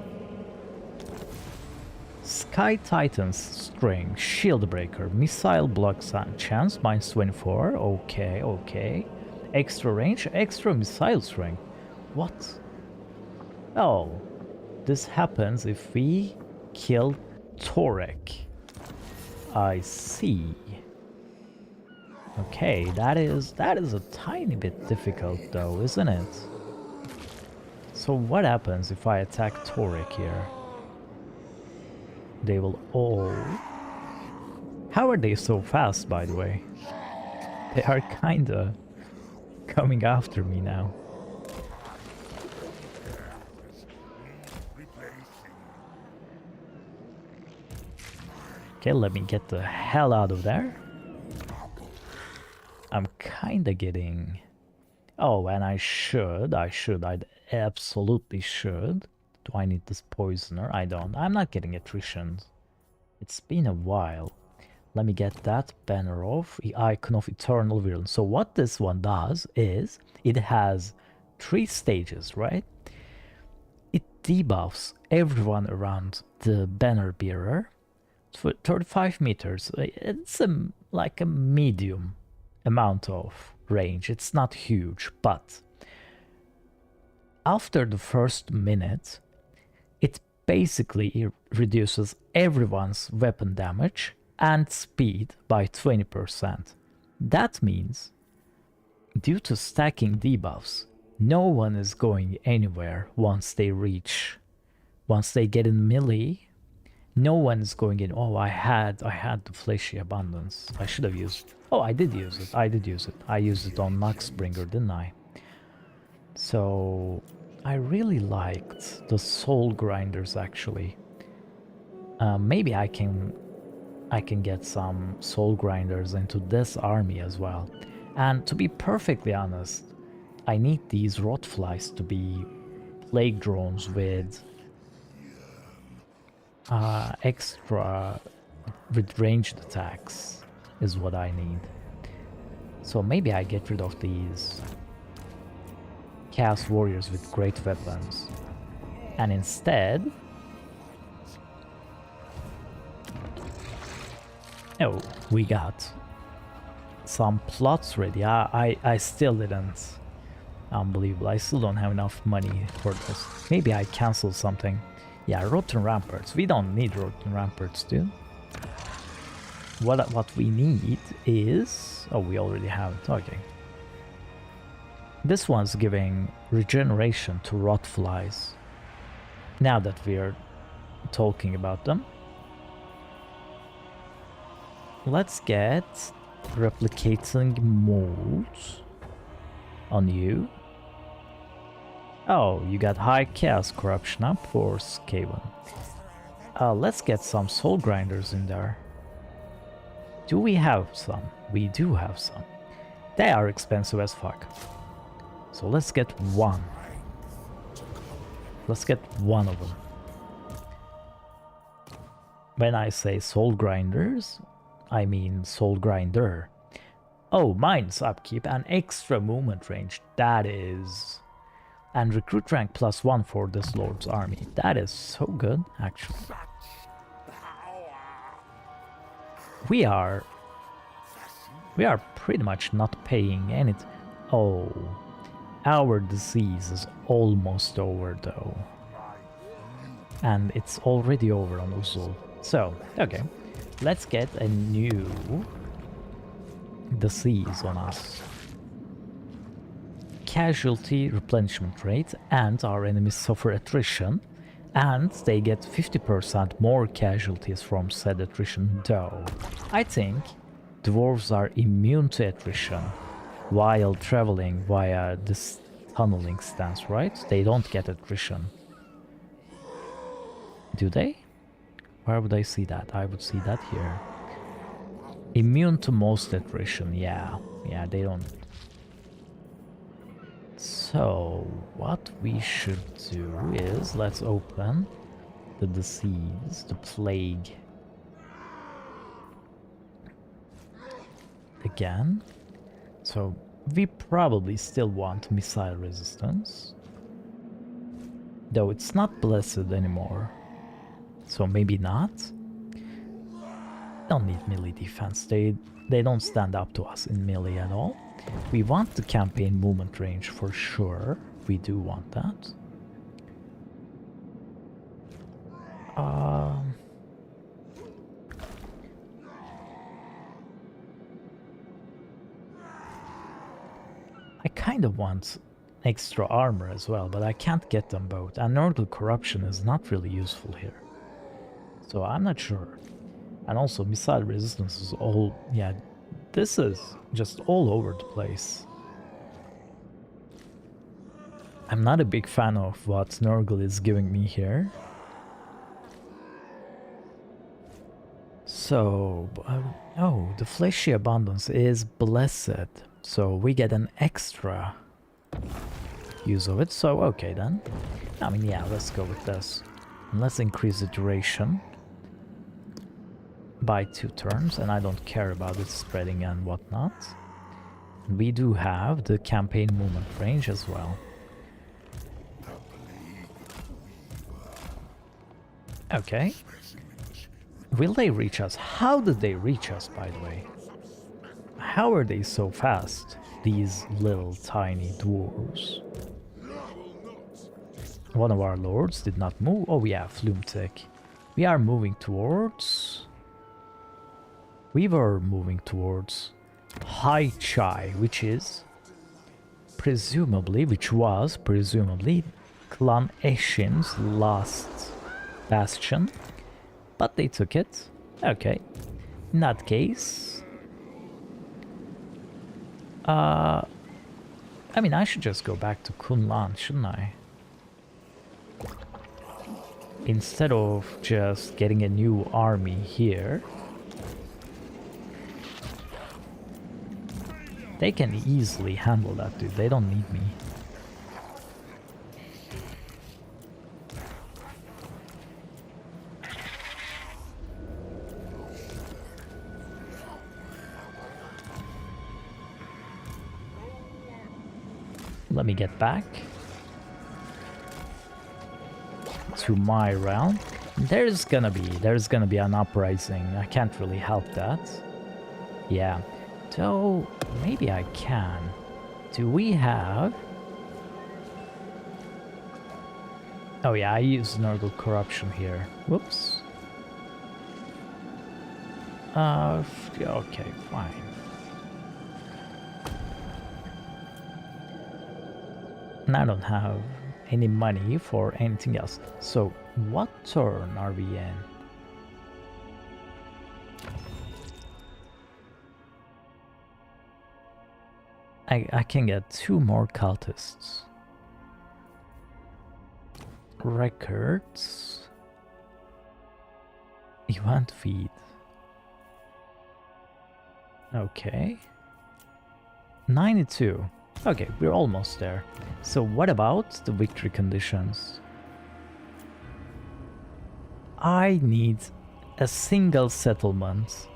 A: Sky Titan's String, Shield Breaker, Missile Block Chance, -24, okay, okay. Extra range, extra missile string. What? Oh, this happens if we kill Torek. I see. Okay, that is a tiny bit difficult though, isn't it? So what happens if I attack Toric here? They will all... How are they so fast, by the way? They are kinda coming after me now. Okay, let me get the hell out of there. I'm kinda getting... Oh, and I I'd absolutely should. Do I need this poisoner? I don't. I'm not getting attrition. It's been a while. Let me get that banner off. The Icon of Eternal Virulence. So what this one does is, it has 3 stages, right? It debuffs everyone around the banner bearer for 35 meters. It's like a medium amount of range. It's not huge, but after the first minute, it basically reduces everyone's weapon damage and speed by 20%. That means, due to stacking debuffs, no one is going anywhere once they get in melee. No one is going in. Oh, I had the fleshy abundance. I should have used. Oh, I did use it. I used it on Noxbringer, didn't I? So I really liked the soul grinders actually. Maybe I can get some soul grinders into this army as well. And to be perfectly honest, I need these rotflies to be plague drones with extra with ranged attacks is what I need. So maybe I get rid of these Chaos Warriors with great weapons. And instead... Oh, we got some plots ready. I still didn't... Unbelievable. I still don't have enough money for this. Maybe I cancel something. Yeah, Rotten Ramparts. We don't need Rotten Ramparts, dude. What we need is... Oh, we already have it. Okay. This one's giving regeneration to rotflies. Now that we're talking about them. Let's get replicating mold on you. Oh, you got high chaos corruption up for Skaven. Let's get some soul grinders in there. Do we have some? We do have some. They are expensive as fuck. So let's get one. Let's get one of them. When I say soul grinders, I mean soul grinder. Oh, mine's upkeep and extra movement range. That is... And recruit rank +1 for this Lord's army. That is so good, actually. We are pretty much not paying anything. Oh, our disease is almost over though. And it's already over on Uzul. So, okay. Let's get a new disease on us. Casualty replenishment rate, and our enemies suffer attrition, and they get 50% more casualties from said attrition though. I think dwarves are immune to attrition while traveling via this tunneling stance, right? They don't get attrition. Do they? Where would I see that? I would see that here. Immune to most attrition, yeah. Yeah, they don't. So, what we should do is, let's open the disease, the plague. Again. So, we probably still want missile resistance. Though it's not blessed anymore. So maybe not. Don't need melee defense. They don't stand up to us in melee at all. We want the campaign movement range for sure. We do want that. kind of want extra armor as well, but I can't get them both. And Nurgle Corruption is not really useful here. So I'm not sure. And also, missile resistance is all... yeah, this is just all over the place. I'm not a big fan of what Nurgle is giving me here. So... oh, the Fleshy Abundance is blessed. So we get an extra use of it. So, okay then. I mean, yeah, let's go with this. And let's increase the duration by 2 turns, and I don't care about it spreading and whatnot. We do have the campaign movement range as well. Okay. Will they reach us? How did they reach us, by the way? How are they so fast, these little tiny dwarves? One of our lords did not move. Oh yeah, Flumetic. We are moving towards... we were moving towards High Chai, which is presumably, Clan Eshin's last bastion. But they took it. Okay. In that case... I mean, I should just go back to Kunlan, shouldn't I? Instead of just getting a new army here. They can easily handle that, dude. They don't need me. Let me get back to my round. There's gonna be an uprising. I can't really help that. Yeah. So maybe I can. Do we have... oh yeah, I use Nurgle Corruption here. Whoops. Okay, fine. And I don't have any money for anything else. So what turn are we in? I can get 2 more cultists. Records. Event feed. Okay. 92. Okay, we're almost there. So what about the victory conditions? I need a single settlement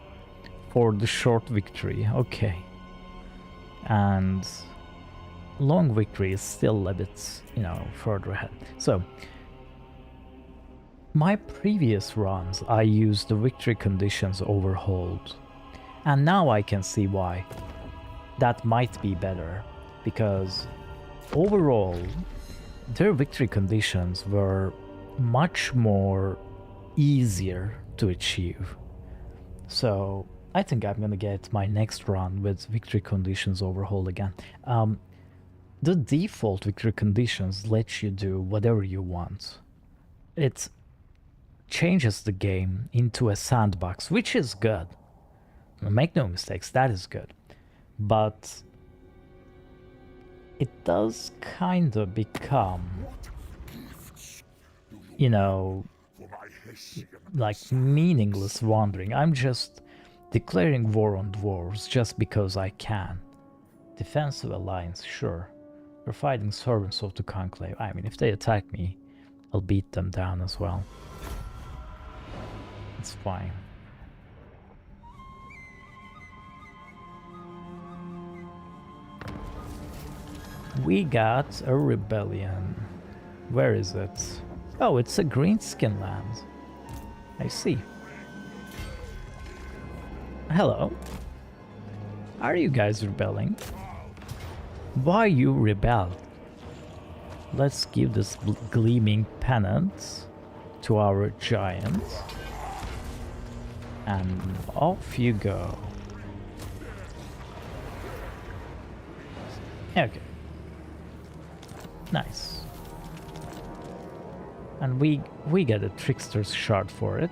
A: for the short victory. Okay. And long victory is still a bit, you know, further ahead. So, my previous runs, I used the victory conditions overhauled. And now I can see why. That might be better. Because overall, their victory conditions were much more easier to achieve. So I think I'm gonna get my next run with victory conditions overhaul again. The default victory conditions let you do whatever you want. It changes the game into a sandbox, which is good. Make no mistakes, that is good. But it does kind of become, you know, like meaningless wandering. I'm just declaring war on dwarves just because I can. Defensive alliance, sure. We're fighting servants of the conclave. I mean, if they attack me, I'll beat them down as well. It's fine. We got a rebellion. Where is it? Oh, it's a greenskin land. I see. Hello. Are you guys rebelling? Why you rebel? Let's give this gleaming pennant to our giant. And off you go. Okay. Nice. And we get a trickster's shard for it.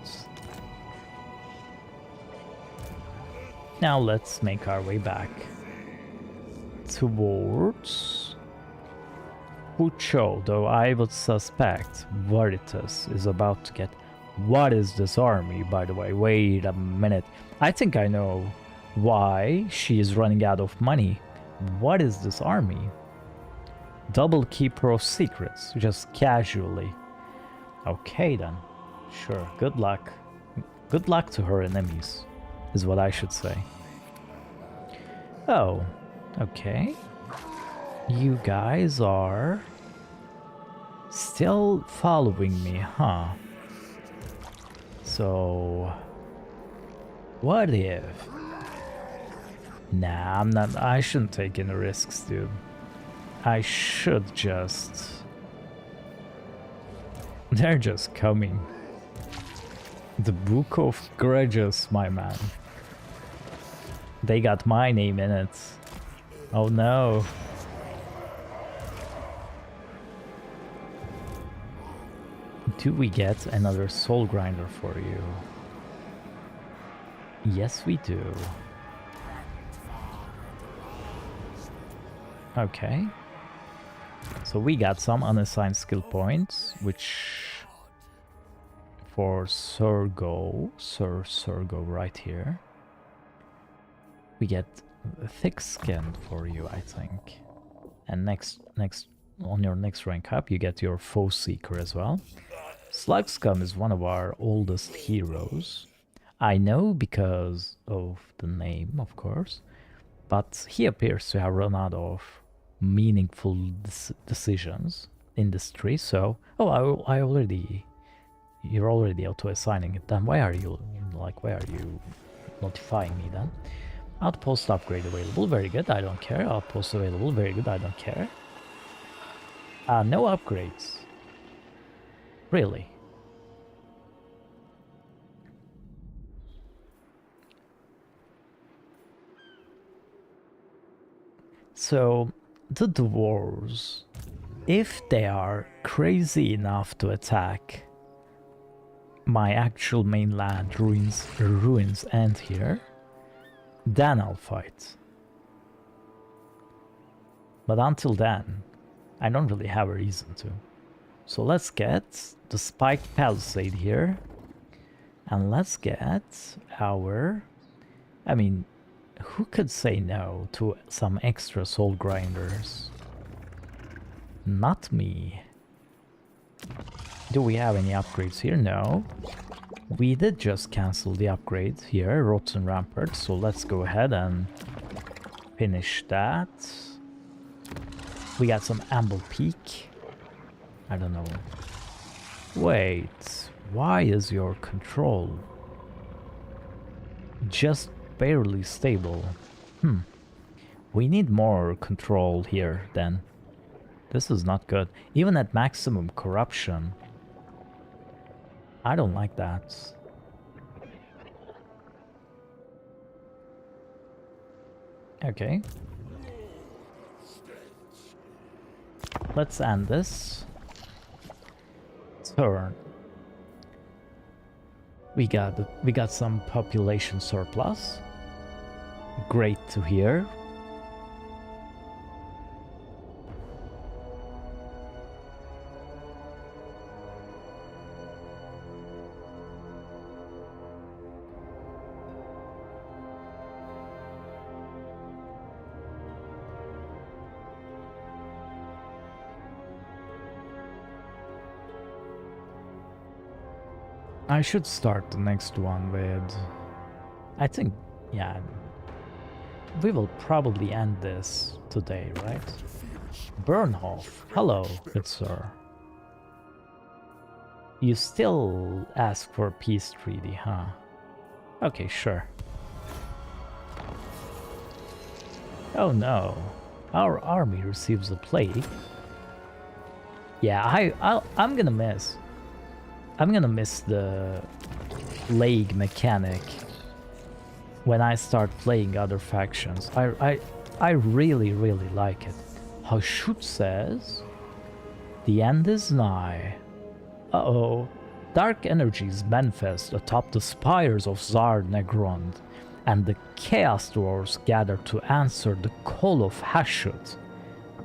A: Now let's make our way back towards Pucho, though I would suspect Veritas is about to get... What is this army, by the way? Wait a minute. I think I know why she is running out of money. What is this army? Double Keeper of Secrets, just casually. Okay then, sure, good luck. Good luck to her enemies, is what I should say. Oh, okay. You guys are still following me, huh? So, what if... Nah, I'm not... I shouldn't take any risks, dude. I should just... They're just coming. The Book of Grudges, my man. They got my name in it. Oh no. Do we get another soul grinder for you? Yes, we do. Okay. So we got some unassigned skill points, which for Sir Sergo right here. We get thick skin for you, I think. And next on your next rank up, you get your Foe Seeker as well. Slug Scum is one of our oldest heroes. I know because of the name, of course, but he appears to have run out of meaningful decisions in this tree. So, oh, I already, you're already auto-assigning it. Then why are you notifying me then? Outpost upgrade available, very good, I don't care. Outpost available, very good, I don't care. No upgrades. Really? So, the dwarves, if they are crazy enough to attack my actual mainland ruins end here, then I'll fight. But until then, I don't really have a reason to. So let's get the spiked palisade here, and let's get our... I mean, who could say no to some extra soul grinders? Not me. Do we have any upgrades here? No. We did just cancel the upgrade here, Rotten Rampart, so let's go ahead and finish that. We got some Amble Peak. I don't know. Wait, why is your control just barely stable? We need more control here then. This is not good. Even at maximum corruption, I don't like that. Okay. Let's end this turn. We got some population surplus. Great to hear. I should start the next one with... I think, yeah, we will probably end this today, right? Bernhoff, hello, good sir. You still ask for peace treaty, huh? Okay, sure. Oh no, our army receives a plague. Yeah, I'm gonna miss. I'm gonna miss the plague mechanic when I start playing other factions. I really like it. Hashut says, The end is nigh. Uh-oh. Dark energies manifest atop the spires of Zar Negrond, and the Chaos Dwarves gather to answer the call of Hashut.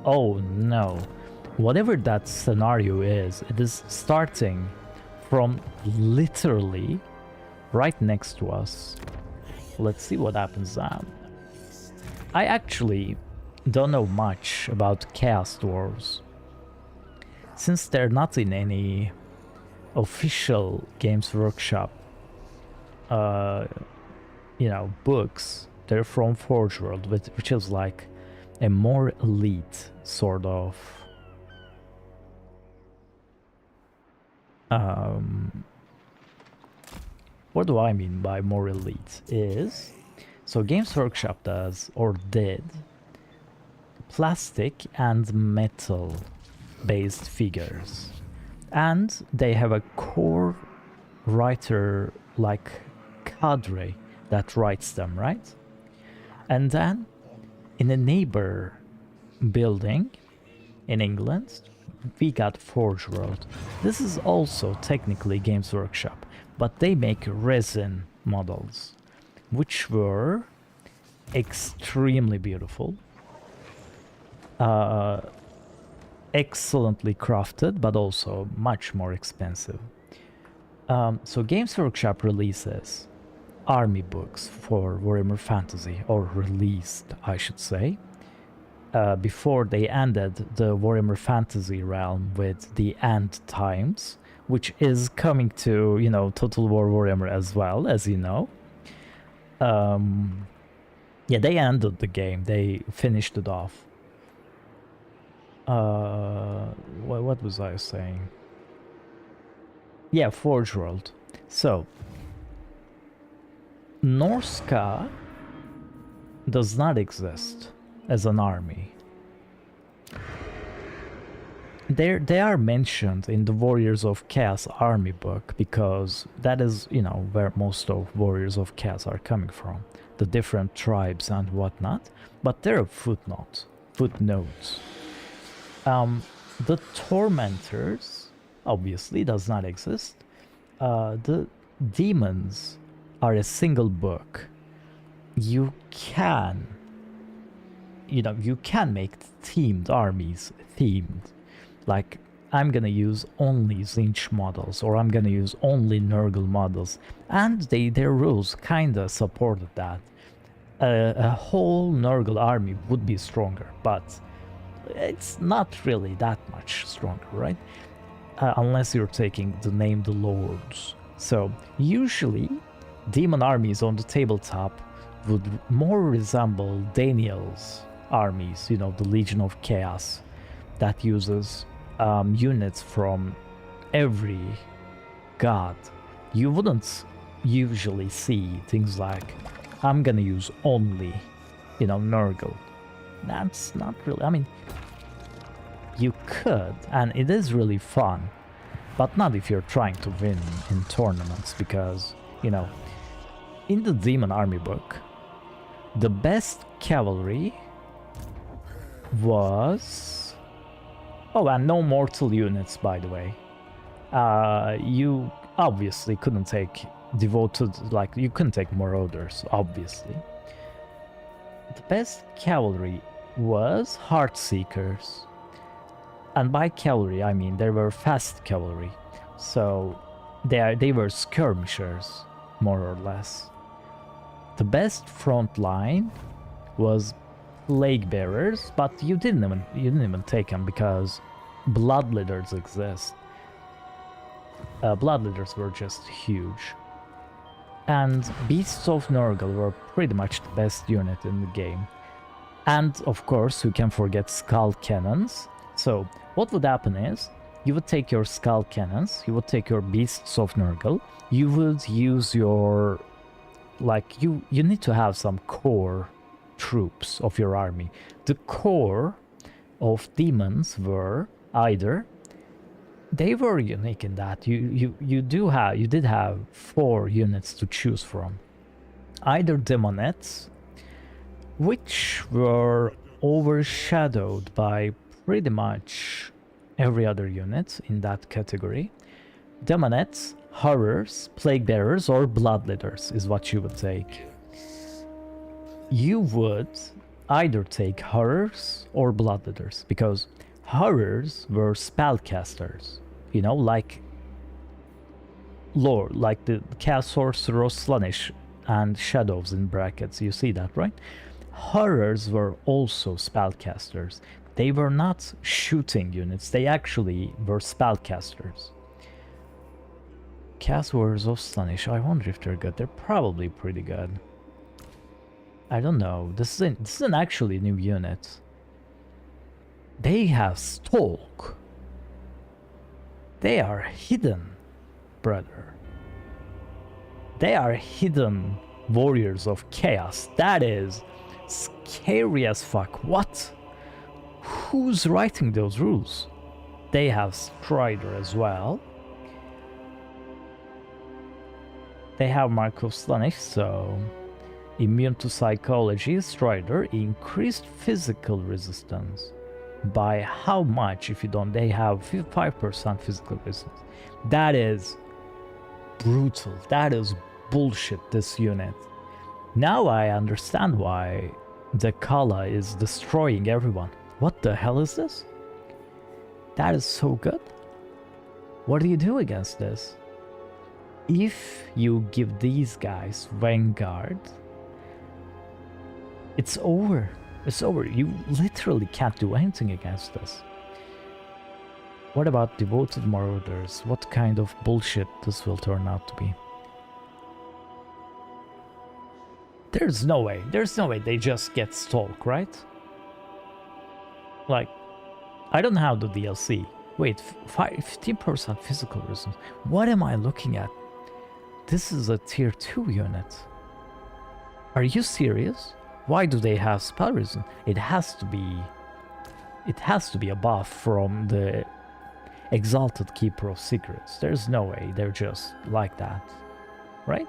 A: Oh no. Whatever that scenario is, it is starting from literally right next to us. Let's see what happens now. I actually don't know much about Chaos Dwarves, since they're not in any official Games Workshop books. They're from Forge World, which is like a more elite sort of what do I mean by more elite is, so Games Workshop does or did plastic and metal based figures, and they have a core writer like cadre that writes them, right? And then in a neighbor building in England, we got Forge World. This is also technically Games Workshop, but they make resin models, which were extremely beautiful, excellently crafted, but also much more expensive. So Games Workshop releases army books for Warhammer Fantasy, or released, I should say, before they ended the Warhammer Fantasy realm with the End Times, which is coming to, Total War Warhammer as well, as you know. Yeah, they ended the game. They finished it off. What was I saying? Yeah, Forge World. So, Norska does not exist as an army. They are mentioned in the Warriors of Chaos army book, because that is, where most of Warriors of Chaos are coming from, the different tribes and whatnot. But they're footnotes. The Tormentors obviously does not exist. The Demons are a single book. You can make themed armies themed. Like, I'm gonna use only Zinch models, or I'm gonna use only Nurgle models, and their rules kinda supported that. A whole Nurgle army would be stronger, but it's not really that much stronger, right? Unless you're taking the Name the Lords. So usually demon armies on the tabletop would more resemble Daniel's armies, the Legion of Chaos, that uses units from every god. You wouldn't usually see things like, I'm gonna use only, Nurgle. That's not really, I mean, you could, and it is really fun, but not if you're trying to win in tournaments, because, in the Demon Army book, the best cavalry was... Oh, and no mortal units, by the way. You obviously couldn't take devoted, you couldn't take marauders, obviously. The best cavalry was Heartseekers. And by cavalry, I mean they were fast cavalry. So they were skirmishers, more or less. The best front line was Plague Bearers, but you didn't even take them because Blood Leaders exist. Blood Leaders were just huge. And Beasts of Nurgle were pretty much the best unit in the game. And of course, you can forget Skull Cannons. So what would happen is, you would take your Skull Cannons, you would take your Beasts of Nurgle, you would use your... you need to have some core troops of your army. The core of demons were either... They were unique in that you did have 4 units to choose from. Either Demonettes, which were overshadowed by pretty much every other unit in that category. Demonettes, horrors, plague bearers, or bloodletters is what you would take. You would either take horrors or bloodletters, because horrors were spellcasters, you know, like lore, like the cast sorcerer Slanish and shadows in brackets. You see that, right? Horrors were also spellcasters. They were not shooting units, they actually were spellcasters. Cast Warriors of Slanish, I wonder if they're good. They're probably pretty good. I don't know. This isn't actually a new unit. They have Stalk. They are hidden, brother. They are hidden warriors of chaos. That is scary as fuck. What? Who's writing those rules? They have Strider as well. They have Mark of Slanish, so immune to psychology. Strider, increased physical resistance. By how much? If you don't, they have 5% physical resistance. That is brutal. That is bullshit, this unit. Now I understand why the Kala is destroying everyone. What the hell is this? That is so good. What do you do against this? If you give these guys Vanguard, it's over. It's over. You literally can't do anything against this. What about Devoted Marauders? What kind of bullshit this will turn out to be? There's no way. There's no way they just get Stalk, right? Like, I don't have the DLC. Wait, 15% physical resistance. What am I looking at? This is a tier 2 unit. Are you serious? Why do they have spell resistance? It has to be a buff from the Exalted Keeper of Secrets. There's no way they're just like that, right?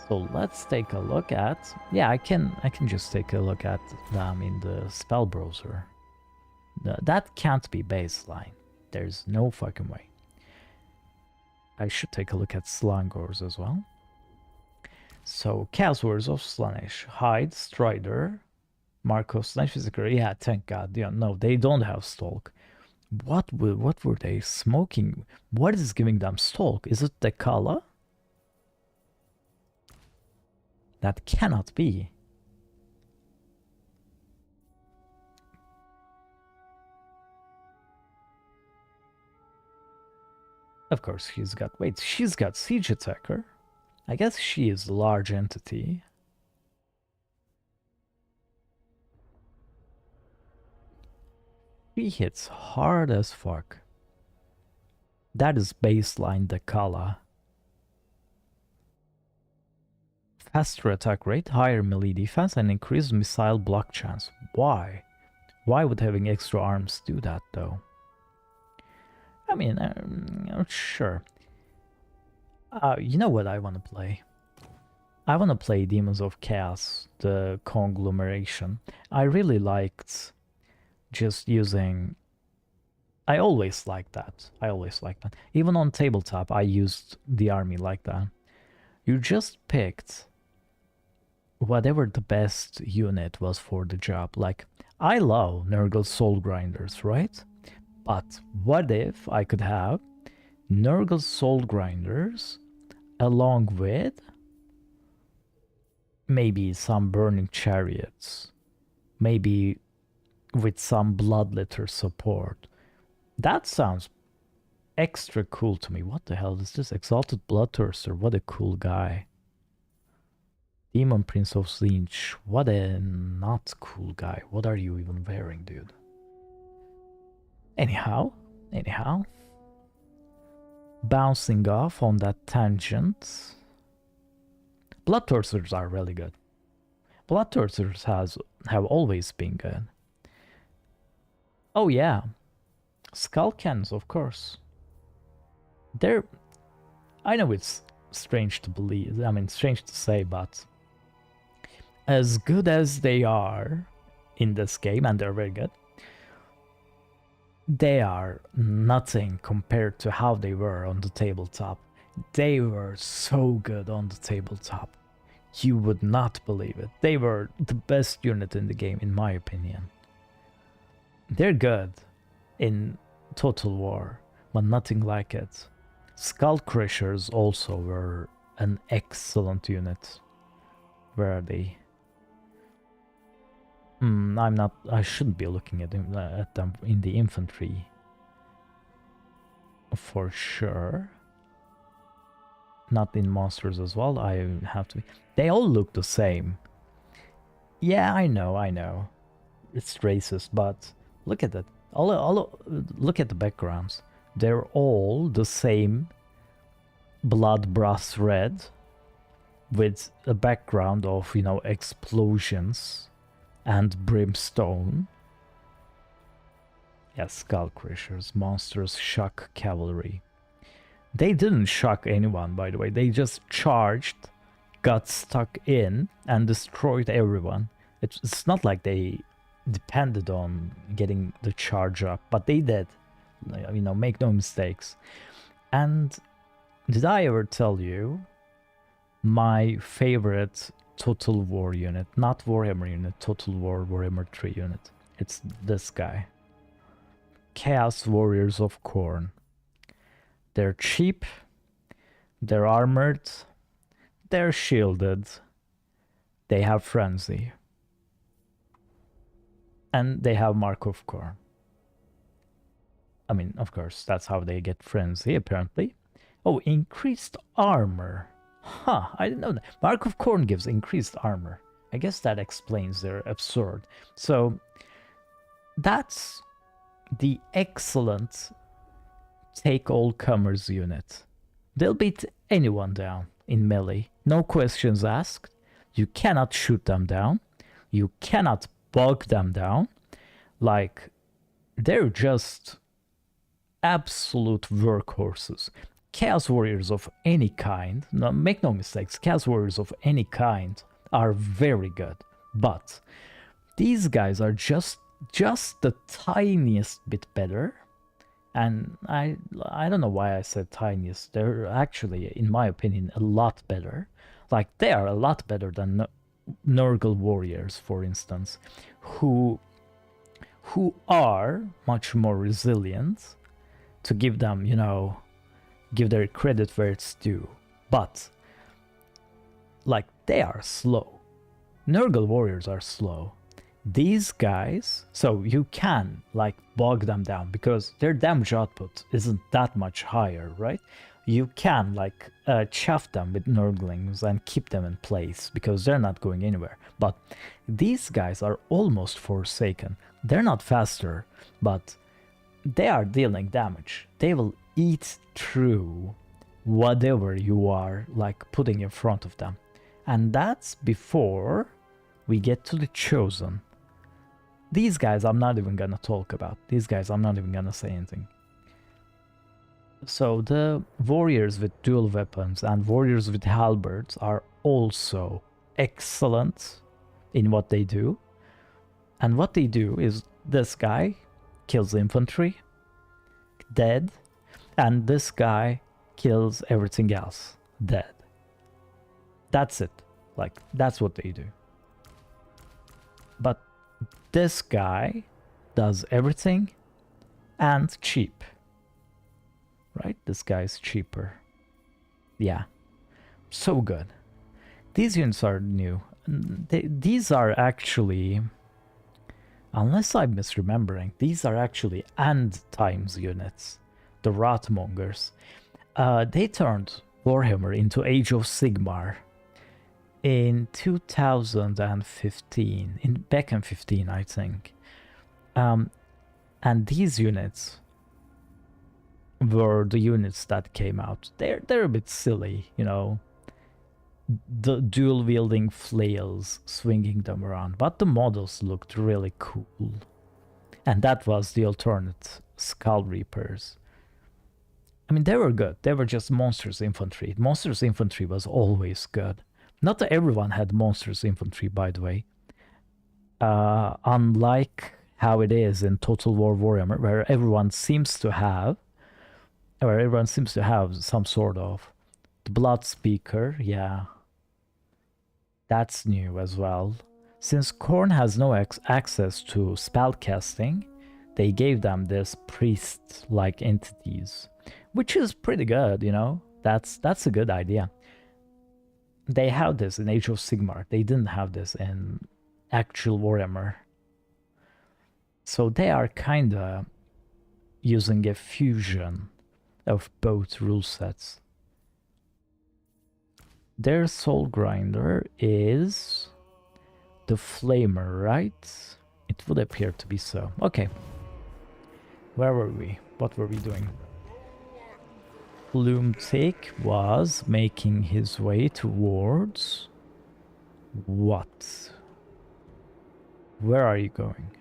A: So let's take a look at, yeah, I can just take a look at them in the spell browser. That can't be baseline. There's no fucking way. I should take a look at Slangors as well. So, Castwords of Slanish, Hide, Strider, Marcos, Slanish Physical. Yeah, thank God. Yeah, no, they don't have Stalk. What were they smoking? What is giving them Stalk? Is it the Kala? That cannot be. Of course, she's got Siege Attacker. I guess she is a large entity. She hits hard as fuck. That is baseline Dakala. Faster attack rate, higher melee defense, and increased missile block chance. Why? Why would having extra arms do that, though? I mean, sure. You know what I want to play? I want to play Demons of Chaos, the conglomeration. I really liked just using... I always liked that. Even on tabletop, I used the army like that. You just picked whatever the best unit was for the job. Like, I love Nurgle Soul Grinders, right? But what if I could have Nurgle Soul Grinders along with maybe some Burning Chariots, maybe with some Bloodletter support? That sounds extra cool to me. What the hell is this? Exalted Bloodthirster, what a cool guy. Demon Prince of Sleech, what a not cool guy. What are you even wearing, dude? Anyhow. Bouncing off on that tangent. Bloodthirsters are really good. Bloodthirsters have always been good. Oh yeah. Skullcans, of course. I know it's strange to believe, strange to say, but as good as they are in this game, and they're very good, they are nothing compared to how they were on the tabletop. They were so good on the tabletop. You would not believe it. They were the best unit in the game, in my opinion. They're good in Total War, but nothing like it. Skull Crushers also were an excellent unit. Where are they? I shouldn't be looking at them in the infantry. For sure. Not in monsters as well. I have to be. They all look the same. Yeah, I know. It's racist, but look at that. Look at the backgrounds. They're all the same blood brass red with a background of, you know, explosions and brimstone. Yeah, Skull Crushers, monsters, shock cavalry. They didn't shock anyone, by the way. They just charged, got stuck in, and destroyed everyone. It's not like they depended on getting the charge up, but they did. You know, make no mistakes. And did I ever tell you my favorite Total War unit? Not Warhammer unit, Total War, Warhammer 3 unit. It's this guy. Chaos Warriors of Khorne. They're cheap, they're armored, they're shielded, they have frenzy, and they have Mark of Khorne. I mean, of course, that's how they get frenzy, apparently. Oh, increased armor. Huh, I didn't know that. Mark of Khorne gives increased armor. I guess that explains their absurd. So, that's the excellent take all comers unit. They'll beat anyone down in melee. No questions asked. You cannot shoot them down. You cannot bog them down. Like, they're just absolute workhorses. Chaos Warriors of any kind, no, make no mistakes, Chaos Warriors of any kind are very good. But these guys are just the tiniest bit better. And I don't know why I said tiniest. They're actually, in my opinion, a lot better. Like, they are a lot better than Nurgle Warriors, for instance, who are much more resilient, to give them, you know, give their credit where it's due. But, like, they are slow. Nurgle Warriors are slow. These guys, so you can like bog them down because their damage output isn't that much higher, right? You can like chaff them with Nurglings and keep them in place because they're not going anywhere. But these guys are almost forsaken. They're not faster, but they are dealing damage. They will eat through whatever you are like putting in front of them. And that's before we get to the Chosen. These guys I'm not even gonna talk about. These guys I'm not even gonna say anything. So the warriors with dual weapons and warriors with halberds are also excellent in what they do. And what they do is this guy kills infantry, dead, and this guy kills everything else, dead. That's it. Like, that's what they do. But this guy does everything and cheap. Right? This guy's cheaper. Yeah. So good. These units are new. These are actually, unless I'm misremembering, these are actually End Times units. The Rotmongers. They turned Warhammer into Age of Sigmar in 2015, back in 15, I think. And these units were the units that came out. They're a bit silly, you know. The dual wielding flails, swinging them around, but the models looked really cool. And that was the alternate Skull Reapers. I mean, they were good. They were just Monsters Infantry. Monsters Infantry was always good. Not everyone had Monsters Infantry, by the way. Unlike how it is in Total War Warhammer, where everyone seems to have some sort of the Blood Speaker. Yeah, that's new as well. Since Khorne has no access to spellcasting, they gave them this priest-like entities, which is pretty good, you know? That's a good idea. They have this in Age of Sigmar. They didn't have this in actual Warhammer. So they are kinda using a fusion of both rule sets. Their Soul Grinder is the Flamer, right? It would appear to be so. Okay. Where were we? What were we doing? Gloomtake was making his way towards... what? Where are you going?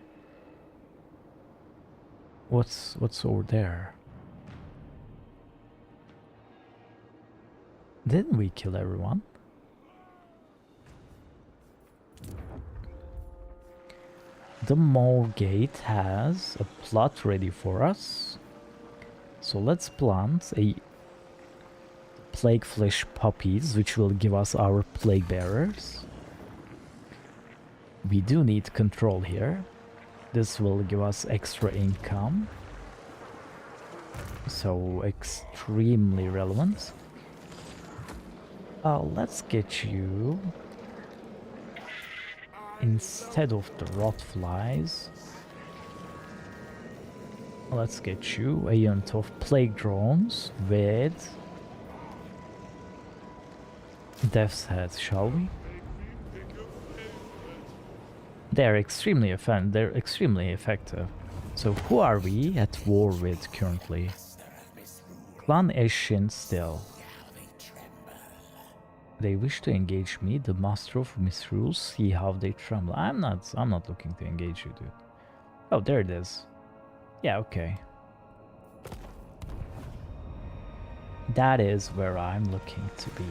A: What's over there? Didn't we kill everyone? The Mole Gate has a plot ready for us. So let's plant a Plague Flesh Puppies, which will give us our Plague Bearers. We do need control here. This will give us extra income. So extremely relevant. Let's get you... instead of the rot flies, let's get you a unit of plague drones with Death's Head, shall we? They're extremely effective. So who are we at war with currently? Clan Eshin still. They wish to engage me, the master of misrules, see how they tremble. I'm not looking to engage you, dude. Oh, there it is. Yeah, okay. That is where I'm looking to be.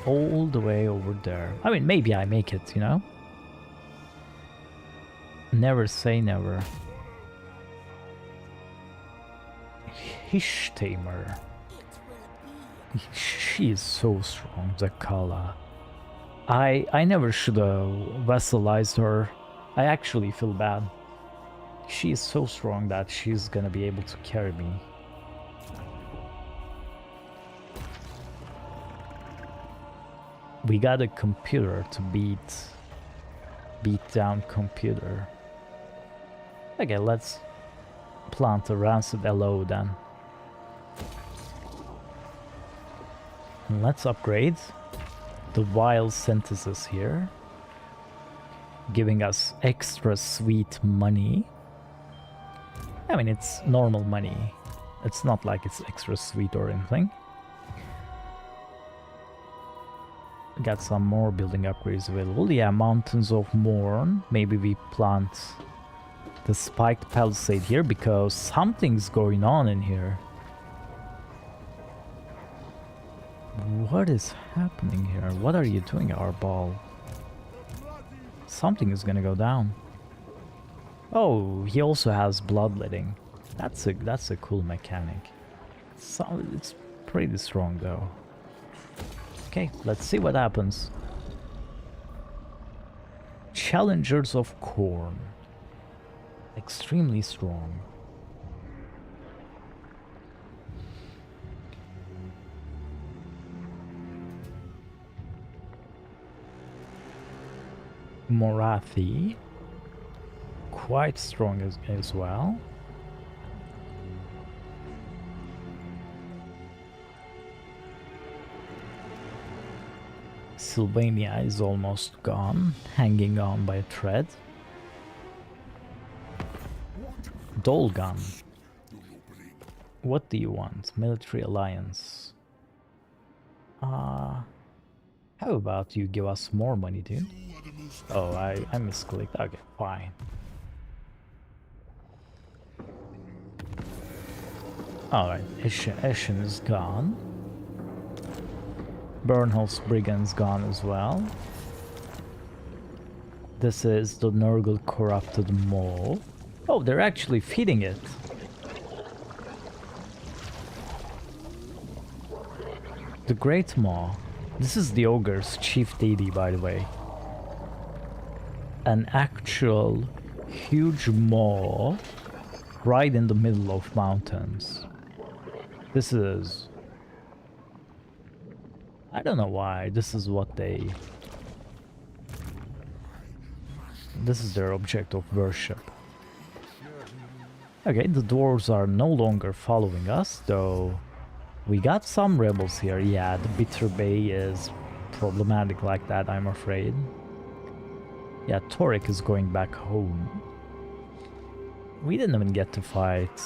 A: All the way over there. I mean, maybe I make it, you know? Never say never. Hishtamer. She is so strong, Zakala. I never should have vassalized her. I actually feel bad. She is so strong that she's gonna be able to carry me. We got a computer to beat down computer. Okay, let's plant a rancid LO then. And let's upgrade the wild synthesis here, giving us extra sweet money. I mean, it's normal money. It's not like it's extra sweet or anything. Got some more building upgrades available. Yeah, Mountains of Morn. Maybe we plant the spiked palisade here because something's going on in here. What is happening here? What are you doing, Arbal? Something is gonna go down. Oh, he also has bloodletting. That's a cool mechanic. It's pretty strong though. Okay, let's see what happens. Challengers of Khorne. Extremely strong. Morathi. Quite strong as well. Sylvania is almost gone, hanging on by a thread. Dolgan. What do you want? Military alliance. How about you give us more money, dude? Oh, I misclicked. Okay, fine. Alright, Eshin is gone. Bernhol's Brigand's gone as well. This is the Nurgle corrupted maw. Oh, they're actually feeding it. The Great Maw. This is the ogre's chief deity, by the way. An actual huge maw right in the middle of mountains. This is... I don't know why. This is what they... This is their object of worship. Okay, the dwarves are no longer following us, though we got some rebels here. Yeah, the Bitter Bay is problematic like that, I'm afraid. Yeah, Torek is going back home. We didn't even get to fight.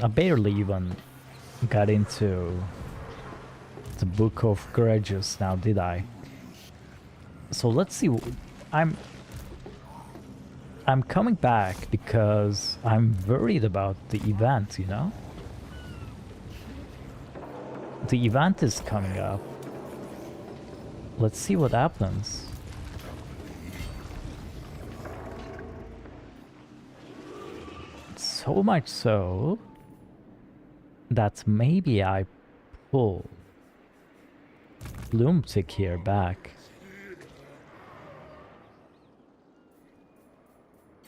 A: I barely even got into the Book of Grudges now, did I? So let's see. I'm coming back because I'm worried about the event, you know? The event is coming up. Let's see what happens. So much so that maybe I pull Bloomtick here back.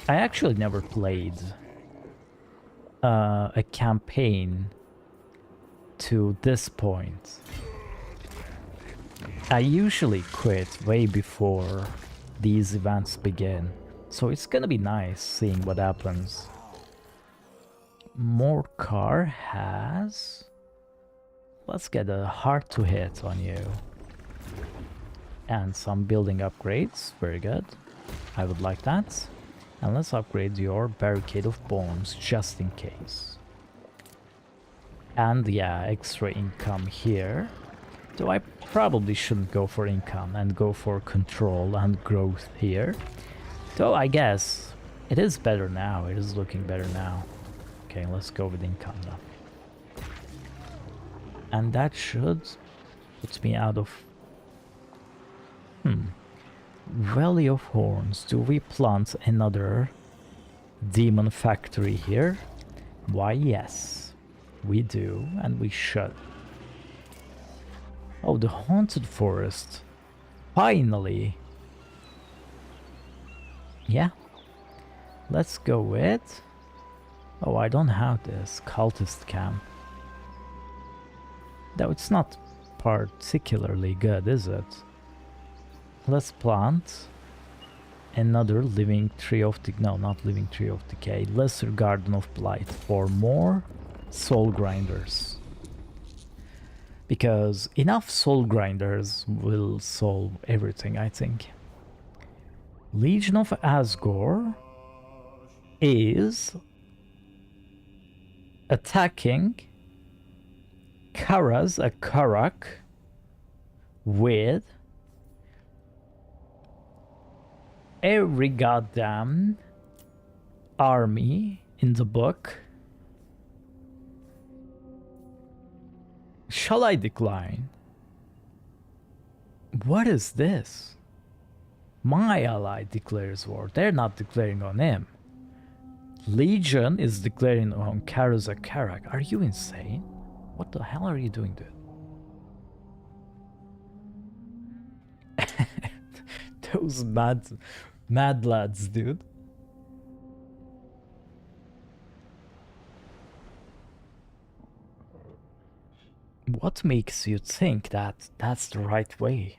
A: I actually never played a campaign to this point. I usually quit way before these events begin, so it's gonna be nice seeing what happens. Morcar has... Let's get a hard to hit on you. And some building upgrades, very good. I would like that. And let's upgrade your Barricade of Bones, just in case. And yeah, extra income here. Though I probably shouldn't go for income and go for control and growth here. Though I guess it is better now, it is looking better now. Okay, let's go with income now. And that should put me out of... Valley of Horns. Do we plant another demon factory here? Why, yes. We do, and we should. Oh, the Haunted Forest. Finally! Yeah. Let's go with... Oh, I don't have this cultist camp. Though it's not particularly good, is it? Let's plant another Living Tree of Decay. No, not Living Tree of Decay. Lesser Garden of Blight for more Soul Grinders. Because enough Soul Grinders will solve everything, I think. Legion of Asgore is attacking Karaz, a Karak, with every goddamn army in the book. Shall I decline? What is this? My ally declares war. They're not declaring on him. Legion is declaring on Karak. Are you insane? What the hell are you doing, dude? Those mad lads, dude. What makes you think that that's the right way?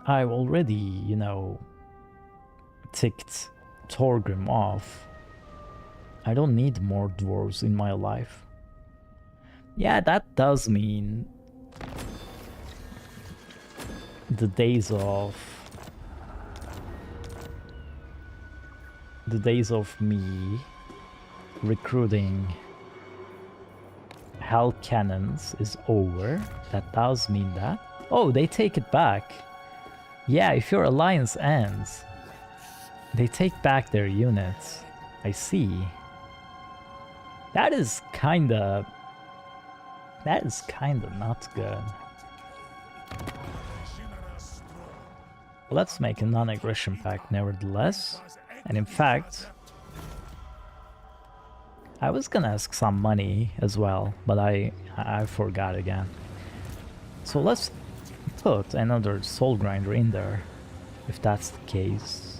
A: I've already, you know, ticked Torgrim off. I don't need more dwarves in my life. Yeah, that does mean the days of me recruiting hell cannons is over. That does mean that. Oh, they take it back. Yeah, if your alliance ends, they take back their units. I see. That is kinda That is kinda not good. Let's make a non-aggression pact nevertheless. And in fact, I was gonna ask some money as well, but I forgot again. So let's put another soul grinder in there, if that's the case.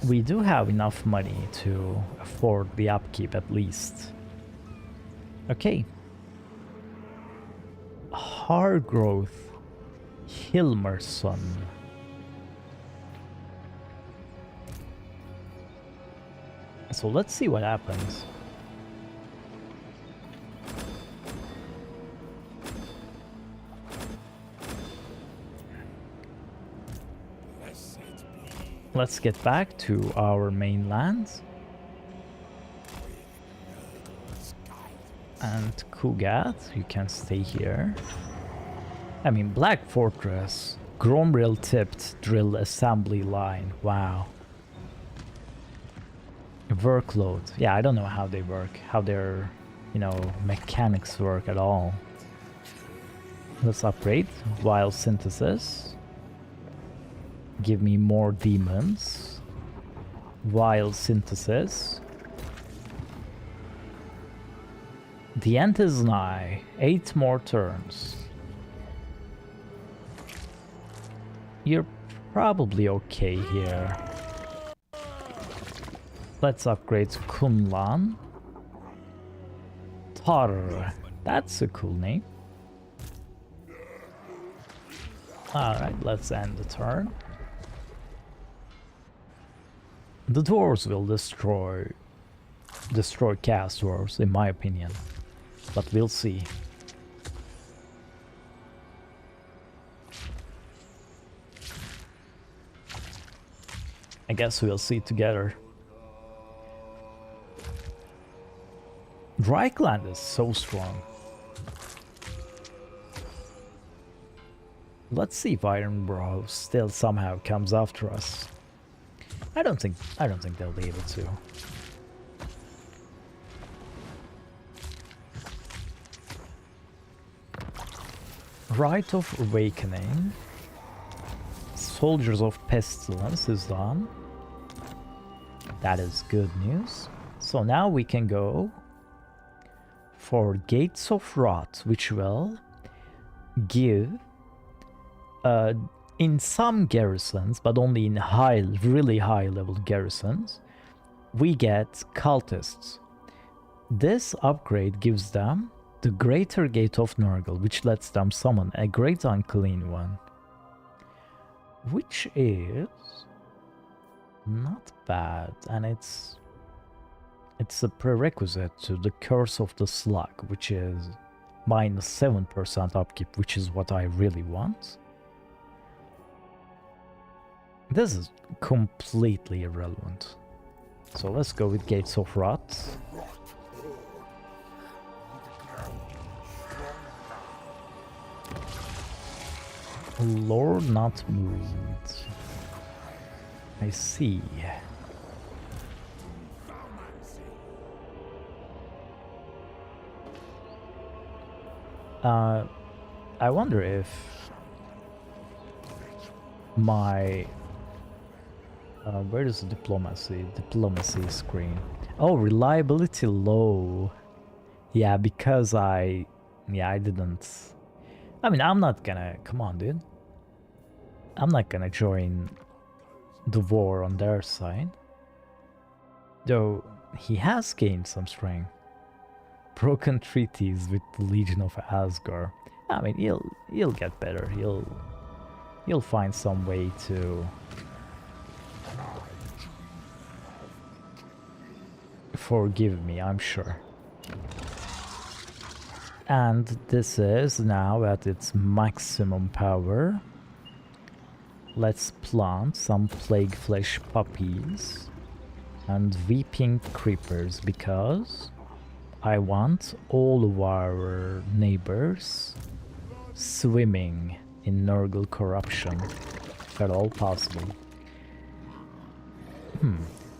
A: We do have enough money to afford the upkeep at least. Okay. Hargrowth Hilmerson. So let's see what happens. Let's get back to our mainland. And Kugat, you can stay here. I mean, Black Fortress, Gromril tipped drill assembly line. Wow. Workload. Yeah, I don't know how they work, how their, you know, mechanics work at all. Let's upgrade. Wild synthesis. Give me more demons. Wild synthesis. The end is nigh. 8 more turns. You're probably okay here. Let's upgrade to Kunlan. Tar. That's a cool name. Alright, let's end the turn. The dwarves will destroy cast dwarves, in my opinion. But we'll see. I guess we'll see together. Reichland is so strong. Let's see if Ironbrow still somehow comes after us. I don't think they'll be able to. Rite of Awakening. Soldiers of Pestilence is done. That is good news. So now we can go for Gates of Rot, which will give in some garrisons, but only in really high level garrisons, we get cultists. This upgrade gives them the Greater Gate of Nurgle, which lets them summon a Great Unclean One, which is not bad, and it's a prerequisite to the Curse of the Slug, which is minus 7% upkeep, which is what I really want. This is completely irrelevant. So let's go with Gates of Rot. Lord not moved. I see. I wonder if my where is the diplomacy screen? Oh, reliability low. Yeah, because I didn't. I mean, I'm not gonna, come on, dude. I'm not gonna join the war on their side. Though he has gained some strength. Broken treaties with the Legion of Asgard. I mean, he'll get better. He'll find some way to forgive me, I'm sure. And this is now at its maximum power. Let's plant some plague flesh puppies and weeping creepers, because I want all of our neighbors swimming in Nurgle corruption, if at all possible.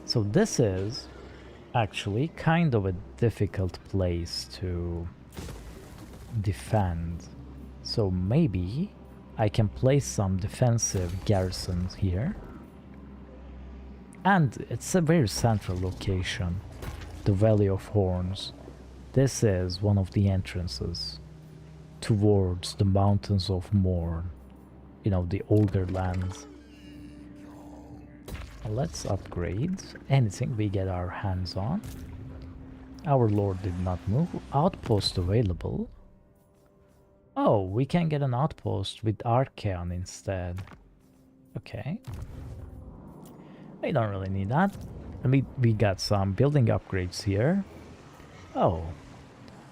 A: So this is actually kind of a difficult place to defend. So maybe I can place some defensive garrisons here. And it's a very central location, the Valley of Horns. This is one of the entrances towards the Mountains of Morn, you know, the older lands. Let's upgrade anything we get our hands on. Our lord did not move. Outpost available. Oh, we can get an outpost with Archeon instead. Okay. We don't really need that. We got some building upgrades here. Oh.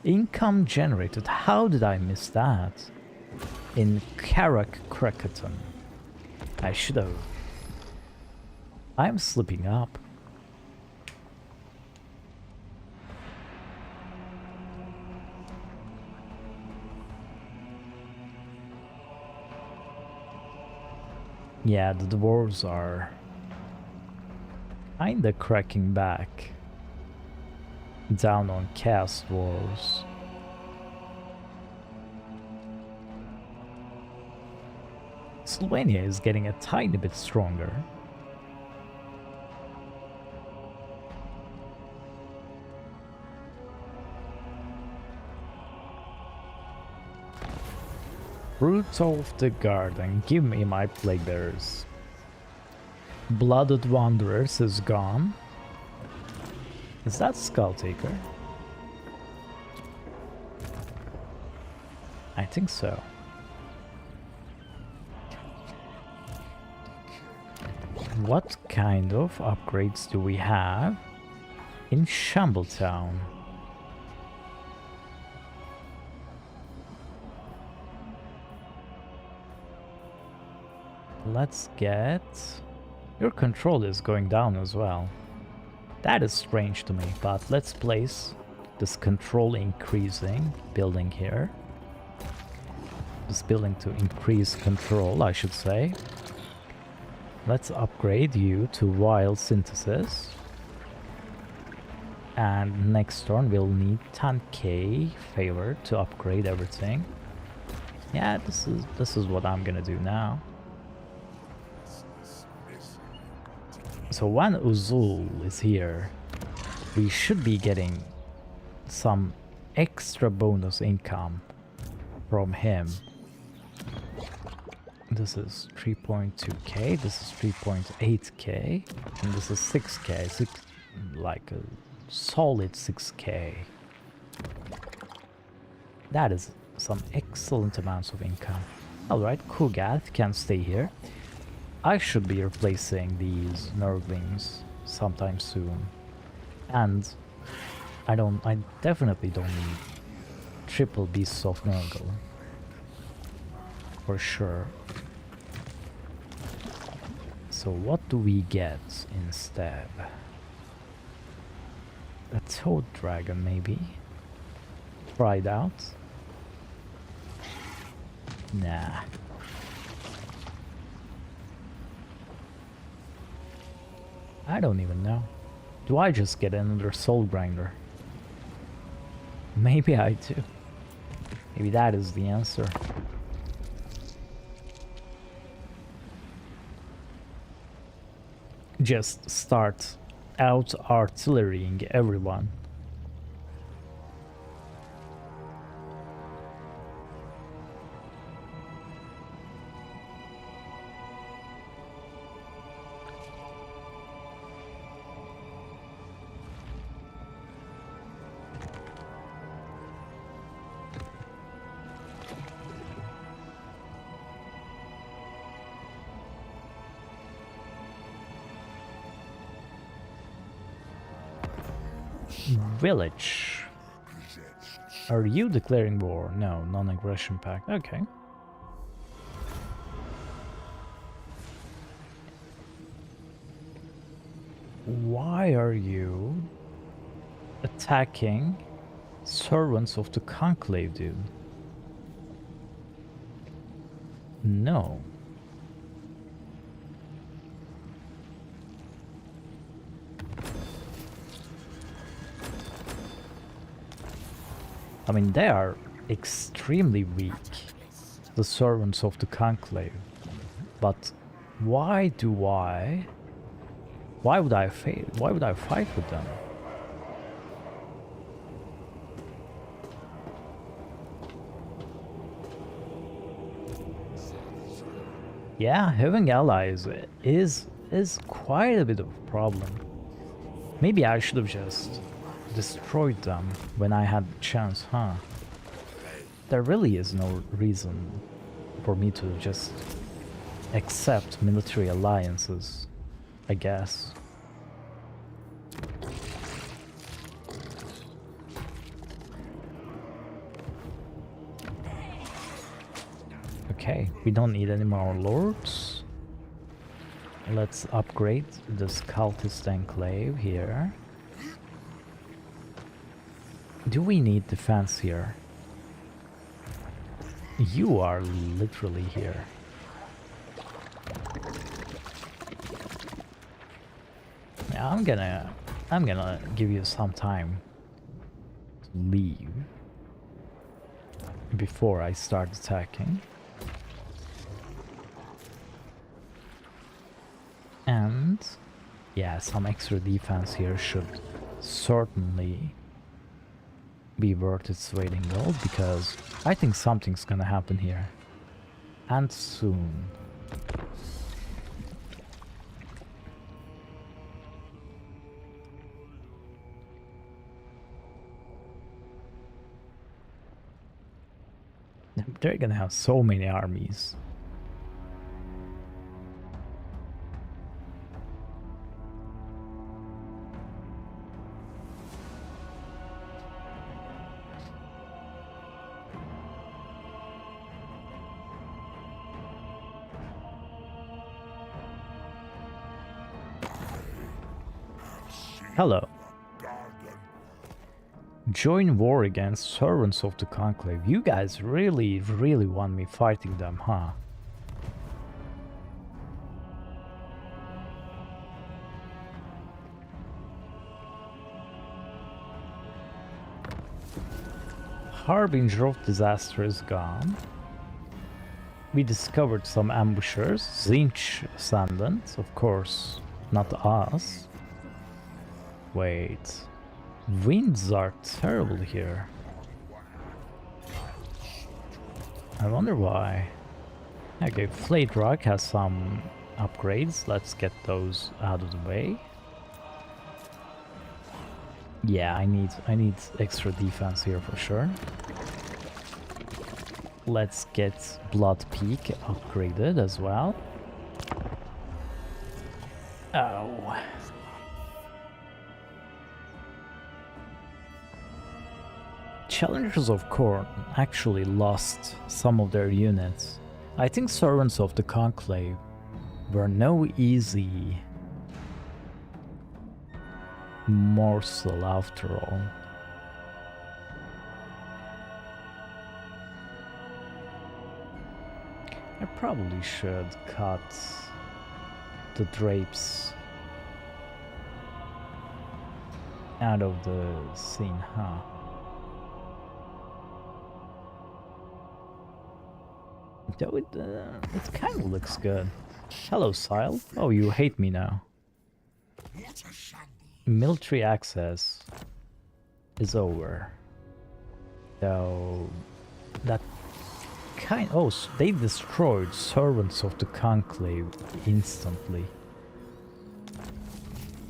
A: Income generated. How did I miss that? In Karak Crackerton. I should have. I'm slipping up. Yeah, the dwarves are kinda cracking back down on cast dwarves. Slovenia is getting a tiny bit stronger. Fruit of the garden, give me my plague bearers. Blooded Wanderers is gone. Is that Skull Taker? I think so. What kind of upgrades do we have in Shambletown? Let's get... Your control is going down as well. That is strange to me, but let's place this control increasing building here. This building to increase control, I should say. Let's upgrade you to Wild Synthesis. And next turn we'll need 10k favor to upgrade everything. Yeah, this is what I'm gonna do now. So when Uzul is here, we should be getting some extra bonus income from him. This is 3.2k, this is 3.8k, and this is 6k, like a solid 6k. That is some excellent amounts of income. Alright, Kugath can stay here. I should be replacing these Nurglings sometime soon. And I definitely don't need triple beasts of Nurgle. For sure. So what do we get instead? A toad dragon maybe? Tried out? Nah. I don't even know. Do I just get another soul grinder? Maybe I do. Maybe that is the answer. Just start out artillerying everyone. Village. Are you declaring war? No, non-aggression pact. Okay. Why are you attacking servants of the conclave, dude? No. mean, they are extremely weak, the servants of the Conclave. But why would I fight with them? Yeah, having allies is quite a bit of a problem. Maybe I should have just destroyed them when I had the chance, huh? There really is no reason for me to just accept military alliances, I guess. Okay, we don't need any more lords. Let's upgrade this cultist enclave here. Do we need defense here? You are literally here. Yeah, I'm gonna give you some time to leave before I start attacking. And yeah, some extra defense here should certainly be worth its weight in gold, because I think something's gonna happen here. And soon. They're gonna have so many armies. Hello. Join war against servants of the Conclave. You guys really want me fighting them, huh? Harbinger of disaster is gone. We discovered some ambushers. Zinch Ascendant, of course, not us. Wait. Winds are terrible here. I wonder why. Okay, Flayed Rock has some upgrades. Let's get those out of the way. Yeah, I need extra defense here for sure. Let's get Blood Peak upgraded as well. Oh. Challengers of Khorne actually lost some of their units. I think Servants of the Conclave were no easy morsel after all. I probably should cut the drapes out of the scene, huh? Though it kind of looks good. Hello, Sile. Oh, you hate me now. Military access is over. So that kind. Oh, so they destroyed Servants of the Conclave instantly.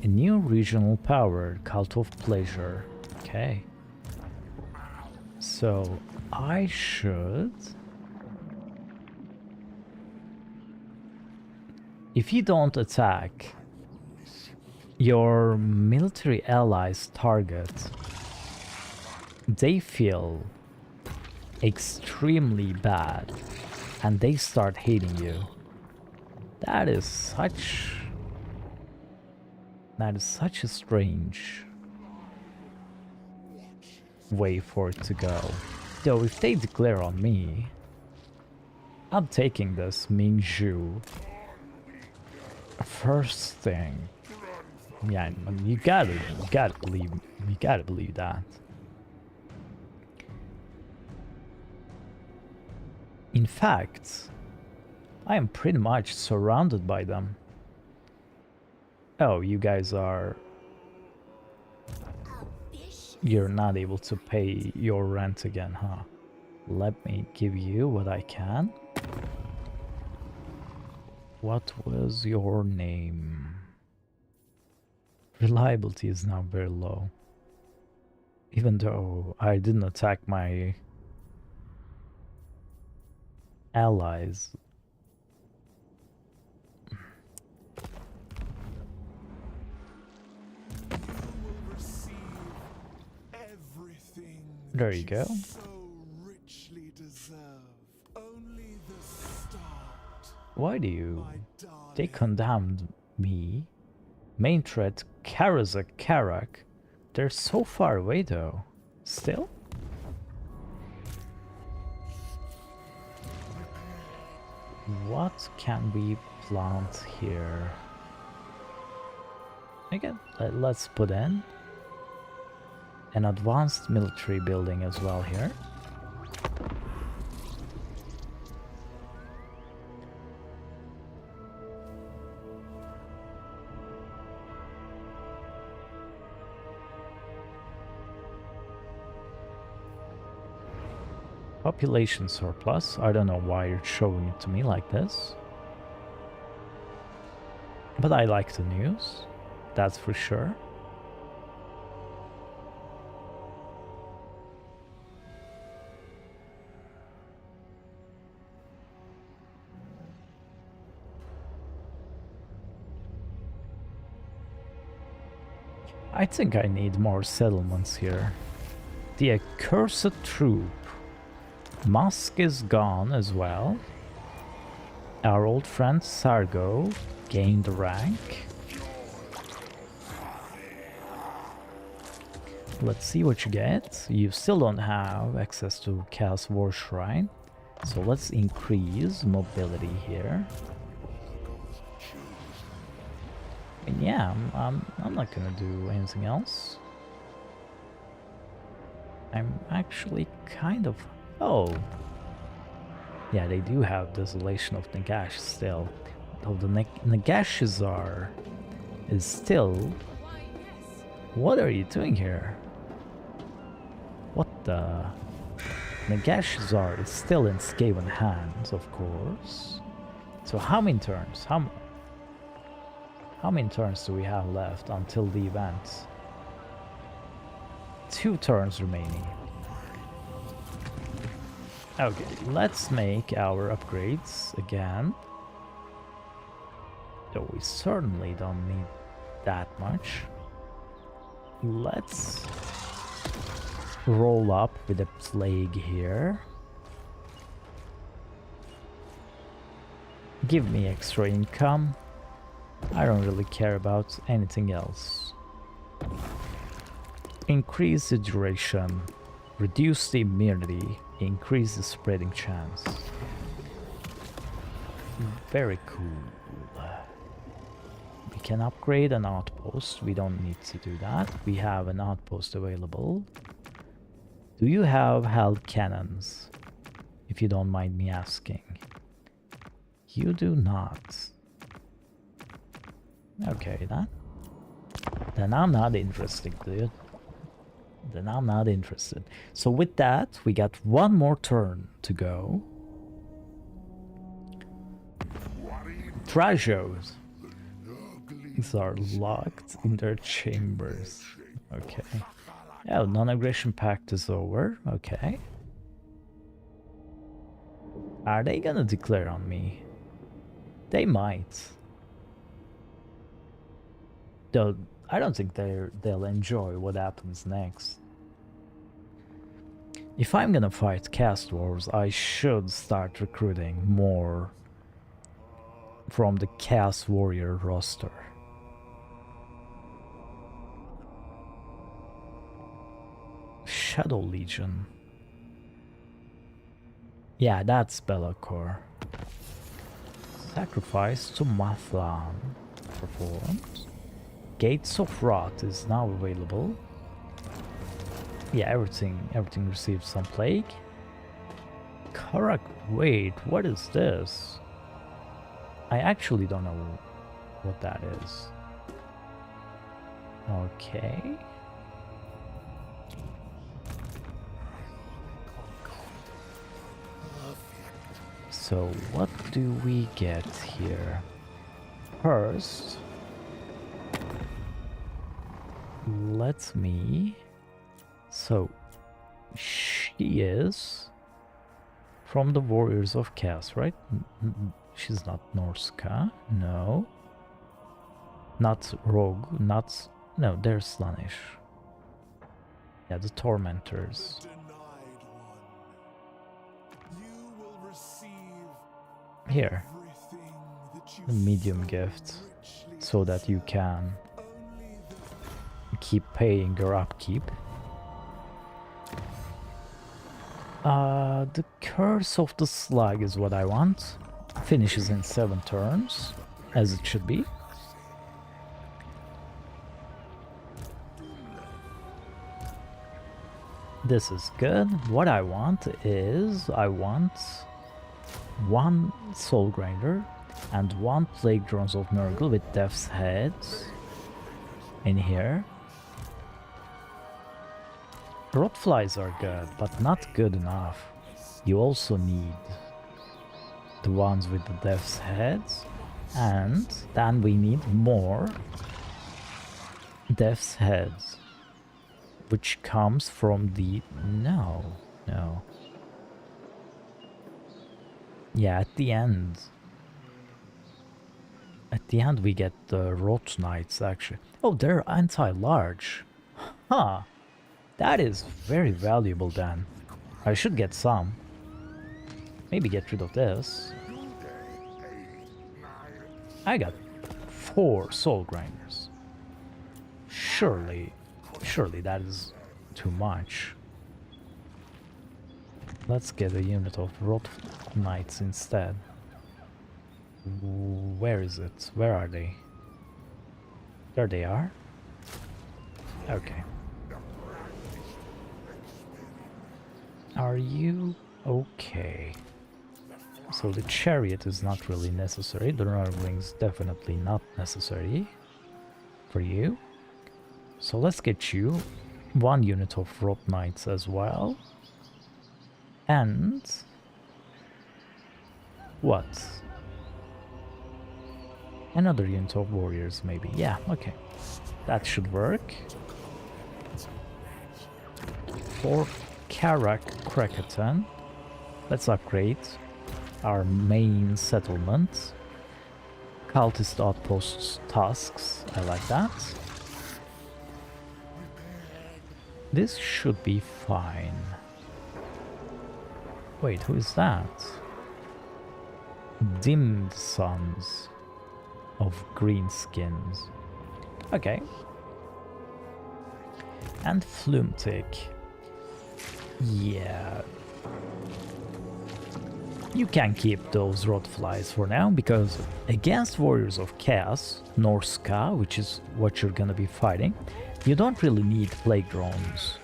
A: A new regional power, Cult of Pleasure. Okay. So I should. If you don't attack your military allies' target, they feel extremely bad and they start hating you. That is such a strange way for it to go. Though if they declare on me, I'm taking this Mingzhu. First thing, yeah, you gotta believe that. In fact, I am pretty much surrounded by them. Oh, you guys are... You're not able to pay your rent again, huh? Let me give you what I can. What was your name? Reliability is now very low. Even though I didn't attack my allies. There you go.
B: So richly deserve. Only the start.
A: Why do you...
B: My
A: They
B: darling.
A: condemned me. Main threat, Karazak, Karak. They're so far away though. Still? What can we plant here? Again, let's put in an advanced military building as well here. Population surplus. I don't know why you're showing it to me like this. But I like the news. That's for sure. I think I need more settlements here. The accursed troop. Musk is gone as well. Our old friend Sargo gained rank. Let's see what you get. You still don't have access to Chaos War Shrine. So let's increase mobility here. And yeah, I'm not gonna do anything else. I'm actually kind of... Oh! Yeah, they do have Desolation of Nagash still. Though the Nagashizar is still... What are you doing here? What the... Nagashizar is still in Skaven hands, of course. So how many turns? How many turns do we have left until the event? 2 turns remaining. Okay, let's make our upgrades again. Though we certainly don't need that much. Let's roll up with a plague here. Give me extra income. I don't really care about anything else. Increase the duration, reduce the immunity, increase the spreading chance. Very cool. We can upgrade an outpost. We don't need to do that. We have an outpost available. Do you have held cannons? If you don't mind me asking. You do not. Okay, then I'm not interested, dude. Then I'm not interested. So with that, we got one more turn to go. Trajos. These are locked in their chambers. Okay. Oh, non-aggression pact is over. Okay. Are they gonna declare on me? They might. Though I don't think they'll enjoy what happens next. If I'm gonna fight Cast Wars, I should start recruiting more from the Chaos Warrior roster. Shadow Legion. Yeah, that's Be'lakor. Sacrifice to Mathlan performed. Gates of Rot is now available. Yeah, everything received some plague. Wait, what is this? I actually don't know what that is. Okay. So what do we get here? First, let me... So, she is from the Warriors of Chaos, right? She's not Norska, no. Not Rogue, not... No, they're Slanish. Yeah, the Tormentors. Here, a medium gift, so that you can keep paying your upkeep. The Curse of the Slug is what I want. Finishes in 7 turns, as it should be. This is good. What I want is, I want 1 Soul Grinder and 1 Plague Drones of Nurgle with Death's Heads in here. Rotflies are good, but not good enough. You also need the ones with the Death's Heads, and then we need more Death's Heads, which comes from the... No. Yeah, at the end. At the end we get the Rot Knights, actually. Oh, they're anti-large. Huh. That is very valuable then. I should get some. Maybe get rid of this. I got 4 Soul Grinders. Surely that is too much. Let's get a unit of Rot Knights instead. Where is it? Where are they? There they are. Okay. Are you okay? So the chariot is not really necessary. The Nurgling's definitely not necessary for you. So let's get you 1 unit of Rot Knights as well. And... what? Another unit of warriors, maybe. Yeah, okay. That should work. For Karak Krakatan, let's upgrade our main settlement. Cultist outposts tasks, I like that. This should be fine. Wait, who is that? Dimmed Sons of Greenskins. Okay. And Flumtic. Yeah. You can keep those Rotflies for now, because against Warriors of Chaos, Norska, which is what you're gonna be fighting, you don't really need Plague Drones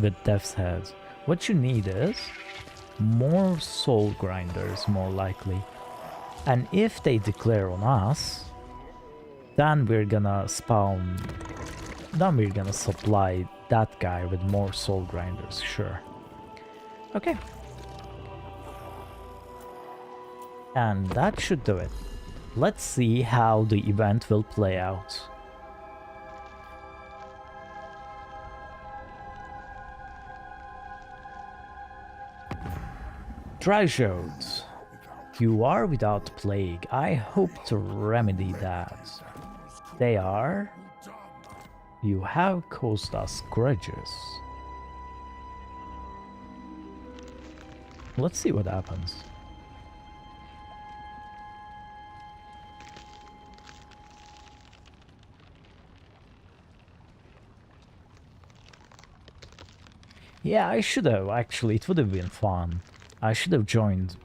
A: with Death's Heads. What you need is more Soul Grinders, more likely. And if they declare on us, then we're gonna spawn... then we're gonna supply that guy with more Soul Grinders, sure. Okay. And that should do it. Let's see how the event will play out. Dryshot, you are without plague. I hope to remedy that. They are. You have caused us grudges. Let's see what happens. Yeah, I should have, actually. It would have been fun. I should have joined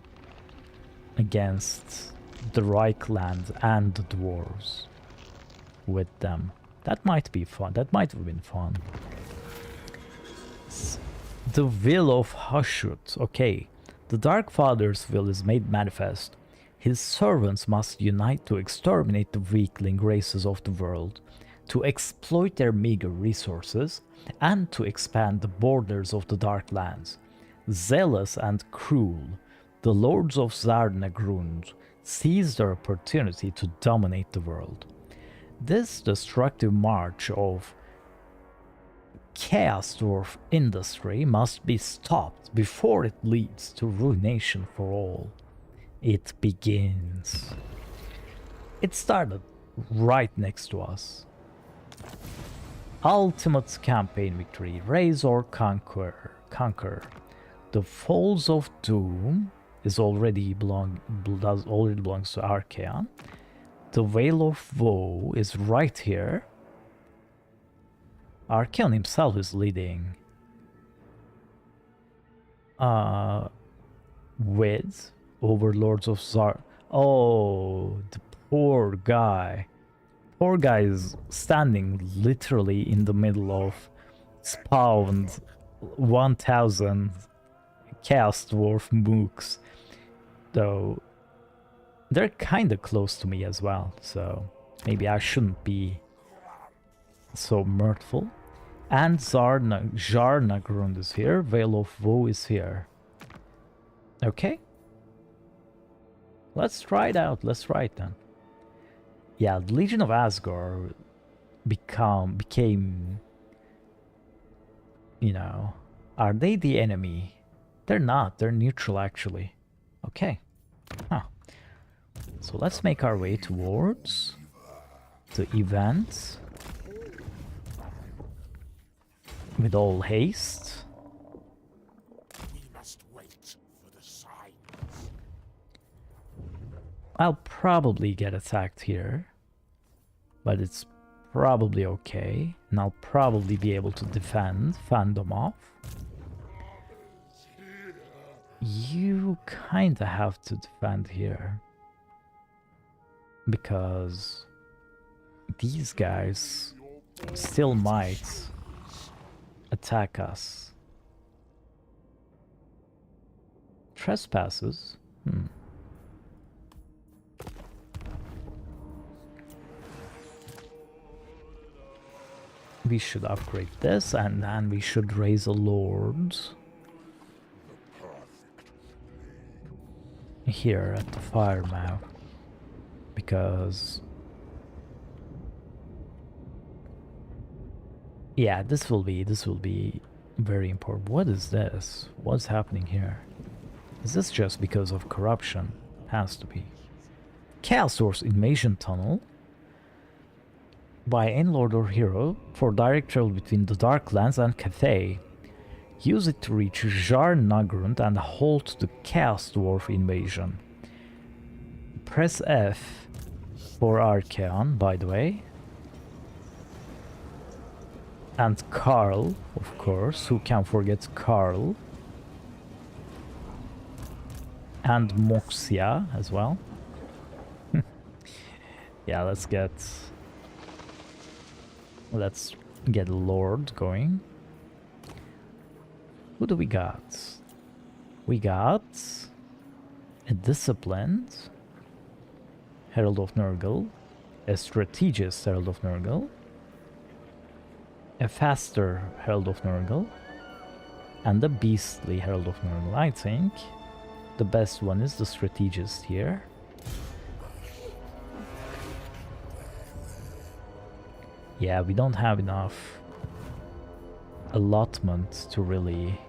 A: against the Reichland and the dwarves with them. That might be fun. That might have been fun. The Will of Hashut. Okay. The Dark Father's will is made manifest. His servants must unite to exterminate the weakling races of the world, to exploit their meager resources, and to expand the borders of the Dark Lands. Zealous and cruel, the lords of Zarnagrund seized their opportunity to dominate the world. This destructive march of Chaos Dwarf industry must be stopped before it leads to ruination for all. It begins. It started right next to us. Ultimate campaign victory. Raise or conquer. The Falls of Doom is already belongs to Archaeon. The Veil of Woe is right here. Archaeon himself is leading. With Overlords of Zar. Oh, the poor guy. Poor guy is standing literally in the middle of spawned 1000 Chaos Dwarf mooks. Though they're kinda close to me as well, so maybe I shouldn't be so mirthful. And Zarnagrund is here, Veil of Woe is here. Okay. Let's try it out, let's try it then. Yeah, the Legion of Asgard became, you know, are they the enemy? They're not, they're neutral actually. Okay. Huh. So let's make our way towards the event with all haste.
B: We must wait for the signs.
A: I'll probably get attacked here, but it's probably okay, and I'll probably be able to defend them off. You kinda have to defend here, because these guys still might attack us. Trespasses? We should upgrade this, and then we should raise a lord here at the fire mouth, because yeah, this will be very important. What is this? What's happening here? Is this just because of corruption? Has to be. Chaos Source Invasion Tunnel by any lord or hero for direct travel between the Darklands and Cathay. Use it to reach Zarnagrund and halt the Chaos Dwarf invasion. Press F for Archaeon, by the way. And Karl, of course, who can forget Karl. And Moxia as well. Yeah, let's get a lord going. Who do we got? We got a disciplined Herald of Nurgle, a strategist Herald of Nurgle, a faster Herald of Nurgle, and a beastly Herald of Nurgle. I think the best one is the strategist here. Yeah, we don't have enough allotment to really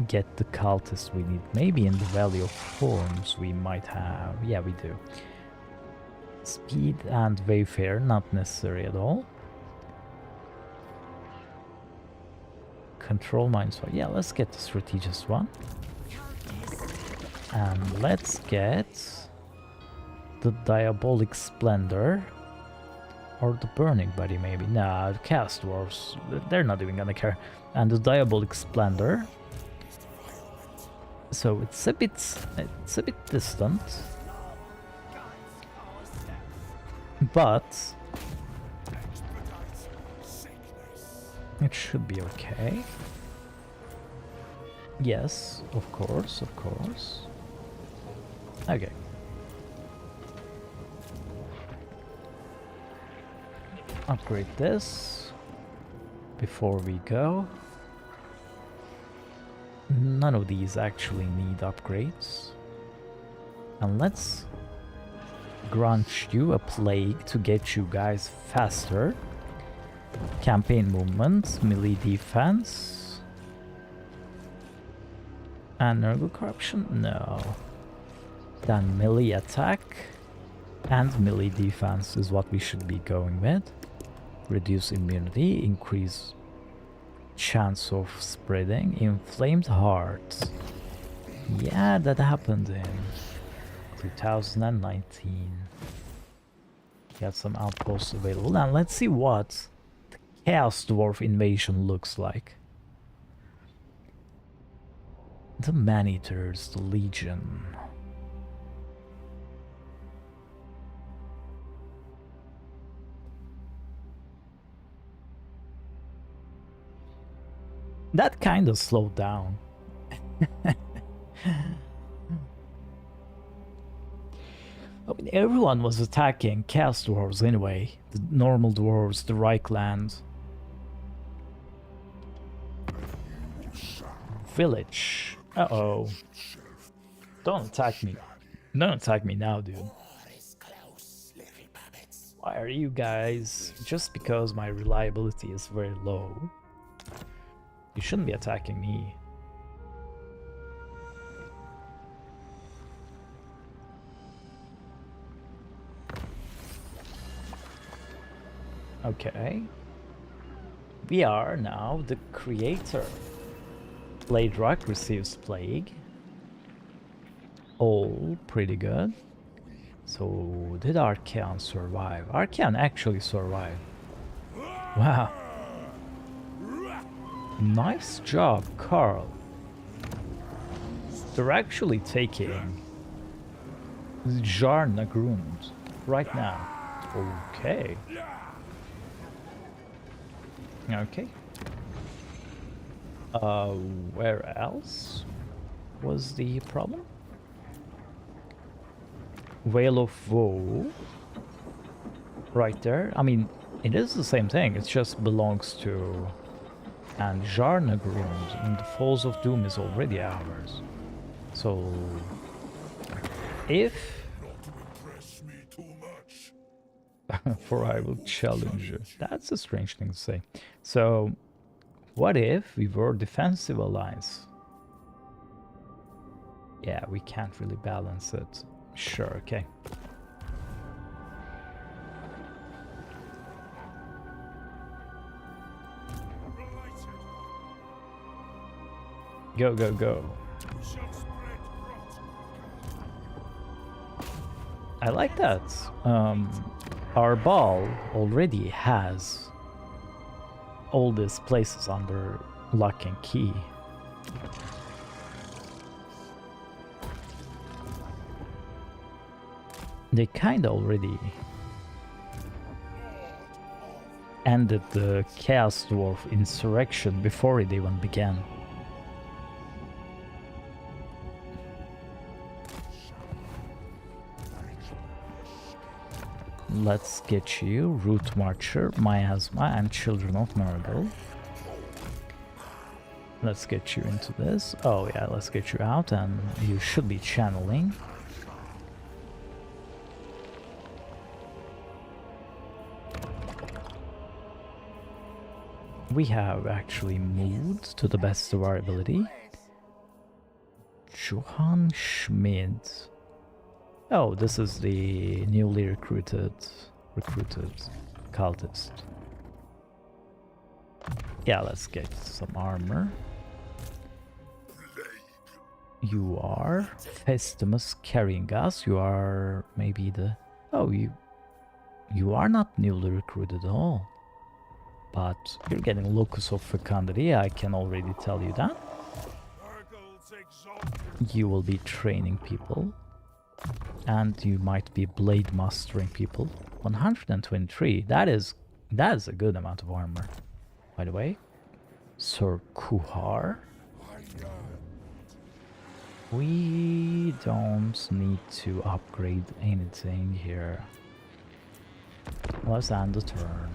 A: get the cultist we need. Maybe in the Valley of Forms we might have. Yeah, we do. Speed and Wayfare, not necessary at all. Control minus 5. Yeah, let's get the strategist one. And let's get the Diabolic Splendor. Or the Burning Body, maybe. Nah, the Chaos Dwarves, they're not even gonna care. And the Diabolic Splendor. So it's a bit distant. But it should be okay. Yes, of course, of course. Okay. Upgrade this before we go. None of these actually need upgrades. And let's grant you a plague to get you guys faster. Campaign movement, melee defense. And nergal corruption? No. Then melee attack and melee defense is what we should be going with. Reduce immunity, increase chance of spreading, inflamed heart. Yeah, that happened in 2019. Got some outposts available. And let's see what the Chaos Dwarf invasion looks like. The Man-Eaters, the Legion. That kind of slowed down. I mean, everyone was attacking Chaos Dwarves anyway. The normal dwarves, the Reichland. Village. Uh-oh. Don't attack me. Don't attack me now, dude. Why are you guys... Just because my reliability is very low, you shouldn't be attacking me. Okay. We are now the creator. Blade Rock receives Plague. All pretty good. So, did Archaon survive? Archaon actually survived. Wow. Nice job, Carl. They're actually taking Jarnagrund right now. Okay. Okay. Where else was the problem? Whale of Woe. Right there. I mean, it is the same thing. It just belongs to... And Jarnagrund and the Falls of Doom is already ours. So... If... For I will challenge you. That's a strange thing to say. So, what if we were defensive alliance? Yeah, we can't really balance it. Sure, okay. Go, go, go. I like that. Our ball already has all these places under lock and key. They kinda already ended the Chaos Dwarf insurrection before it even began. Let's get you Root Marcher, Miasma, and Children of Nurgle. Let's get you into this. Oh yeah, let's get you out, and you should be channeling. We have actually moved to the best of our ability. Johann Schmid. Oh, this is the newly recruited cultist. Yeah, let's get some armor. You are Festimus carrying us. You are maybe the... Oh, you are not newly recruited at all. But you're getting Locus of Fecundity, I can already tell you that. You will be training people. And you might be blade mastering people. 123. That is a good amount of armor. By the way, Sir Kuhar. We don't need to upgrade anything here. Let's end the turn.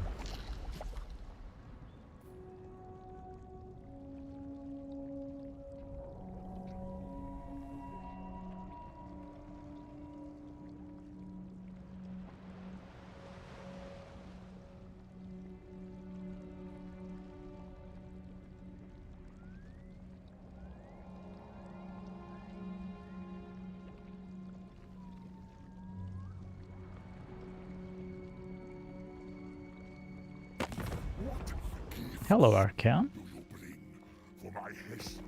A: Hello, Arcan.
B: For my hiss.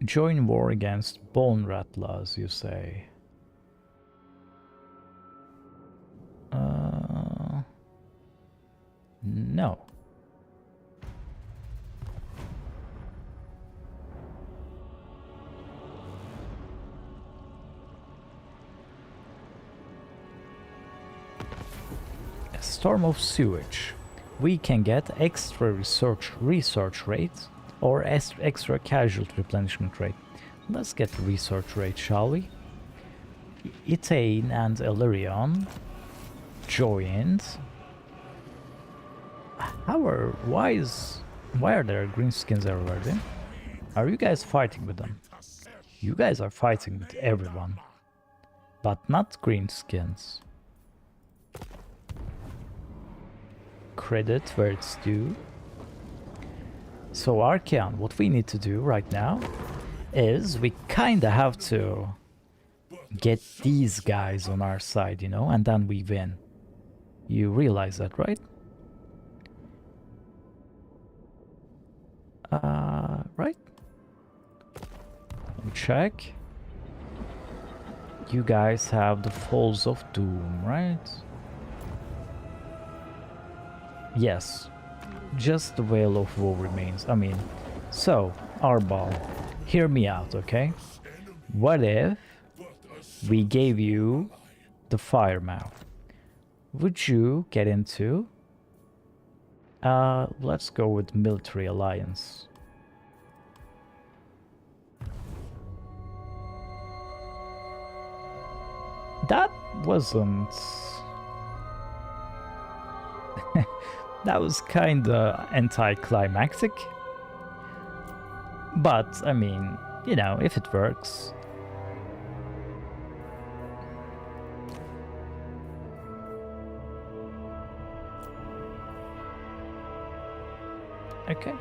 A: Join war against bone rattlers, you say? No. A storm of sewage. We can get extra research rate or extra casualty replenishment rate. Let's get research rate, shall we? Ethane and Illyrion joined. Why are there green skins everywhere then? Are you guys fighting with them? You guys are fighting with everyone, but not green skins. Credit where it's due. So Archeon, what we need to do right now is we kinda have to get these guys on our side, you know, and then we win. You realize that, right? Right? Let me check. You guys have the Falls of Doom, right? Yes. Just the Veil of Woe remains. I mean, so, Arbal, hear me out, okay? What if we gave you the Fire Mouth? Would you get into... let's go with Military Alliance. That wasn't... that was kinda anticlimactic. But, I mean, you know, if it works... Okay.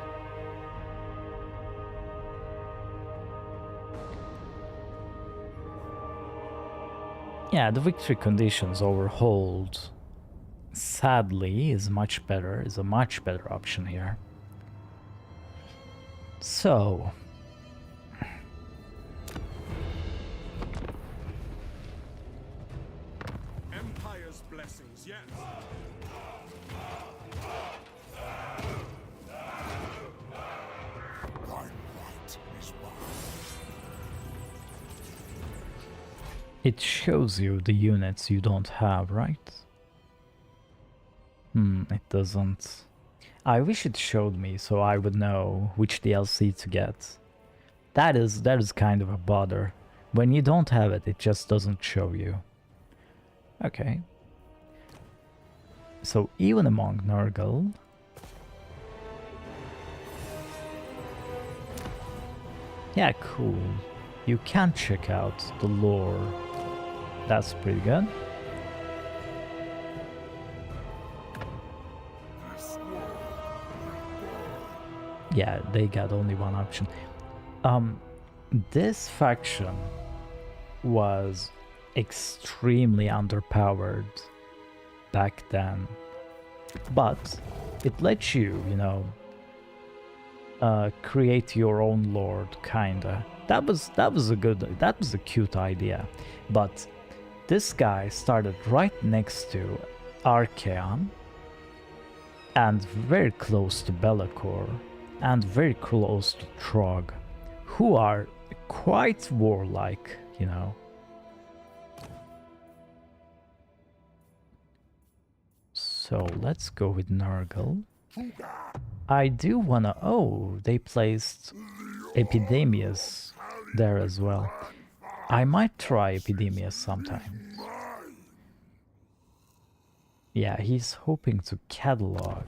A: Yeah, the victory conditions overhauled, sadly, is a much better option here. So...
B: Empire's blessings, yes.
A: It shows you the units you don't have, right? It doesn't. I wish it showed me so I would know which DLC to get. That is kind of a bother. When you don't have it, it just doesn't show you. Okay. So even among Nurgle... Yeah, cool. You can check out the lore. That's pretty good. Yeah, they got only one option. This faction was extremely underpowered back then, but it lets you, you know, create your own lord, kinda. That was a cute idea, but this guy started right next to Archeon and very close to Be'lakor and very close to Trog, who are quite warlike, you know. So let's go with Nurgle. I do wanna... Oh, they placed Epidemius there as well. I might try Epidemius sometime. Yeah, he's hoping to catalog.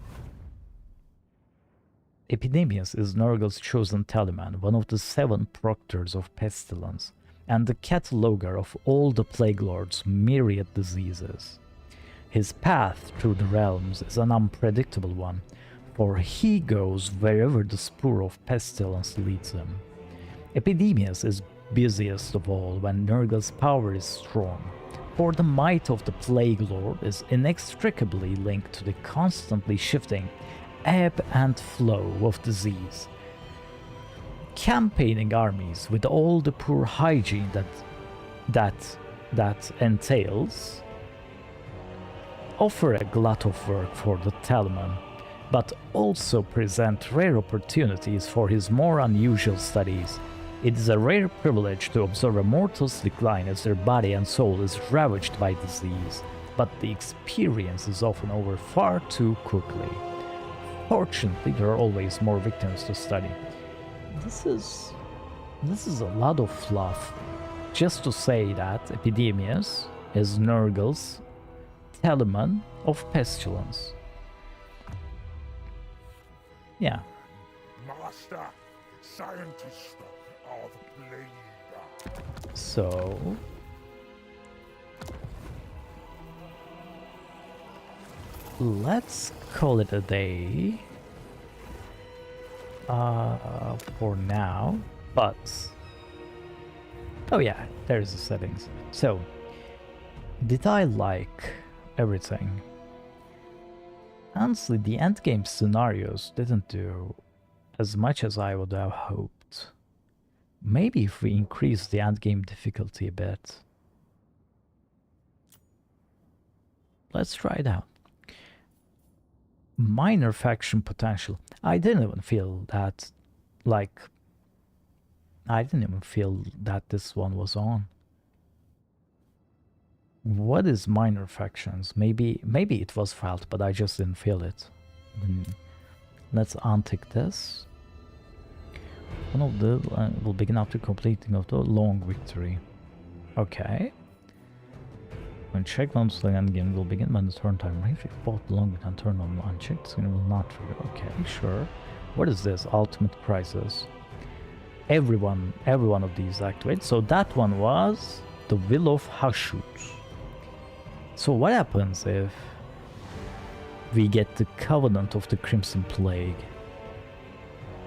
A: Epidemius is Nurgle's chosen talisman, one of the 7 proctors of pestilence, and the cataloger of all the Plague Lord's myriad diseases. His path through the realms is an unpredictable one, for he goes wherever the spur of pestilence leads him. Epidemius is busiest of all when Nurgle's power is strong, for the might of the Plague Lord is inextricably linked to the constantly shifting ebb and flow of disease. Campaigning armies with all the poor hygiene that entails offer a glut of work for the Talisman, but also present rare opportunities for his more unusual studies. It is a rare privilege to observe a mortal's decline as their body and soul is ravaged by disease, but the experience is often over far too quickly. Fortunately, there are always more victims to study. This is a lot of fluff. Just to say that Epidemius is Nurgle's talisman of pestilence. Yeah.
B: Master, scientist of plague.
A: So let's call it a day for now, but oh yeah, there's the settings. So did I like everything? Honestly, the endgame scenarios didn't do as much as I would have hoped. Maybe if we increase the endgame difficulty a bit. Let's try it out. Minor faction potential. I didn't even feel that, this one was on. What is minor factions? Maybe it was felt, but I just didn't feel it. Let's untick this. One of the will begin after completing of the long victory. Okay. When checked on the end game will begin when the turn time range. If both long and turn on unchecked, it will not trigger. Okay, sure. What is this? Ultimate prices. Every one of these activate. So that one was the Will of Hashut. So what happens if we get the Covenant of the Crimson Plague?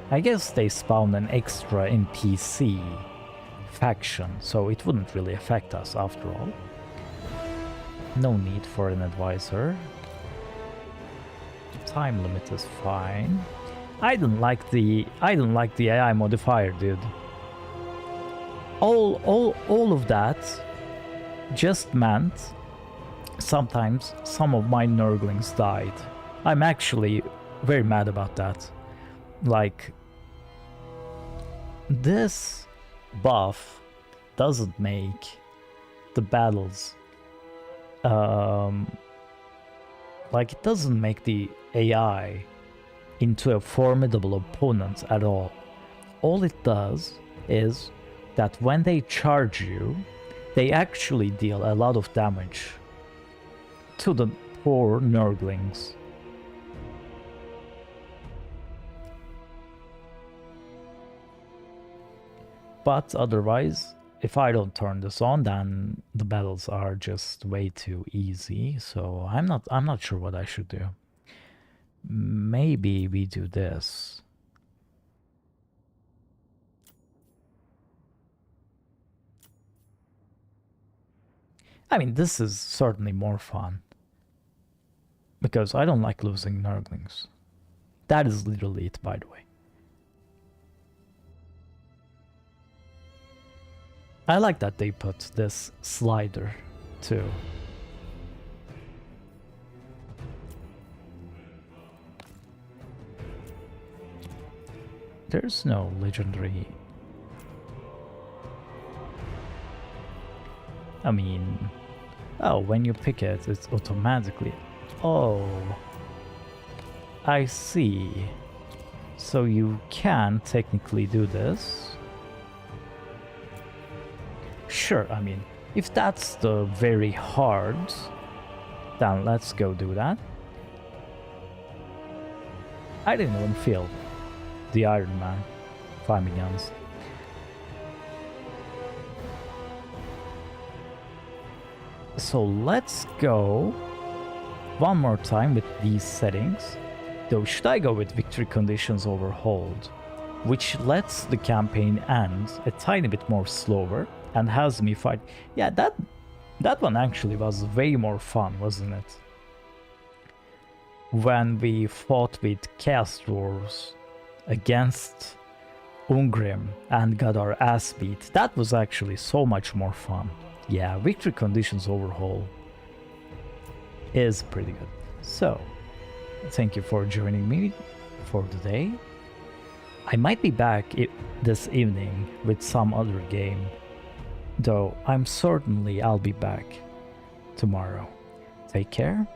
A: I guess they spawn an extra NPC faction, so it wouldn't really affect us after all. No need for an advisor. Time limit is fine. I don't like the AI modifier, dude. All of that just meant sometimes some of my Nurglings died. I'm actually very mad about that. Like, this buff doesn't make the battles like, it doesn't make the AI into a formidable opponent at all. All it does is that when they charge you, they actually deal a lot of damage to the poor Nurglings. But otherwise, if I don't turn this on, then the battles are just way too easy. So I'm not sure what I should do. Maybe we do this. I mean, this is certainly more fun. Because I don't like losing Nurglings. That is literally it, by the way. I like that they put this slider too. There's no legendary. I mean, oh, when you pick it, it's automatically. Oh, I see. So you can technically do this. Sure, I mean, if that's the very hard, then let's go do that. I didn't even feel the Iron Man, if I'm being honest. So let's go one more time with these settings. Though, should I go with victory conditions overhauled, which lets the campaign end a tiny bit more slower and has me fight? Yeah, that one actually was way more fun, wasn't it? When we fought with Chaos Dwarves against Ungrim and got our ass beat, that was actually so much more fun. Yeah, victory conditions overhaul is pretty good. So, thank you for joining me for today. I might be back this evening with some other game, though I'll be back tomorrow. Take care.